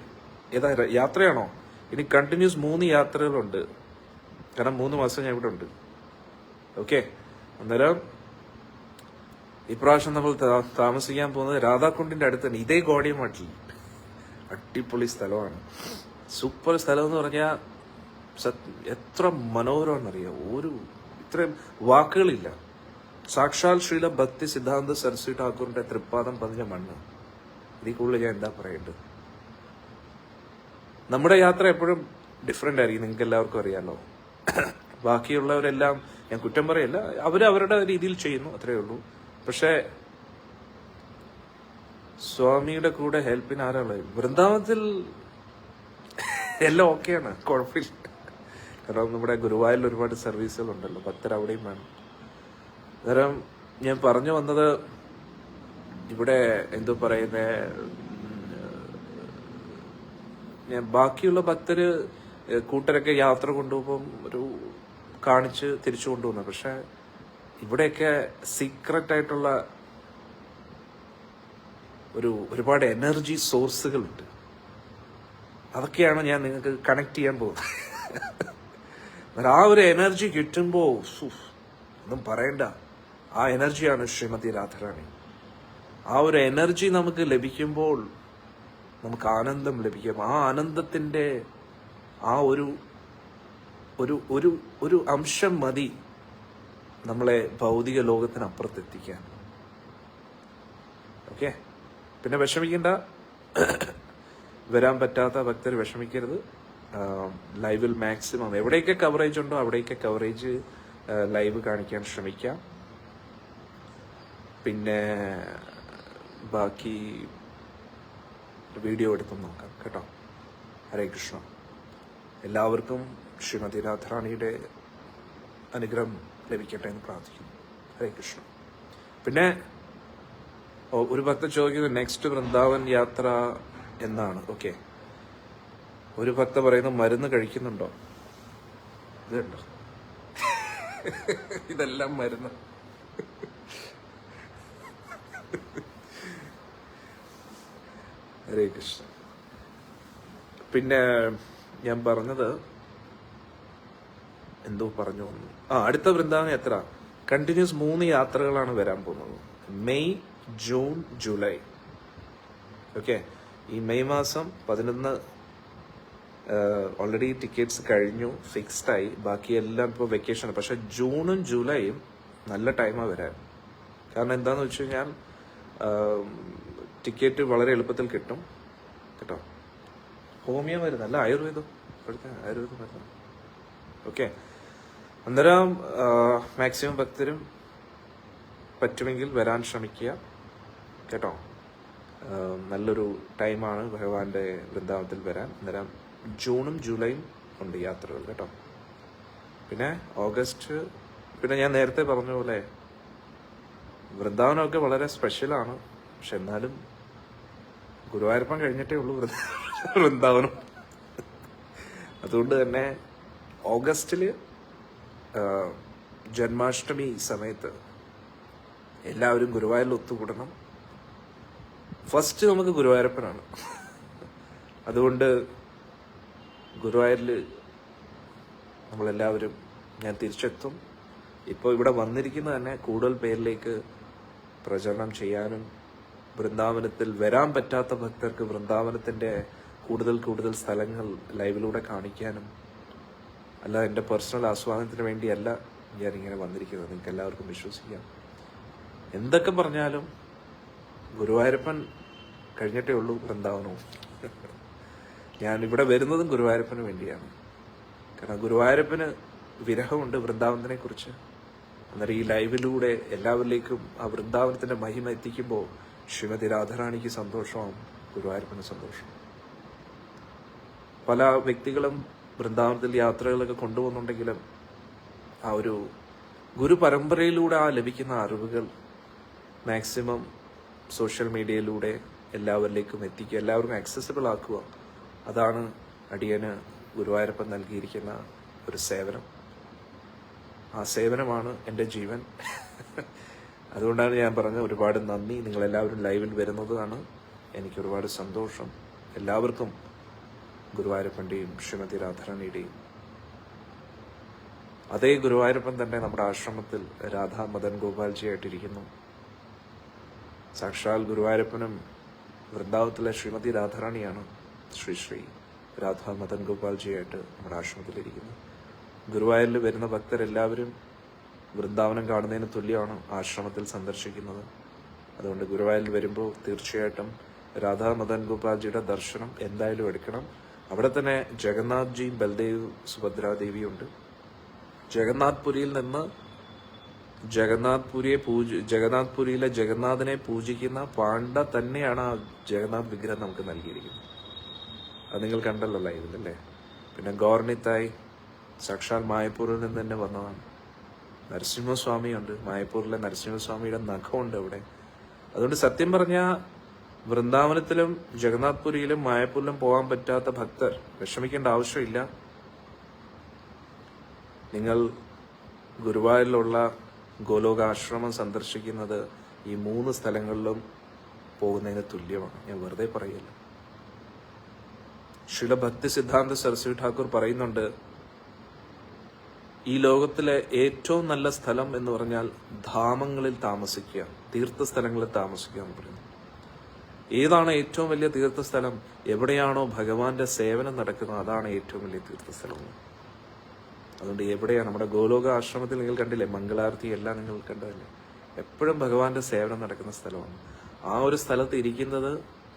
ഏതാ യാത്രയാണോ? ഇനി കണ്ടിന്യൂസ് 3 യാത്രകളുണ്ട്. കാരണം 3 മാസം ഞാൻ ഇവിടെ ഉണ്ട്. ഓക്കെ, അന്നേരം ഇപ്രാവശ്യം നമ്മൾ താമസിക്കാൻ പോകുന്നത് രാധാകുണ്ടിന്റെ അടുത്ത് തന്നെ, ഇതേ ഗോഡിയമാട്ടിൽ. അടിപൊളി സ്ഥലമാണ്, സൂപ്പർ സ്ഥലം എന്ന് പറഞ്ഞാൽ എത്ര മനോഹരമാണെന്നറിയാം. ഇത്രയും വാക്കുകളില്ല. സാക്ഷാൽ ശ്രീല ഭക്തി സിദ്ധാന്ത സരസ്വതി ഠാക്കൂറിന്റെ തൃപ്പാദം പതിഞ്ഞ മണ്ണ്. ഇതിൽ കൂടുതൽ ഞാൻ എന്താ പറയേണ്ടത്? നമ്മുടെ യാത്ര എപ്പോഴും ഡിഫറെന്റ് ആയിരിക്കും, നിങ്ങൾക്ക് എല്ലാവർക്കും അറിയാമല്ലോ. ബാക്കിയുള്ളവരെല്ലാം ഞാൻ കുറ്റം പറയല്ല, അവരവരുടെ രീതിയിൽ ചെയ്യുന്നു, അത്രയേ ഉള്ളൂ. പക്ഷെ സ്വാമിയുടെ കൂടെ ഹെൽപ്പിന് ആരാളെ വൃന്ദാവനത്തിൽ എല്ലാം ഓക്കെയാണ്, കുഴപ്പമില്ല. കാരണം നമ്മുടെ ഗുരുവായൂരിൽ ഒരുപാട് സർവീസുകളുണ്ടല്ലോ, ഭക്തർ അവിടെയും വേണം. അന്നേരം ഞാൻ പറഞ്ഞു വന്നത്, ഇവിടെ എന്തോ പറയുന്നേ, ഞാൻ ബാക്കിയുള്ള ഭക്തര് കൂട്ടരൊക്കെ യാത്ര കൊണ്ടുപോകുമ്പം ഒരു കാണിച്ച് തിരിച്ചു കൊണ്ടുപോകുന്നു. പക്ഷെ ഇവിടെയൊക്കെ സീക്രട്ട് ആയിട്ടുള്ള ഒരുപാട് എനർജി സോഴ്സുകളുണ്ട്. അതൊക്കെയാണ് ഞാൻ നിങ്ങൾക്ക് കണക്ട് ചെയ്യാൻ പോകുന്നത്. ആ ഒരു എനർജി കിട്ടുമ്പോ ഒന്നും പറയണ്ട, ആ എനർജിയാണ് ശ്രീമതി രാധാറാണി. ആ ഒരു എനർജി നമുക്ക് ലഭിക്കുമ്പോൾ നമുക്ക് ആനന്ദം ലഭിക്കും. ആ ആനന്ദത്തിന്റെ ആ ഒരു അംശം മതി നമ്മളെ ഭൗതിക ലോകത്തിനപ്പുറത്തെത്തിക്കാൻ. ഓക്കെ, പിന്നെ വിഷമിക്കണ്ട, വരാൻ പറ്റാത്ത ഭക്തർ വിഷമിക്കരുത്. ലൈവിൽ മാക്സിമം എവിടെയൊക്കെ കവറേജ് ഉണ്ടോ അവിടെയൊക്കെ കവറേജ് ലൈവ് കാണിക്കാൻ ശ്രമിക്കാം. പിന്നെ ബാക്കി വീഡിയോ എടുത്തും നോക്കാം കേട്ടോ. ഹരേ കൃഷ്ണ. എല്ലാവർക്കും ശ്രീമതി രാധാറാണിയുടെ അനുഗ്രഹം ലഭിക്കട്ടെ എന്ന് പ്രാർത്ഥിക്കുന്നു. ഹരേ കൃഷ്ണ. പിന്നെ ഒരു ഭക്തൻ ചോദിക്കുന്നത് നെക്സ്റ്റ് വൃന്ദാവൻ യാത്ര എന്നാണ്. ഓക്കെ, ഒരു ഭക്ത പറയുന്നു മരുന്ന് കഴിക്കുന്നുണ്ടോ? ഇതുണ്ടോ, ഇതെല്ലാം മരുന്ന്. ഹരേ കൃഷ്ണ. പിന്നെ ഞാൻ പറഞ്ഞത് എന്തോ പറഞ്ഞു വന്നു. അടുത്ത വൃന്ദാവൻ യാത്ര കണ്ടിന്യൂസ് 3 യാത്രകളാണ് വരാൻ പോകുന്നത്. May, June, July. ഓക്കെ, ഈ മെയ് മാസം 11 ഓൾറെഡി ടിക്കറ്റ്സ് കഴിഞ്ഞു, ഫിക്സ്ഡ് ആയി. ബാക്കിയെല്ലാം ഇപ്പോൾ വെക്കേഷൻ. പക്ഷെ ജൂണും ജൂലൈയും നല്ല ടൈമാണ് വരാൻ. കാരണം എന്താന്ന് വെച്ച് കഴിഞ്ഞാൽ ടിക്കറ്റ് വളരെ എളുപ്പത്തിൽ കിട്ടും കേട്ടോ. ഹോമിയോ മരുന്ന് അല്ല, ആയുർവേദം, ഇപ്പോഴത്തെ ആയുർവേദം മരുന്ന്. ഓക്കെ, അന്നേരം മാക്സിമം ഭക്തരും പറ്റുമെങ്കിൽ വരാൻ ശ്രമിക്കുക കേട്ടോ. നല്ലൊരു ടൈമാണ് ഭഗവാന്റെ വൃന്ദാവനത്തിൽ വരാൻ. അന്നേരം ജൂണും ജൂലൈയും ഉണ്ട് യാത്രകൾ കേട്ടോ. പിന്നെ ഓഗസ്റ്റ്, പിന്നെ ഞാൻ നേരത്തെ പറഞ്ഞ പോലെ വൃന്ദാവനമൊക്കെ വളരെ സ്പെഷ്യലാണ്. പക്ഷെ എന്നാലും ഗുരുവായൂരപ്പൻ കഴിഞ്ഞിട്ടേ ഉള്ളൂ വൃന്ദാവനം. അതുകൊണ്ട് തന്നെ ഓഗസ്റ്റില് ജന്മാഷ്ടമി സമയത്ത് എല്ലാവരും ഗുരുവായൂരിൽ ഒത്തുകൂടണം. ഫസ്റ്റ് നമുക്ക് ഗുരുവായൂരപ്പനാണ്. അതുകൊണ്ട് ഗുരുവായൂരിൽ നമ്മളെല്ലാവരും, ഞാൻ തിരിച്ചെത്തും. ഇപ്പോൾ ഇവിടെ വന്നിരിക്കുന്ന തന്നെ കൂടുതൽ പേരിലേക്ക് പ്രചരണം ചെയ്യാനും വൃന്ദാവനത്തിൽ വരാൻ പറ്റാത്ത ഭക്തർക്ക് വൃന്ദാവനത്തിന്റെ കൂടുതൽ സ്ഥലങ്ങൾ ലൈവിലൂടെ കാണിക്കാനും, അല്ല എൻ്റെ പേഴ്സണൽ ആസ്വാദനത്തിന് വേണ്ടിയല്ല ഞാനിങ്ങനെ വന്നിരിക്കുന്നത്. നിങ്ങൾക്ക് എല്ലാവർക്കും വിശ്വസിക്കാം. എന്തൊക്കെ പറഞ്ഞാലും ഗുരുവായൂരപ്പൻ കഴിഞ്ഞിട്ടേ ഉള്ളൂ വൃന്ദാവനവും. ഞാൻ ഇവിടെ വരുന്നതും ഗുരുവായൂരപ്പന് വേണ്ടിയാണ്. കാരണം ഗുരുവായൂരപ്പന് വിരഹമുണ്ട് വൃന്ദാവനത്തിനെ കുറിച്ച്. അന്നേരം ഈ ലൈവിലൂടെ എല്ലാവരിലേക്കും ആ വൃന്ദാവനത്തിന്റെ മഹിമ എത്തിക്കുമ്പോൾ ശ്രീമതി രാധാറാണിക്ക് സന്തോഷമാവും, ഗുരുവായൂരപ്പന് സന്തോഷം. പല വ്യക്തികളും വൃന്ദാവനത്തിൽ യാത്രകളൊക്കെ കൊണ്ടുപോകുന്നുണ്ടെങ്കിലും ആ ഒരു ഗുരു പരമ്പരയിലൂടെ ആ ലഭിക്കുന്ന അറിവുകൾ മാക്സിമം സോഷ്യൽ മീഡിയയിലൂടെ എല്ലാവരിലേക്കും എത്തിക്കുക, എല്ലാവർക്കും ആക്സസിബിൾ ആക്കുക. അതാണ് അടിയന് ഗുരുവായൂരപ്പൻ നൽകിയിരിക്കുന്ന ഒരു സേവനം. ആ സേവനമാണ് എൻ്റെ ജീവൻ. അതുകൊണ്ടാണ് ഞാൻ പറഞ്ഞത് ഒരുപാട് നന്ദി. നിങ്ങളെല്ലാവരും ലൈവിൽ വരുന്നതാണ് എനിക്ക് ഒരുപാട് സന്തോഷം. എല്ലാവർക്കും ഗുരുവായൂരപ്പൻ്റെയും ശ്രീമതി രാധാറാണിയുടെയും. അതേ ഗുരുവായൂരപ്പൻ തന്നെ നമ്മുടെ ആശ്രമത്തിൽ രാധാ മദൻ ഗോപാൽജിയായിട്ടിരിക്കുന്നു. സാക്ഷാൽ ഗുരുവായൂരപ്പനും വൃന്ദാവനത്തിലെ ശ്രീമതി രാധാറാണിയാണ് ശ്രീ രാധാ മദൻ ഗോപാൽജിയായിട്ട് നമ്മുടെ ആശ്രമത്തിലിരിക്കുന്നു. ഗുരുവായൂരിൽ വരുന്ന ഭക്തരെല്ലാവരും വൃന്ദാവനം കാണുന്നതിന് തുല്യമാണ് ആശ്രമത്തിൽ സന്ദർശിക്കുന്നത്. അതുകൊണ്ട് ഗുരുവായൂരിൽ വരുമ്പോൾ തീർച്ചയായിട്ടും രാധാ മദൻ ഗോപാൽജിയുടെ ദർശനം എന്തായാലും എടുക്കണം. അവിടെ തന്നെ ജഗന്നാഥ്ജിയും ബൽദേവ് സുഭദ്രാദേവിയും ഉണ്ട്. ജഗന്നാഥ്പുരിയിൽ നിന്ന് ജഗന്നാഥ്പുരിയിലെ ജഗന്നാഥനെ പൂജിക്കുന്ന പാണ്ഡ തന്നെയാണ് ആ ജഗന്നാഥ് വിഗ്രഹം നമുക്ക് നൽകിയിരിക്കുന്നത്. അത് നിങ്ങൾ കണ്ടല്ലോ ലൈവിലല്ലേ. പിന്നെ ഗോർണിത്തായി സാക്ഷാൽ മായപ്പൂരിൽ നിന്ന് തന്നെ വന്നതാണ്. നരസിംഹസ്വാമിയുണ്ട്, മായപ്പൂരിലെ നരസിംഹസ്വാമിയുടെ നഖമുണ്ട് അവിടെ. അതുകൊണ്ട് സത്യം പറഞ്ഞാൽ വൃന്ദാവനത്തിലും ജഗന്നാഥ്പുരിയിലും മായപ്പൂരിലും പോകാൻ പറ്റാത്ത ഭക്തർ വിഷമിക്കേണ്ട ആവശ്യമില്ല. നിങ്ങൾ ഗുരുവായൂരിലുള്ള ഗോലോക ആശ്രമം സന്ദർശിക്കുന്നത് ഈ 3 സ്ഥലങ്ങളിലും പോകുന്നതിന് തുല്യമാണ്. ഞാൻ വെറുതെ പറയില്ല. ശ്രീല ഭക്തി സിദ്ധാന്ത സരസ്വതി ഠാക്കൂർ പറയുന്നുണ്ട്, ഈ ലോകത്തിലെ ഏറ്റവും നല്ല സ്ഥലം എന്ന് പറഞ്ഞാൽ ധാമങ്ങളിൽ താമസിക്കുക, തീർത്ഥസ്ഥലങ്ങളിൽ താമസിക്കുക എന്ന് പറയുന്നു. ഏതാണ് ഏറ്റവും വലിയ തീർത്ഥസ്ഥലം? എവിടെയാണോ ഭഗവാന്റെ സേവനം നടക്കുന്നത് അതാണ് ഏറ്റവും വലിയ തീർത്ഥസ്ഥലം. അതുകൊണ്ട് എവിടെയാണ് നമ്മുടെ ഗോലോക ആശ്രമത്തിൽ നിങ്ങൾ കണ്ടില്ലേ, മംഗളാരത്തി എല്ലാം നിങ്ങൾ കണ്ടതല്ലേ, എപ്പോഴും ഭഗവാന്റെ സേവനം നടക്കുന്ന സ്ഥലമാണ്. ആ ഒരു സ്ഥലത്ത് ഇരിക്കുന്നത്,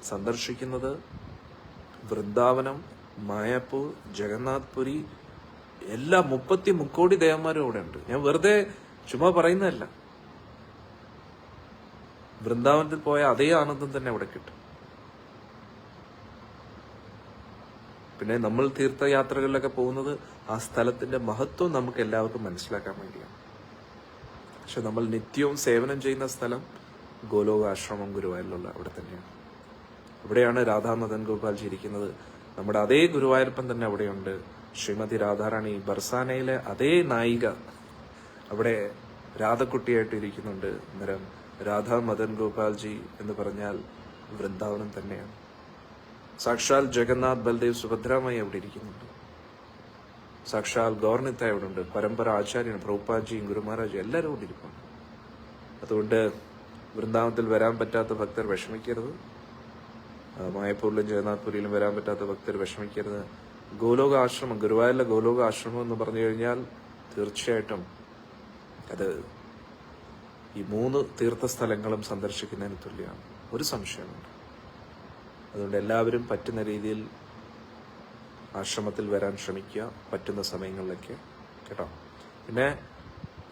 സന്ദർശിക്കുന്നത് വൃന്ദാവനം, മായാപ്പൂർ, ജഗന്നാഥ്പുരി എല്ലാ 33 കോടി ദേവന്മാരും അവിടെ ഉണ്ട്. ഞാൻ വെറുതെ ചുമ്മാ പറയുന്നതല്ല. വൃന്ദാവനത്തിൽ പോയ അതേ ആനന്ദം തന്നെ അവിടെ കിട്ടും. പിന്നെ നമ്മൾ തീർത്ഥയാത്രകളിലൊക്കെ പോകുന്നത് ആ സ്ഥലത്തിന്റെ മഹത്വം നമുക്ക് എല്ലാവർക്കും മനസ്സിലാക്കാൻ വേണ്ടിയാണ്. പക്ഷെ നമ്മൾ നിത്യവും സേവനം ചെയ്യുന്ന സ്ഥലം ഗോലോക ആശ്രമം ഗുരുവായൂരിലുള്ള അവിടെ തന്നെയാണ്. ഇവിടെയാണ് രാധാ മദൻ ഗോപാൽജി ഇരിക്കുന്നത്. നമ്മുടെ അതേ ഗുരുവായൂരപ്പൻ തന്നെ അവിടെയുണ്ട്. ശ്രീമതി രാധാറാണി ബർസാനയിലെ അതേ നായിക അവിടെ രാധക്കുട്ടിയായിട്ട് ഇരിക്കുന്നുണ്ട്. അന്നേരം രാധാ മദൻ ഗോപാൽജി എന്ന് പറഞ്ഞാൽ വൃന്ദാവനം തന്നെയാണ്. സാക്ഷാൽ ജഗന്നാഥ് ബൽദേവ് സുഭദ്രാമായി അവിടെ ഇരിക്കുന്നുണ്ട്. സാക്ഷാൽ ഗവർണിത്തായി അവിടെ ഉണ്ട്. പരമ്പര ആചാര്യന് പ്രഭുപാദ്ജിയും ഗുരുമഹാരാജും എല്ലാവരും അവിടെ ഇരിക്കുന്നുണ്ട്. അതുകൊണ്ട് വൃന്ദാവനത്തിൽ വരാൻ പറ്റാത്ത ഭക്തർ വിഷമിക്കരുത്. മായപ്പൂരിലും ജഗന്നാഥ്പുരിയിലും വരാൻ പറ്റാത്ത ഭക്തർ വിഷമിക്കരുത്. ഗോലോക ആശ്രമം, ഗുരുവായൂരിലെ ഗോലോക ആശ്രമം എന്ന് പറഞ്ഞു കഴിഞ്ഞാൽ തീർച്ചയായിട്ടും അത് ഈ 3 തീർത്ഥസ്ഥലങ്ങളും സന്ദർശിക്കുന്നതിന് തുല്യമാണ്, ഒരു സംശയമുണ്ട്. അതുകൊണ്ട് എല്ലാവരും പറ്റുന്ന രീതിയിൽ ആശ്രമത്തിൽ വരാൻ ശ്രമിക്കുക, പറ്റുന്ന സമയങ്ങളിലൊക്കെ കേട്ടോ. പിന്നെ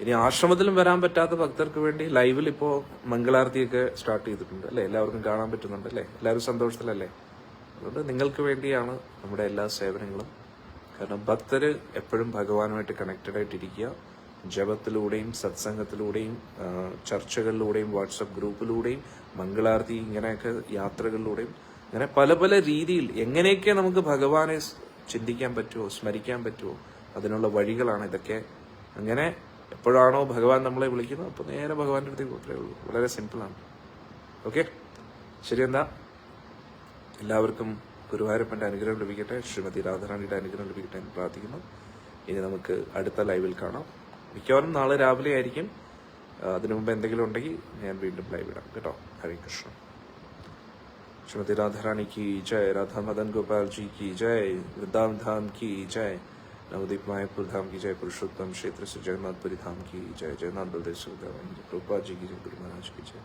ഇനി ആശ്രമത്തിലും വരാൻ പറ്റാത്ത ഭക്തർക്ക് വേണ്ടി ലൈവിൽ ഇപ്പോൾ മംഗളാരതിയൊക്കെ സ്റ്റാർട്ട് ചെയ്തിട്ടുണ്ട് അല്ലേ, എല്ലാവർക്കും കാണാൻ പറ്റുന്നുണ്ട് അല്ലേ, എല്ലാവരും സന്തോഷത്തിലല്ലേ. അതുകൊണ്ട് നിങ്ങൾക്ക് വേണ്ടിയാണ് നമ്മുടെ എല്ലാ സേവനങ്ങളും. കാരണം ഭക്തര് എപ്പോഴും ഭഗവാനുമായിട്ട് കണക്റ്റഡ് ആയിട്ടിരിക്കുക. ജപത്തിലൂടെയും സത്സംഗത്തിലൂടെയും ചർച്ചകളിലൂടെയും വാട്സപ്പ് ഗ്രൂപ്പിലൂടെയും മംഗളാരതി ഇങ്ങനെയൊക്കെ യാത്രകളിലൂടെയും അങ്ങനെ പല പല രീതിയിൽ എങ്ങനെയൊക്കെ നമുക്ക് ഭഗവാനെ ചിന്തിക്കാൻ പറ്റുമോ, സ്മരിക്കാൻ പറ്റുമോ, അതിനുള്ള വഴികളാണ് ഇതൊക്കെ. അങ്ങനെ എപ്പോഴാണോ ഭഗവാൻ നമ്മളെ വിളിക്കുന്നത് അപ്പോൾ നേരെ ഭഗവാന്റെ അടുത്തേക്ക് പോകത്തേ ഉള്ളൂ. വളരെ സിമ്പിളാണ്. ഓക്കെ, ശരി. എന്താ എല്ലാവർക്കും ഗുരുവായൂരപ്പൻ്റെ അനുഗ്രഹം ലഭിക്കട്ടെ, ശ്രീമതി രാധാറാണിയുടെ അനുഗ്രഹം ലഭിക്കട്ടെ എന്ന് പ്രാർത്ഥിക്കുന്നു. ഇനി നമുക്ക് അടുത്ത ലൈവിൽ കാണാം. മിക്കവാറും നാളെ രാവിലെ ആയിരിക്കും. അതിനു മുമ്പ് എന്തെങ്കിലും ഉണ്ടെങ്കിൽ ഞാൻ വീണ്ടും ലൈവ് ഇടാം കേട്ടോ. ഹരേ കൃഷ്ണ. श्रीमती राधा रानी की जय, राधा मदन गोपाल जी की जय, वृंदावन धाम की जय, नवदीप मायापुर धाम की जय, पुरुषोत्तम क्षेत्र से जगन्नाथपुरी धाम की जय, जगन्नाथ बलदेव सुभद्रा, प्रभुपाद जी की जय, गुरु महाराज की जय.